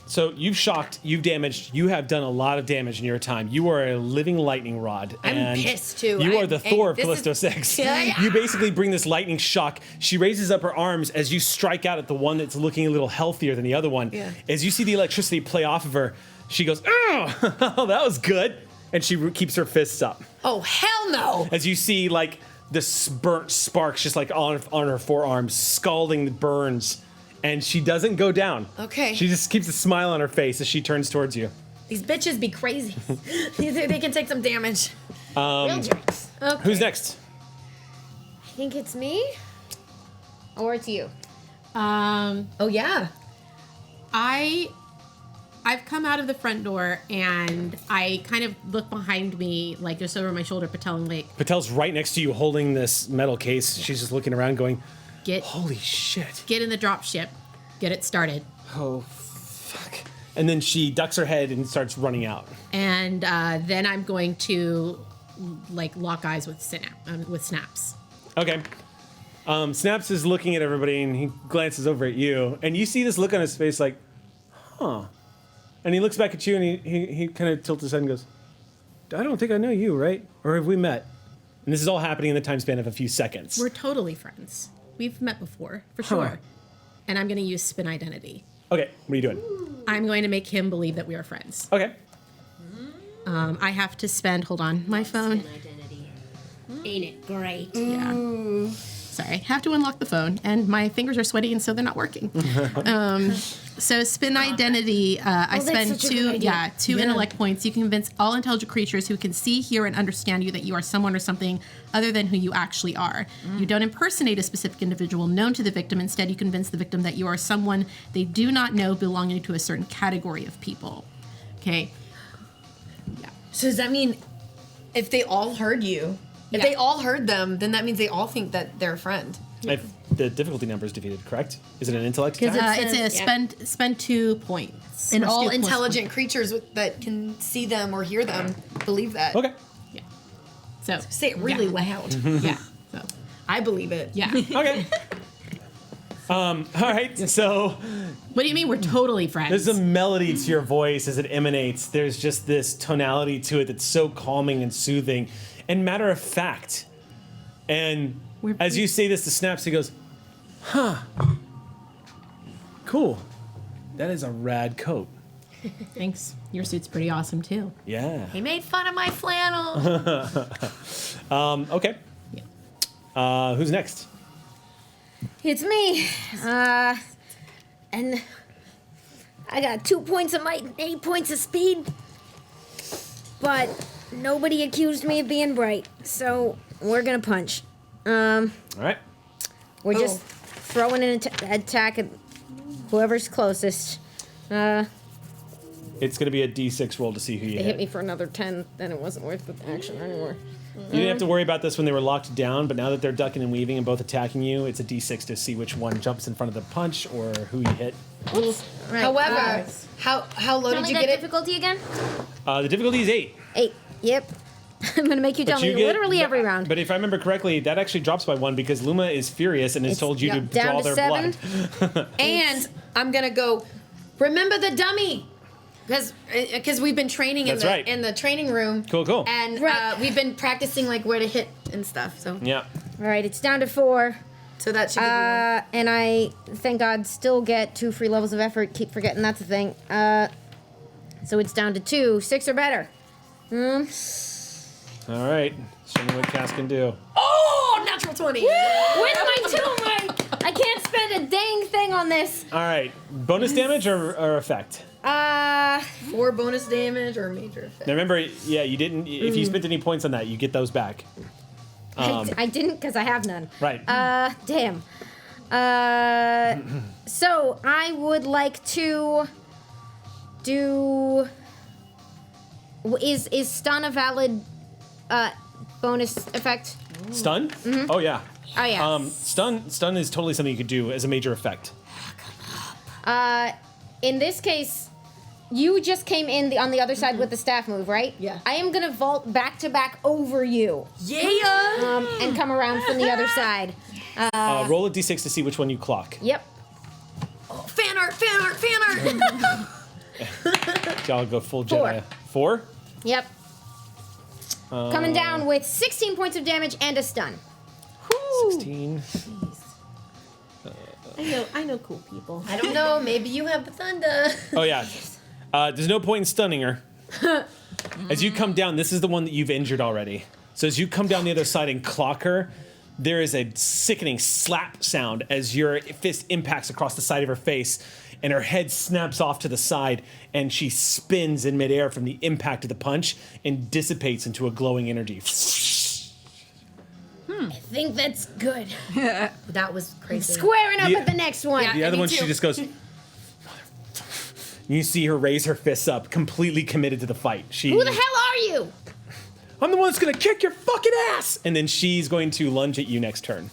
So you've shocked, you've damaged, you have done a lot of damage in your time. You are a living lightning rod. I'm and pissed, too. You are I'm the Thor of this Callisto is- 6. Yeah. You basically bring this lightning shock. She raises up her arms as you strike out at the one that's looking a little healthier than the other one. Yeah. As you see the electricity play off of her, she goes, oh, that was good. And she keeps her fists up. Oh, hell no. As you see, like, this burnt sparks just like on her forearms, scalding the burns, and she doesn't go down. Okay. She just keeps a smile on her face as she turns towards you. These bitches be crazy. They can take some damage. Real jerks. Okay. Who's next? I think it's me. Or it's you. Oh yeah. I've come out of the front door and I kind of look behind me, like just over my shoulder, Patel and Lake. Patel's right next to you holding this metal case. She's just looking around going, Get holy shit. get in the drop ship. Get it started. Oh, fuck. And then she ducks her head and starts running out. And then I'm going to like lock eyes with Snaps. Okay. Snaps is looking at everybody and he glances over at you. And you see this look on his face like, huh. And he looks back at you and he kind of tilts his head and goes, I don't think I know you, right? Or have we met? And this is all happening in the time span of a few seconds. We're totally friends. We've met before, for sure. Huh. And I'm going to use spin identity. Okay, what are you doing? I'm going to make him believe that we are friends. Okay. I have to spend, hold on, my phone. Identity. Ain't it great? Yeah. Sorry, have to unlock the phone, and my fingers are sweaty, and so they're not working. So spin identity, I spend two intellect points. You can convince all intelligent creatures who can see, hear, and understand you that you are someone or something other than who you actually are. You don't impersonate a specific individual known to the victim. Instead, you convince the victim that you are someone they do not know belonging to a certain category of people. Okay. Yeah. So does that mean if they all heard you, if they all heard them, then that means they all think that they're a friend. If the difficulty number is defeated, correct? Is it an intellect attack? It's a spend 2 points. And Must all do plus intelligent creatures that can see them or hear them believe that. Okay. Yeah. So Say it really loud. yeah. So I believe it. yeah. Okay. All right, so What do you mean we're totally friends? there's a melody to your voice as it emanates. There's just this tonality to it that's so calming and soothing and matter of fact. And as you say this to Snaps, he goes, huh. Cool. That is a rad coat. Thanks. Your suit's pretty awesome too. Yeah. He made fun of my flannel. Okay. Who's next? It's me. And I got 2 points of might and 8 points of speed. But nobody accused me of being bright, so we're gonna punch. All right. We're just throwing an attack at whoever's closest. It's going to be a D6 roll to see who you They hit. hit me for another 10, then it wasn't worth the action anymore. You didn't have to worry about this when they were locked down, but now that they're ducking and weaving and both attacking you, it's a D6 to see which one jumps in front of the punch or who you hit. Right. However, how low Tell did me you that get it? difficulty again? The difficulty is 8. 8. Yep. I'm gonna make you tell But you me get- literally but- every round. But if I remember correctly, that actually drops by 1 because Luma is furious and has told you to down draw to their 7. blood. And I'm gonna go. Remember the dummy, because we've been training That's right. in the training room. Cool. And Right. we've been practicing like where to hit and stuff. So Yeah. All right, it's down to 4. so that should give you one. And I, thank God, still get 2 free levels of effort. Keep forgetting that's a thing. So it's down to 2. 6 or better. All right. Show me what Cass can do. Oh, natural 20. With my 2, Mike! I can't spend a dang thing on this. All right. Bonus damage or effect? 4 bonus damage or major effect. Now remember, yeah, you didn't. If you spent any points on that, you get those back. I didn't because I have none. Right. Damn. So I would like to do. Is stun a valid bonus effect? Stun? Oh yeah. Oh yeah. Stun is totally something you could do as a major effect. In this case, you just came in on the other side with the staff move, right? Yeah. I am gonna vault back to back over you. Yeah. And come around from the other side. Roll a d6 to see which one you clock. Yep. Fan art. Y'all go full 4. Jedi. 4? Yep. Coming down with 16 points of damage and a stun. 16. I know cool people. I don't know. Maybe you have the thunder. Oh yeah. There's no point in stunning her. As you come down, this is the one that you've injured already. So as you come down the other side and clock her, there is a sickening slap sound as your fist impacts across the side of her face, and her head snaps off to the side, and she spins in midair from the impact of the punch and dissipates into a glowing energy. I think that's good. That was crazy. Squaring up Yeah. at the next one. Yeah. The other me one, too. she just goes. You see her raise her fists up, completely committed to the fight. Who the hell are you? I'm the one that's gonna kick your fucking ass! And then she's going to lunge at you next turn.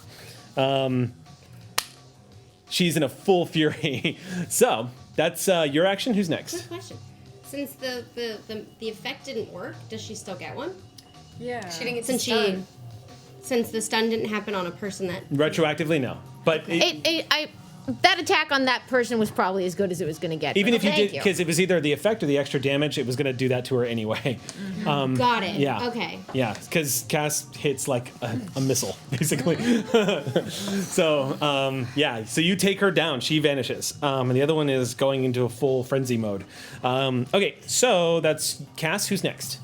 She's in a full fury. So, that's your action. Who's next? Good question. Since the effect didn't work, does she still get one? Yeah. She didn't get Since stun. since the stun didn't happen on a person that Retroactively, no. But That attack on that person was probably as good as it was going to get. even but if you thank did, because it was either the effect or the extra damage, it was going to do that to her anyway. got it. Yeah. Okay. Yeah, because Cass hits like a missile, basically. So, yeah, so you take her down. She vanishes. And the other one is going into a full frenzy mode. Okay, so that's Cass. Who's next?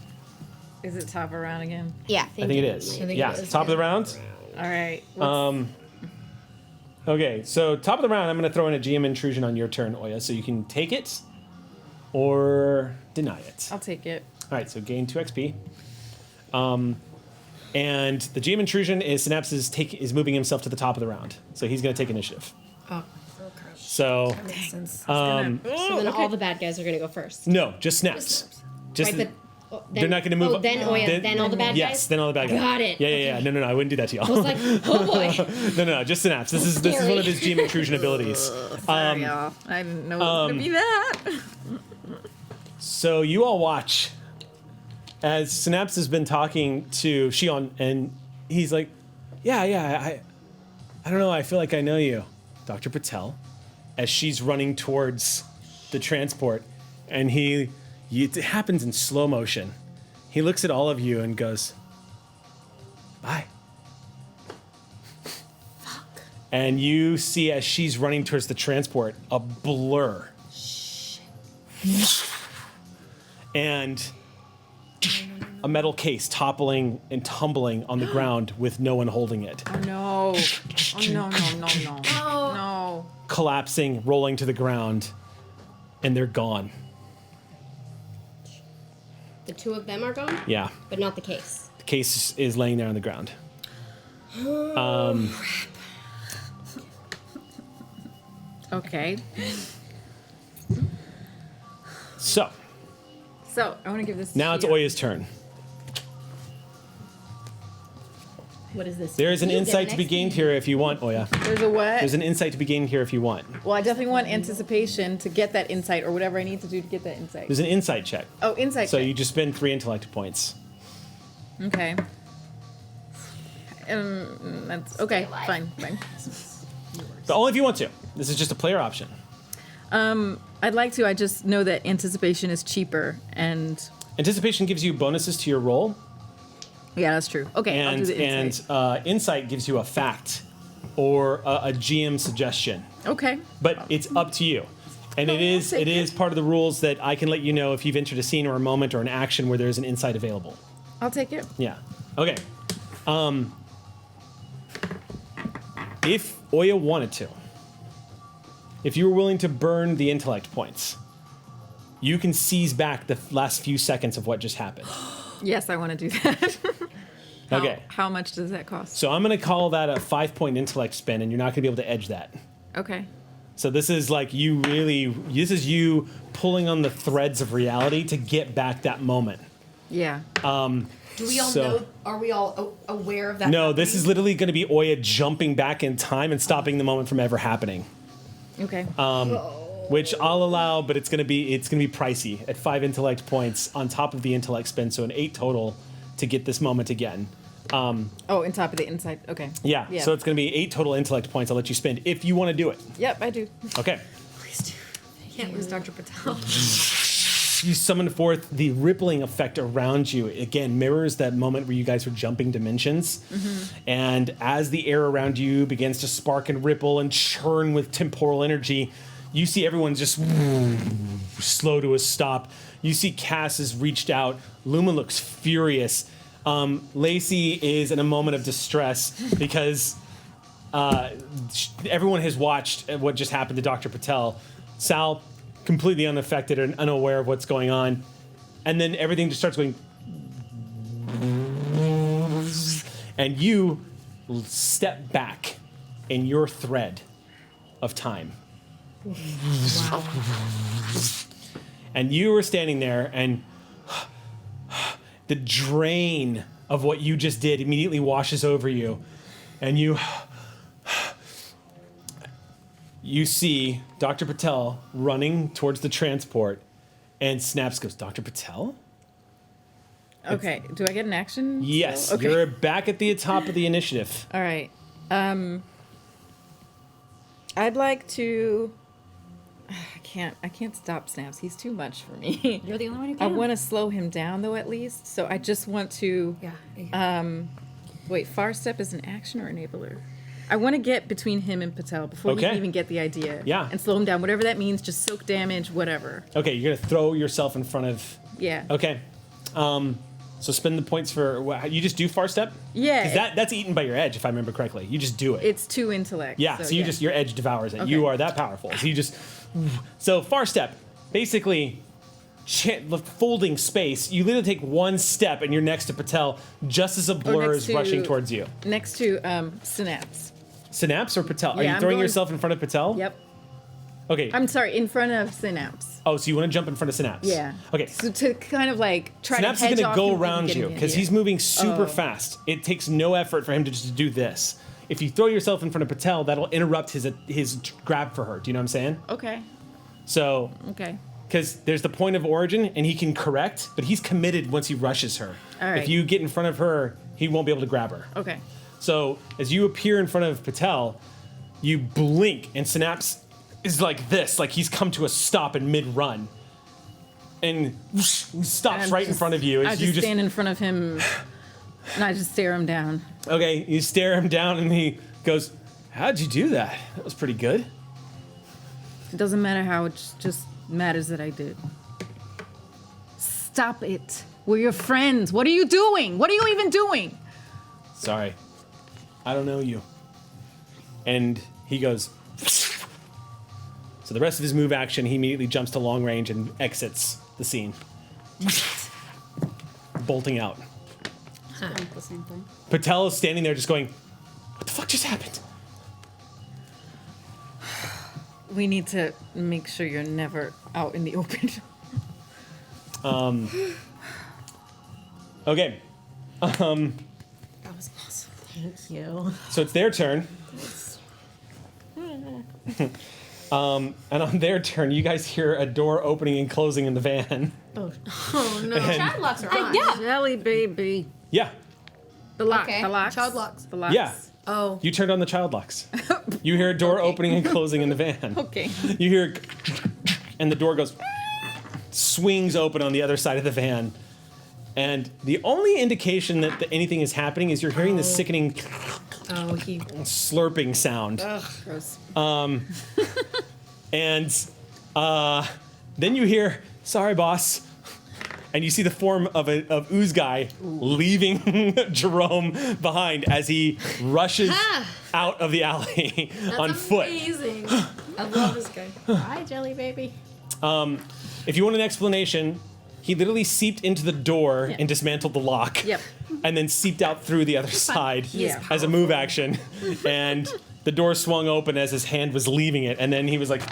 Is it top around again? Yeah. I think it is. I think Yeah, it is. top of the round. All right. Okay, so top of the round, I'm going to throw in a GM intrusion on your turn, Oya, so you can take it or deny it. I'll take it. All right, so gain 2 XP. And the GM intrusion is Synapse is moving himself to the top of the round, so he's going to take initiative. Oh, So makes sense. So then all the bad guys are gonna go first. no, just Snaps. Just Right, the- but they're not going to move. Oh, then Oya, then all the bad yes, guys. then all the bad guys. Got it. Yeah. No, I wouldn't do that to y'all. I was like, oh boy. no, just Synapse. This is one of his GM intrusion abilities. Sorry, y'all. I didn't know it was gonna be that. So you all watch as Synapse has been talking to Shion, and he's like, yeah, I don't know, I feel like I know you, Dr. Patel, as she's running towards the transport, and it happens in slow motion. He looks at all of you and goes, bye. Fuck. And you see as she's running towards the transport, a blur. And a metal case toppling and tumbling on the ground with no one holding it. Oh no. Oh no. No. Collapsing, rolling to the ground, and they're gone. The two of them are gone, Yeah. but not the case. The case is laying there on the ground. Okay. So, So I want to give this. now to it's you. Oya's turn. What is this? There is an You insight get to an be gained here if you want, Oya. There's a what? There's an insight to be gained here if you want. Well, I definitely want anticipation to get that insight or whatever I need to do to get that insight. There's an insight check. Oh, insight. So check. you just spend 3 intellect points. Okay. That's okay. Fine. But only if you want to. This is just a player option. I'd like to. I just know that anticipation is cheaper, and Anticipation gives you bonuses to your roll, yeah, that's true. Okay, I'll do and the insight. insight gives you a fact or a GM suggestion. Okay. But it's up to you. And it is part of the rules that I can let you know if you've entered a scene or a moment or an action where there's an insight available. I'll take it. Yeah. Okay. If Oya wanted to, if you were willing to burn the intellect points, you can seize back the last few seconds of what just happened. Yes, I want to do that. Okay. How much does that cost? So I'm going to call that a 5-point intellect spin, and you're not going to be able to edge that. Okay. So this is like this is you pulling on the threads of reality to get back that moment. Yeah. Do we all know? Are we all aware of that? No, this happening? is literally going to be Oya jumping back in time and stopping the moment from ever happening. Okay. Which I'll allow, but it's gonna be pricey at 5 intellect points on top of the intellect spend, so an 8 total to get this moment again. oh, on top of the insight. Okay. Yeah, so it's gonna be 8 total intellect points I'll let you spend if you want to do it. Yep, I do. Okay. I can't lose Dr. Patel. You summon forth the rippling effect around you. Again, mirrors that moment where you guys were jumping dimensions. And as the air around you begins to spark and ripple and churn with temporal energy, you see everyone just slow to a stop. You see Cass has reached out. Luma looks furious. Lacey is in a moment of distress because everyone has watched what just happened to Dr. Patel. Sal, completely unaffected and unaware of what's going on. And then everything just starts going. And you step back in your thread of time. Wow. And you were standing there, and the drain of what you just did immediately washes over you. And you see Dr. Patel running towards the transport, and Snaps goes, Dr. Patel? Okay, do I get an action? Yes, Okay. you're back at the top of the initiative. All right. I'd like to. I can't stop Snaps. He's too much for me. You're the only one who I can. want to slow him down though, at least. So I just want to. Wait, Far Step is an action or enabler? I want to get between him and Patel before he can even get the idea. Yeah. And slow him down, whatever that means. Just soak damage, whatever. Okay, you're gonna throw yourself in front of. Yeah. Okay. So spend the points for. You just do Far Step? Yeah. Because that's eaten by your edge, if I remember correctly. You just do it. It's 2 intellect. Yeah, so your edge devours it. Okay. You are that powerful. So you just. So Far Step, basically, folding space. You literally take one step and you're next to Patel just as a blur is rushing towards you. Next to Synapse. Synapse or Patel? Yeah, Are you I'm throwing going- yourself in front of Patel? Yep. Okay. I'm sorry, in front of Synapse. Oh, so you want to jump in front of Synapse? Yeah. Okay. So to kind of like try Synapse to hedge is going off to go him from around getting you hit. because Yeah. he's moving super Oh. fast. It takes no effort for him to just do this. If you throw yourself in front of Patel, that'll interrupt his grab for her. Do you know what I'm saying? Okay. So. Okay. Because there's the point of origin, and he can correct, but he's committed once he rushes her. All right. If you get in front of her, he won't be able to grab her. Okay. So as you appear in front of Patel, you blink, and Synapse is like this, like he's come to a stop in mid-run. And he stops And right in front of you. I As you stand in front of him, and I just stare him down. Okay, you stare him down, and he goes, how'd you do that? That was pretty good. It doesn't matter how, it just matters that I did. Stop it. We're your friends. What are you doing? What are you even doing? Sorry. I don't know you. And he goes. So the rest of his move action, he immediately jumps to long range and exits the scene. Bolting out. The same thing. Patel is standing there just going, what the fuck just happened? We need to make sure you're never out in the open. Okay. That was awesome. Thank you. So it's their turn. And on their turn, you guys hear a door opening and closing in the van. Oh no. And- Child locks are on. Jelly baby. Yeah. The lock. Okay. The locks. Child locks. The locks. Yeah. Oh. You turned on the child locks. You hear a door opening and closing in the van. Okay. You hear, and the door goes, swings open on the other side of the van. And the only indication that anything is happening is you're hearing this sickening slurping sound. Ugh, gross. And then you hear, sorry, boss. And you see the form of Ooze Guy leaving Jerome behind as he rushes out of the alley on foot. Amazing. I love this guy. Hi, Jelly Baby. If you want an explanation, he literally seeped into the door and dismantled the lock. Yep. And then seeped out through the other side Yeah. as a move action. And the door swung open as his hand was leaving it. And then he was like,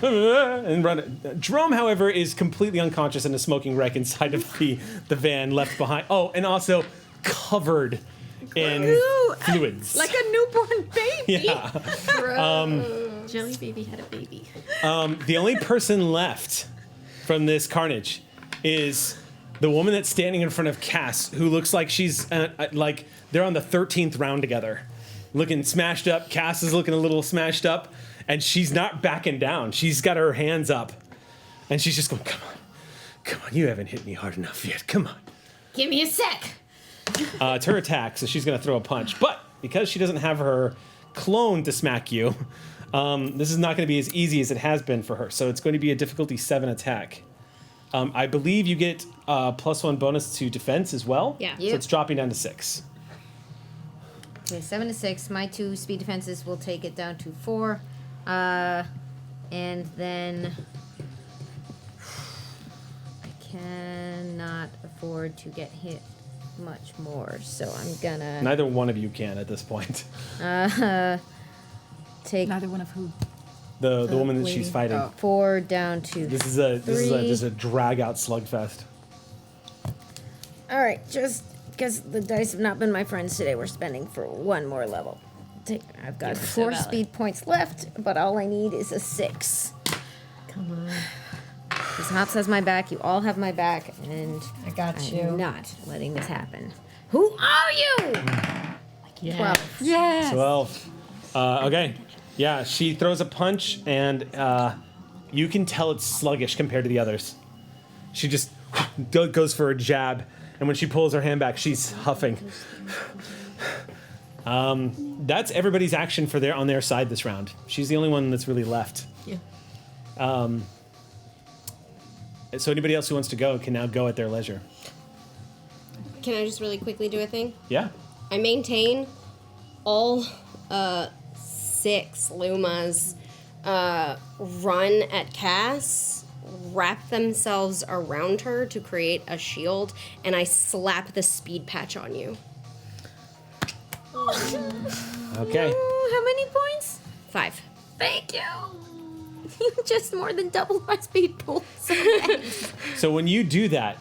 and run. Jerome, however, is completely unconscious in a smoking wreck inside of the van left behind. Oh, and also covered in fluids. Like a newborn baby. Yeah. Jelly Baby had a baby. The only person left from this carnage is the woman that's standing in front of Cass, who looks like she's like they're on the 13th round together, looking smashed up. Cass is looking a little smashed up, and she's not backing down. She's got her hands up, and she's just going, come on, you haven't hit me hard enough yet. Come on. Give me a sec. It's her attack, so she's going to throw a punch. But because she doesn't have her clone to smack you, this is not going to be as easy as it has been for her. So it's going to be a difficulty 7 attack. I believe you get +1 bonus to defense as well. Yeah. So it's dropping down to 6. Okay, 7 to 6. My 2 speed defenses will take it down to 4. And then I cannot afford to get hit much more, so I'm gonna Neither one of you can at this point. take Neither one of who. The woman that she's lady. fighting. Oh. 4 down to This is Three. just a drag out slugfest. All right, just because the dice have not been my friends today, we're spending for 1 more level. I've got 4 speed points left, but all I need is a 6. Come on. Because Hops has my back, you all have my back, and I got I'm you. not letting this happen. Who are you? Yeah. 12. Yes. 12. Okay. Yeah, she throws a punch, and you can tell it's sluggish compared to the others. She just goes for a jab, and when she pulls her hand back, she's huffing. That's everybody's action for on their side this round. She's the only one that's really left. Yeah. So anybody else who wants to go can now go at their leisure. Can I just really quickly do a thing? Yeah. I maintain all 6 Lumas run at Cass, wrap themselves around her to create a shield, and I slap the speed patch on you. Okay. How many points? 5. Thank you. You just more than doubled my speed pool. So when you do that,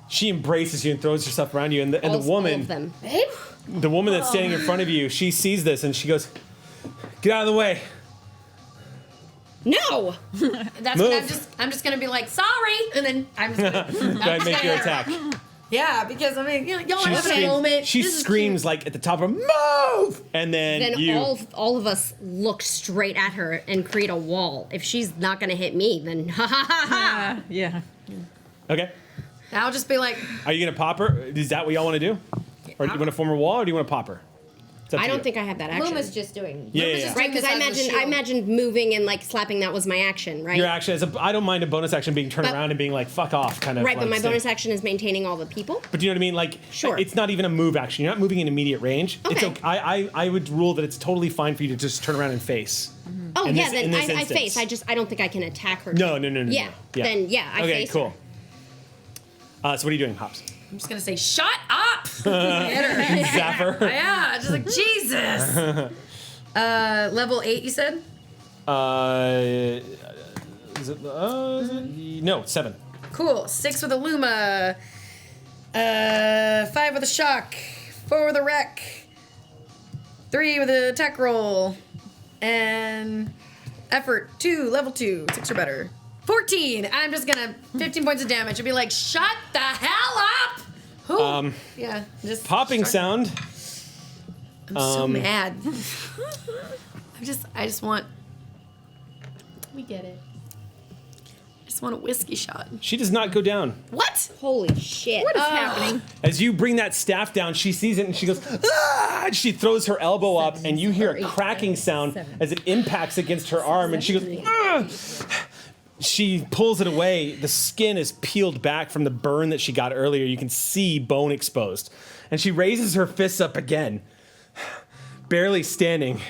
she embraces you and throws herself around you, and the All of woman, them. the woman that's standing in front of you, she sees this and she goes, "Get out of the way." No. That's Move. what I'm just gonna be like, sorry, and then I'm just gonna, Go ahead and make your attack. yeah, because I mean, y'all She have a screams, moment. she This is screams like at the top of her, "Move!" And then Then you. all of us look straight at her and create a wall. If she's not gonna hit me, then ha ha ha ha. Yeah. Okay. I'll just be like, Are you gonna pop her? Is that what y'all want to do? Or do you want to form a wall, or do you want to pop her? It's up I to don't you. think I have that action. Luma's just doing. Yeah, Luma's yeah, just yeah. Right, because I This has a imagined shield. moving and like slapping. That was my action, right? Your action is I don't mind a bonus action being turned But- around and being like "fuck off" kind of. Right, like, but my thing. bonus action is maintaining all the people. But do you know what I mean? Like, Sure. it's not even a move action. You're not moving in immediate range. It's Okay. okay. I would rule that it's totally fine for you to just turn around and face. Oh In yeah, this- in then this I instance. face. I don't think I can attack her. No. Yeah. Then yeah, I okay, face cool. her. So what are you doing, Hops? I'm just gonna say, shut up. Zapper. Yeah, just like Jesus. Level 8, you said? Is it, no, 7. Cool. 6 with a Luma. 5 with a shock. 4 with a wreck. 3 with a attack roll. And effort 2, level 2. 6 or better. 14. I'm just gonna 15 points of damage. I'll be like, shut the hell up. Who? Yeah. Just Popping sound. I'm so mad. I just want. We get it. I just want a whiskey shot. She does not go down. What? Holy shit! What is happening? As you bring that staff down, she sees it and she goes, "Ah!" And she throws her elbow up, and you hear a cracking sound as it impacts against her arm, and she goes, "Ah!" She pulls it away. The skin is peeled back from the burn that she got earlier. You can see bone exposed. And she raises her fists up again, barely standing.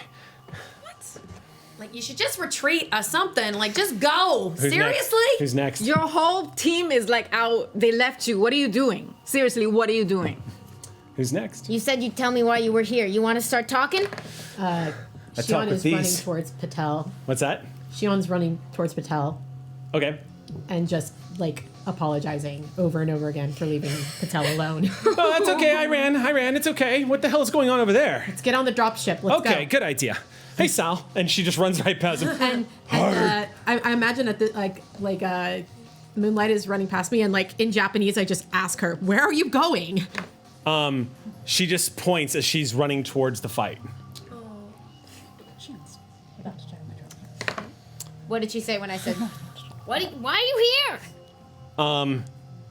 Like, you should just retreat or something. Like, just go. Who's Seriously? Next? Who's next? Your whole team is like out. They left you. What are you doing? Seriously, what are you doing? Who's next? You said you'd tell me why you were here. You want to start talking? I talk Shion with is running these. towards Patel. What's that? Shion's running towards Patel Okay. and just like apologizing over and over again for leaving Patel alone. Oh, that's okay. I ran. It's okay. What the hell is going on over there? Let's get on the drop ship. Let's go. Okay, good idea. Hey, Sal. And she just runs right past him. And I imagine that Moonlight is running past me, and like in Japanese, I just ask her, "Where are you going?" She just points as she's running towards the fight. What did she say when I said, Why are you here?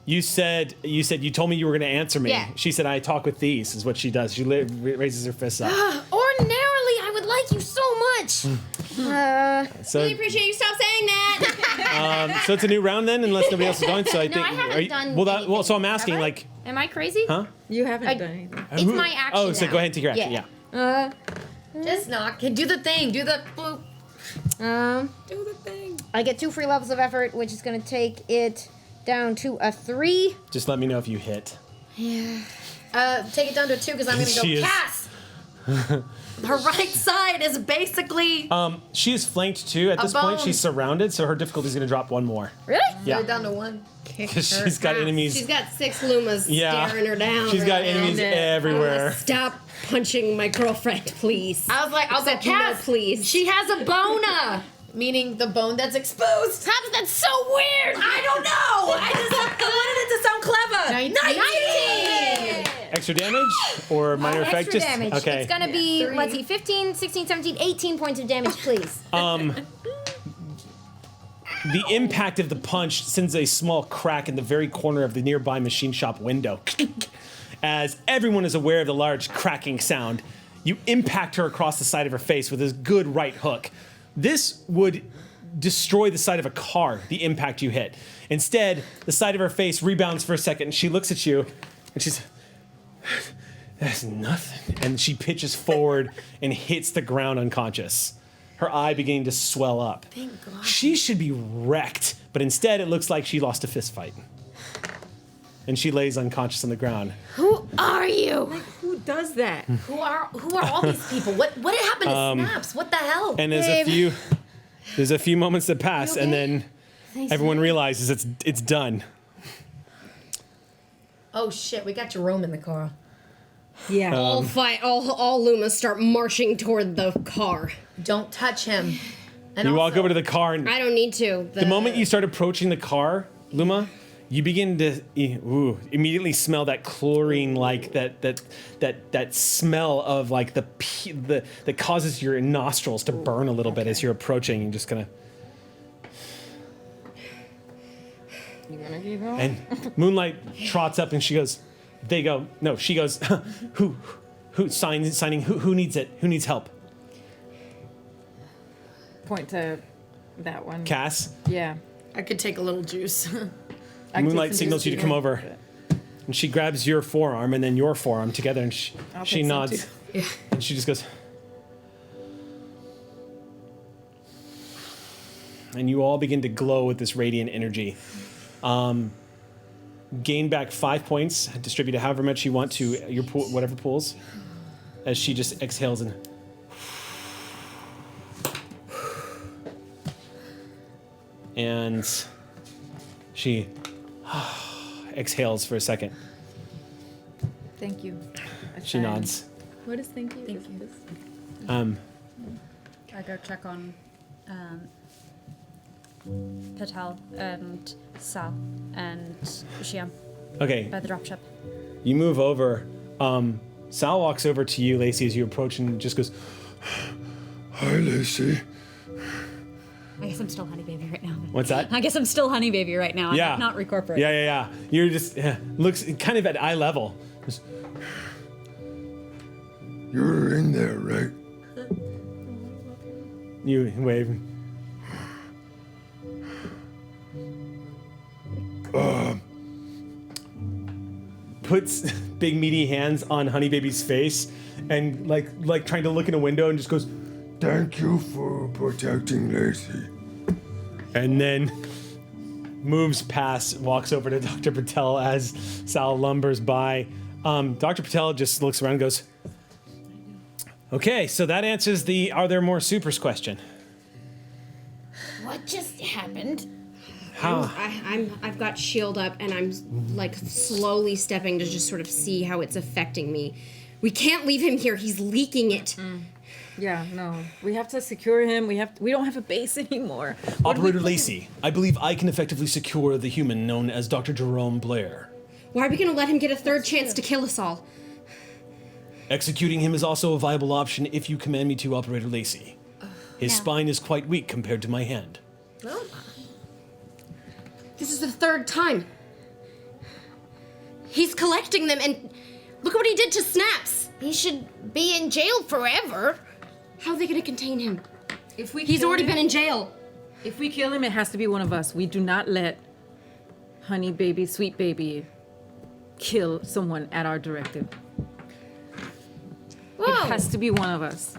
You said you told me you were going to answer me. Yeah. She said I talk with these. Is what she does. She raises her fists up. Ordinarily, I would like you so much. So, Really appreciate you stop saying that. so it's a new round then, unless nobody else is going. So I think. I haven't are you- done well, so I'm asking, Have I? like, Am I crazy? huh? You haven't done anything. It's my action. Oh, so now. go ahead and take your action. Yeah. Just knock. Do the thing. Do the boop. Do the thing. I get 2 free levels of effort, which is going to take it down to a 3. Just let me know if you hit. Take it down to a 2 because I'm gonna go She is- Cass. Her right side is basically. She is flanked too. At A this point, bone. she's surrounded, so her difficulty is going to drop 1 more. Really? Yeah. Go down to 1. Because she's got enemies. She's got 6 Lumas Yeah. staring her down. She's got right now. enemies everywhere. Stop punching my girlfriend, please. I was like, Except Cass, no, please. She has a bona, meaning the bone that's exposed. Hobbs, that's so weird. I don't know. I just wanted it to sound clever. 19. Extra damage or minor effect? Extra Just damage. okay. It's going to be, let's see, 15, 16, 17, 18 points of damage, please. The impact of the punch sends a small crack in the very corner of the nearby machine shop window. As everyone is aware of the large cracking sound, you impact her across the side of her face with a good right hook. This would destroy the side of a car, the impact you hit. Instead, the side of her face rebounds for a second, and she looks at you, and she's, that's nothing. And she pitches forward and hits the ground unconscious. Her eye beginning to swell up. Thank God. She should be wrecked, but instead it looks like she lost a fist fight. And she lays unconscious on the ground. Who are you? Who does that? Who are all these people? What happened to Snaps? What the hell? And there's a few moments that pass, and then everyone realizes it's done. Oh shit, we got Jerome in the car. Yeah. All Lumas start marching toward the car. Don't touch him. And You walk also- over to the car, and I don't need to. the moment you start approaching the car, Luma, you begin to immediately smell that chlorine, like that smell of like that causes your nostrils to burn a little bit as you're approaching. You're just gonna. You gonna keep going? And Moonlight trots up and she goes, she goes, who signing, who needs it? Who needs help? Point to that one. Cass. Yeah. I could take a little juice. I can Moonlight take some signals you to juice come too, over. but- And she grabs your forearm and then your forearm together, and she take some nods. too. And she just goes. And you all begin to glow with this radiant energy. Gain back 5 points. Distribute however much you want to your pool, whatever pools. As she just exhales and. And she exhales for a second. Thank you. She nods. What is thank you? Thank you. I go check on Patel and Sal and Shiam Okay. by the dropship. You move over. Sal walks over to you, Lacey, as you approach and just goes, "Hi, Lacey." I guess I'm still Honey Baby right now. What's that? I guess I'm still Honey Baby right now. Yeah. I'm not recorporate. Yeah. You're just looks kind of at eye level. Just, "You're in there, right?" You wave. Puts big meaty hands on Honey Baby's face and like trying to look in a window and just goes, "Thank you for protecting Lacey." And then moves past, walks over to Dr. Patel as Sal lumbers by. Dr. Patel just looks around and goes, "Okay, so that answers the are there more supers question." What just happened? How? I've got shield up and I'm like slowly stepping to just sort of see how it's affecting me. We can't leave him here. He's leaking it. Yeah, no. We have to secure him. We don't have a base anymore. Operator Lacey, I believe I can effectively secure the human known as Dr. Jerome Blair. Why are we gonna let him get a third chance to kill us all? Executing him is also a viable option if you command me to, Operator Lacey. His spine is quite weak compared to my hand. Well, this is the third time. He's collecting them, and look at what he did to Snaps. He should be in jail forever. How are they gonna contain him? He's already been in jail. If we kill him, it has to be one of us. We do not let Honey Baby, Sweet Baby kill someone at our directive. Whoa. It has to be one of us.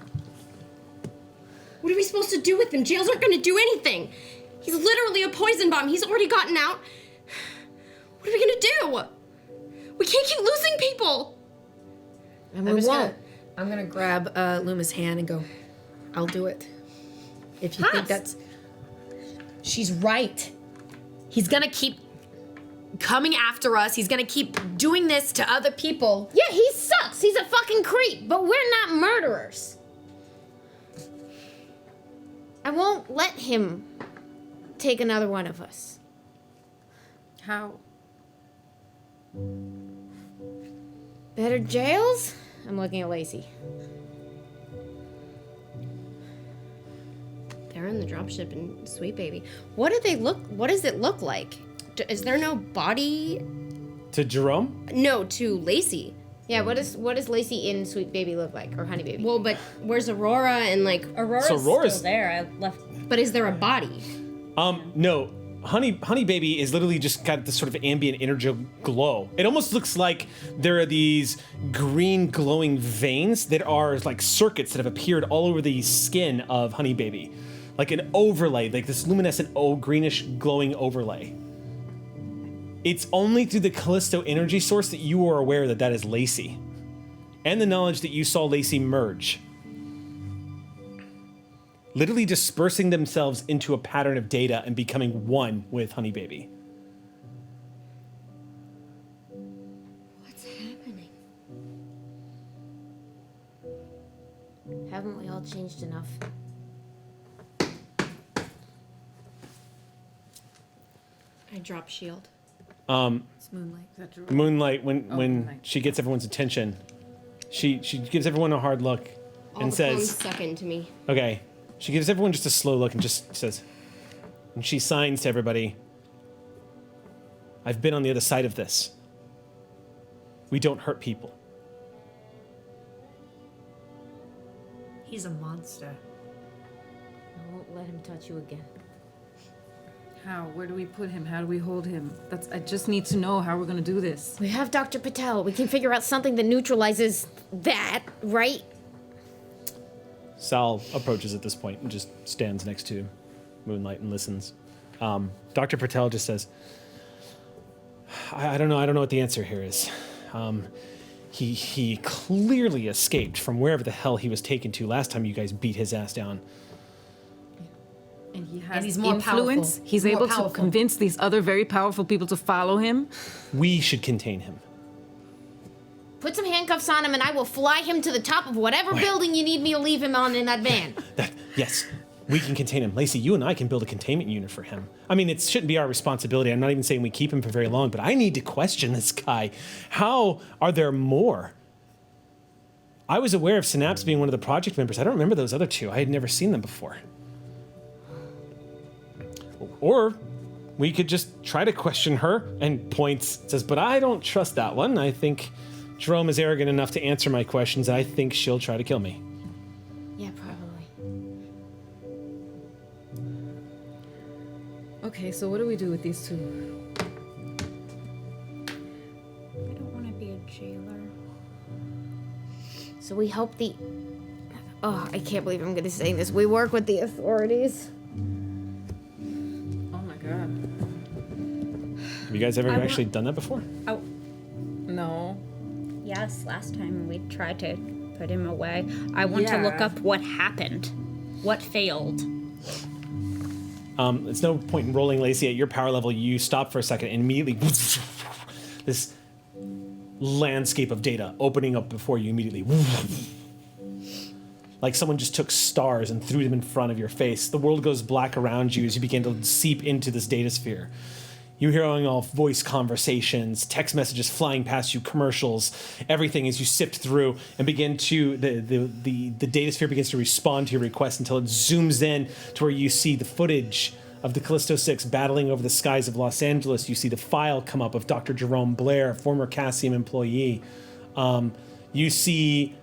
What are we supposed to do with him? Jails aren't going to do anything. He's literally a poison bomb. He's already gotten out. What are we going to do? We can't keep losing people. And we won't. I'm gonna grab Luma's hand and go, I'll do it. If you think that's... She's right. He's gonna keep coming after us. He's gonna keep doing this to other people. Yeah, he sucks. He's a fucking creep, but we're not murderers. I won't let him take another one of us. How? Better jails? I'm looking at Lacey. They're in the dropship in Sweet Baby. What does it look like? Is there no body? To Jerome? No, to Lacey. Yeah, what does Lacey in Sweet Baby look like? Or Honey Baby? Well, but where's Aurora and like... Aurora's still there. I left. But is there a body? No. Honey Baby is literally just got this sort of ambient energy glow. It almost looks like there are these green glowing veins that are like circuits that have appeared all over the skin of Honey Baby. Like an overlay, like this luminescent greenish glowing overlay. It's only through the Callisto energy source that you are aware that that is Lacey. And the knowledge that you saw Lacey merge. Literally dispersing themselves into a pattern of data and becoming one with Honey Baby. What's happening? Haven't we all changed enough? I drop shield. It's Moonlight. Is that Jerome? Moonlight, when Moonlight. she gets everyone's attention, she gives everyone a hard look All and the clones says, suck into me. okay. She gives everyone just a slow look and just says, and she signs to everybody, I've been on the other side of this. We don't hurt people. He's a monster. I won't let him touch you again. How? Where do we put him? How do we hold him? I just need to know how we're gonna do this. We have Dr. Patel. We can figure out something that neutralizes that, right? Sal approaches at this point and just stands next to Moonlight and listens. Dr. Patel just says, I don't know what the answer here is. He clearly escaped from wherever the hell he was taken to last time you guys beat his ass down. And he has he's more influence. powerful. He's More able powerful. to convince these other very powerful people to follow him. We should contain him. Put some handcuffs on him and I will fly him to the top of whatever building you need me to leave him on in that van. Yes, we can contain him. Lacey, you and I can build a containment unit for him. I mean, it shouldn't be our responsibility. I'm not even saying we keep him for very long, but I need to question this guy. How are there more? I was aware of Synapse being one of the project members. I don't remember those other two. I had never seen them before. Or we could just try to question her and points, says, but I don't trust that one. I think Jerome is arrogant enough to answer my questions. I think she'll try to kill me. Yeah, probably. Okay, so what do we do with these two? I don't want to be a jailer. So we help the... Oh, I can't believe I'm going to say this. We work with the authorities. Oh my god. Have you guys ever actually done that before? Oh, No. yes. Last time we tried to put him away. I want to look up what happened. What failed. It's no point in rolling, Lacey. At your power level, you stop for a second and immediately this landscape of data opening up before you immediately. Like someone just took stars and threw them in front of your face. The world goes black around you as you begin to seep into this data sphere. You're hearing all voice conversations, text messages flying past you, commercials, everything as you sift through and begin to, the data sphere begins to respond to your request until it zooms in to where you see the footage of the Callisto 6 battling over the skies of Los Angeles. You see the file come up of Dr. Jerome Blair, former Cassium employee. You see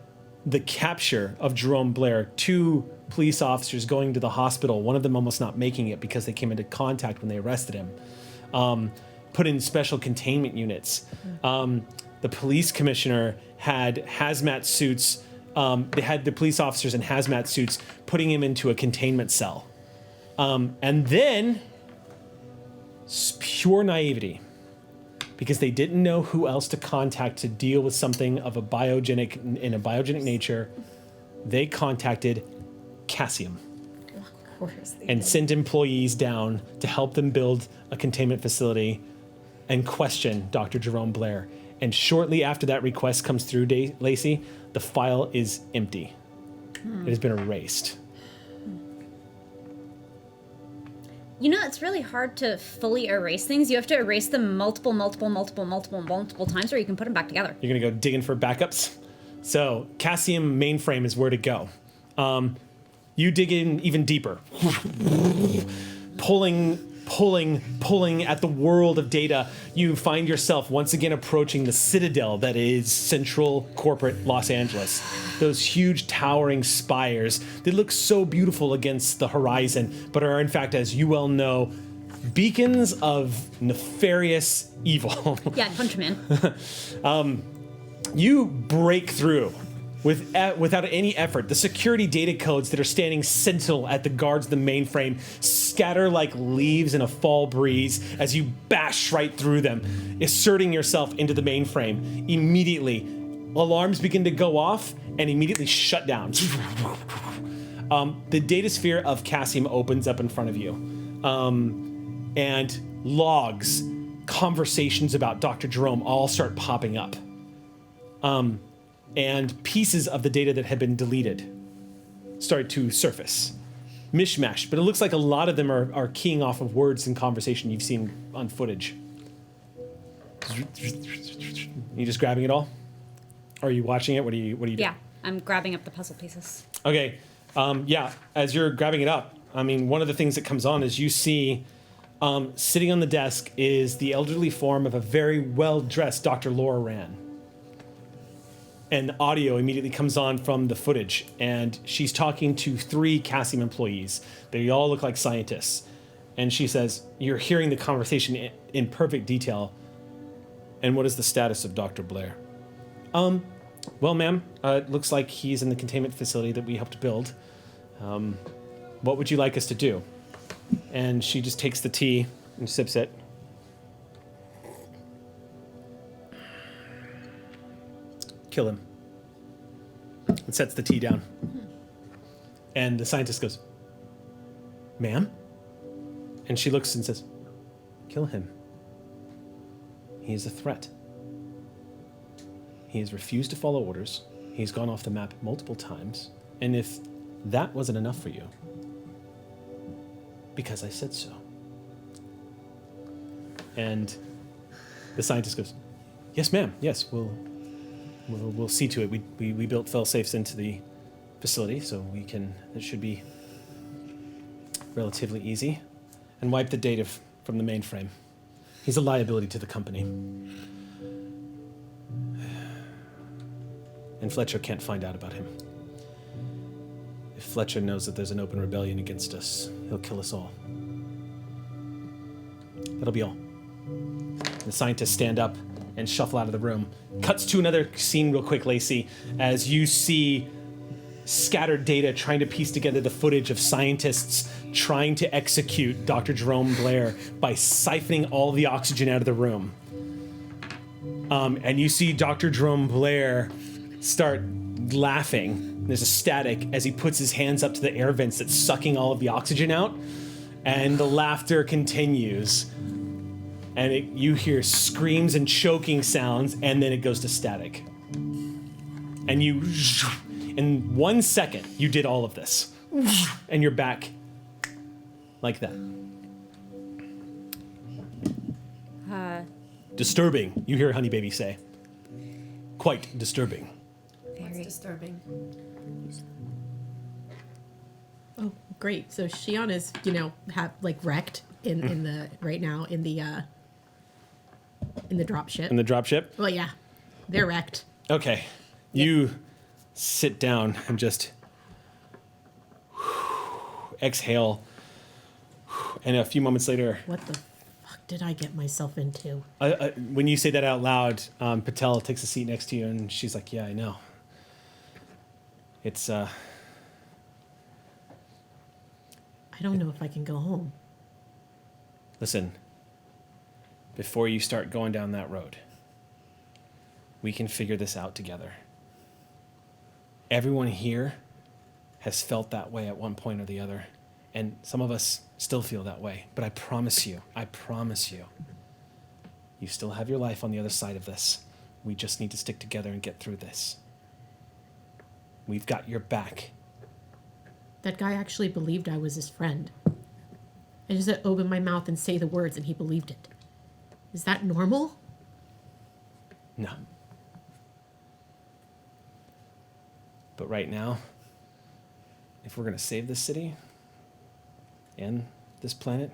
the capture of Jerome Blair, 2 police officers going to the hospital, one of them almost not making it because they came into contact when they arrested him, put in special containment units. The police commissioner had hazmat suits. They had the police officers in hazmat suits putting him into a containment cell. And then, pure naivety, because they didn't know who else to contact to deal with something of a biogenic nature, they contacted Cassium and sent employees down to help them build a containment facility and question Dr. Jerome Blair. And shortly after that request comes through, Lacey, the file is empty. It has been erased. You know, it's really hard to fully erase things. You have to erase them multiple times, or you can put them back together. You're going to go digging for backups? So, Cassium mainframe is where to go. You dig in even deeper. Pulling at the world of data, you find yourself once again approaching the citadel that is central corporate Los Angeles. Those huge towering spires, they look so beautiful against the horizon, but are in fact, as you well know, beacons of nefarious evil. Yeah, punch man. You break through without any effort. The security data codes that are standing sentinel at the guards of the mainframe scatter like leaves in a fall breeze as you bash right through them, asserting yourself into the mainframe. Immediately, alarms begin to go off and immediately shut down. The data sphere of Cassium opens up in front of you. And logs, conversations about Dr. Jerome all start popping up. And pieces of the data that had been deleted start to surface. Mishmash, but it looks like a lot of them are keying off of words and conversation you've seen on footage. You just grabbing it all? Or are you watching it? What are you doing? Yeah, I'm grabbing up the puzzle pieces. Okay, yeah, as you're grabbing it up, I mean, one of the things that comes on is you see sitting on the desk is the elderly form of a very well-dressed Dr. Laura Rand. And audio immediately comes on from the footage, and she's talking to 3 Cassium employees. They all look like scientists. And she says, you're hearing the conversation in perfect detail. And what is the status of Dr. Blair? Well, ma'am, it looks like he's in the containment facility that we helped build. What would you like us to do? And she just takes the tea and sips it. Kill him. And sets the tea down. And the scientist goes, ma'am? And she looks and says, kill him. He is a threat. He has refused to follow orders. He's gone off the map multiple times. And if that wasn't enough for you, because I said so. And the scientist goes, yes, ma'am. Yes, we'll see to it. We built fail-safes into the facility, so it should be relatively easy. And wipe the data from the mainframe. He's a liability to the company. And Fletcher can't find out about him. If Fletcher knows that there's an open rebellion against us, he'll kill us all. That'll be all. The scientists stand up and shuffle out of the room. Cuts to another scene real quick, Lacey, as you see scattered data trying to piece together the footage of scientists trying to execute Dr. Jerome Blair by siphoning all the oxygen out of the room. And you see Dr. Jerome Blair start laughing. There's a static as he puts his hands up to the air vents that's sucking all of the oxygen out, and the laughter continues. And you hear screams and choking sounds, and then it goes to static. And you, in 1 second, you did all of this. And you're back like that. Disturbing, you hear Honey Baby say. Quite disturbing. Very disturbing. Oh, great. So Shion is, wrecked in the right now in the dropship. In the dropship? Well, yeah, they're wrecked. Okay. You sit down and just exhale. And a few moments later, What the fuck did I get myself into? when you say that out loud, Patel takes a seat next to you, and she's like, "Yeah, I know. It's I don't know if I can go home. Listen. Before you start going down that road, we can figure this out together. Everyone here has felt that way at one point or the other, and some of us still feel that way. But I promise you, you still have your life on the other side of this. We just need to stick together and get through this. We've got your back. That guy actually believed I was his friend. I just had to open my mouth and say the words, and he believed it. Is that normal? No. But right now, if we're going to save this city and this planet,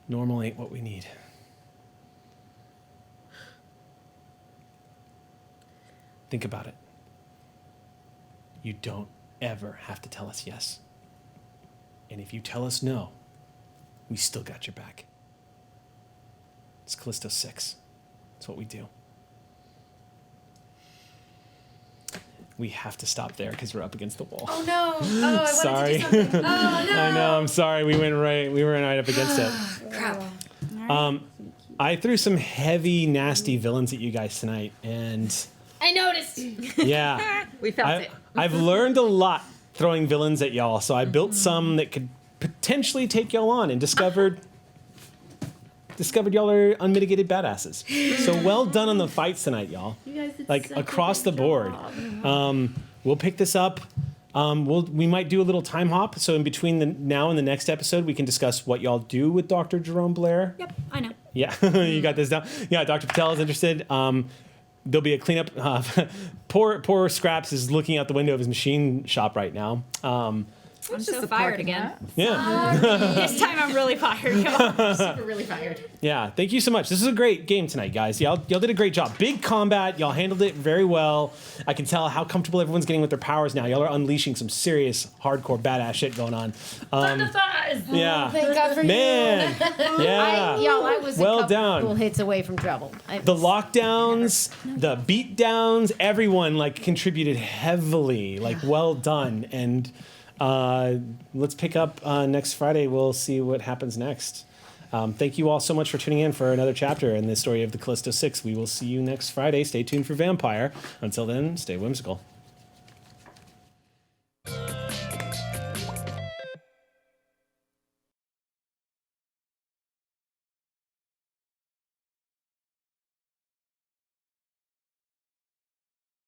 normal ain't what we need. Think about it. You don't ever have to tell us yes. And if you tell us no, we still got your back. It's Callisto 6. That's what we do. We have to stop there because we're up against the wall. Oh no! Oh, I sorry. wanted to do something. Oh no! I know. I'm sorry. We were right up against it. Crap. I threw some heavy, nasty villains at you guys tonight, and I noticed. yeah, We felt it. I've learned a lot throwing villains at y'all. So I built some that could potentially take y'all on, and discovered y'all are unmitigated badasses. So well done on the fights tonight, y'all. You guys did Like such a across good the board. job. We'll pick this up. We might do a little time hop. So in between the now and the next episode, we can discuss what y'all do with Dr. Jerome Blair. Yep, I know. Yeah, you got this down. Yeah, Dr. Patel is interested. There'll be a cleanup. Poor Scraps is looking out the window of his machine shop right now. I'm so fired again. Yeah. This time I'm really fired, y'all. Super really fired. Yeah, thank you so much. This is a great game tonight, guys. Y'all did a great job. Big combat. Y'all handled it very well. I can tell how comfortable everyone's getting with their powers now. Y'all are unleashing some serious, hardcore, badass shit going on. Yeah. Thank God for Man. Yeah. I was Well a couple done. hits away from trouble. The lockdowns, the beatdowns, everyone contributed heavily. Well done. And let's pick up next Friday. We'll see what happens next. Thank you all so much for tuning in for another chapter in the story of the Callisto 6. We will see you next Friday. Stay tuned for Vampire. Until then, stay whimsical.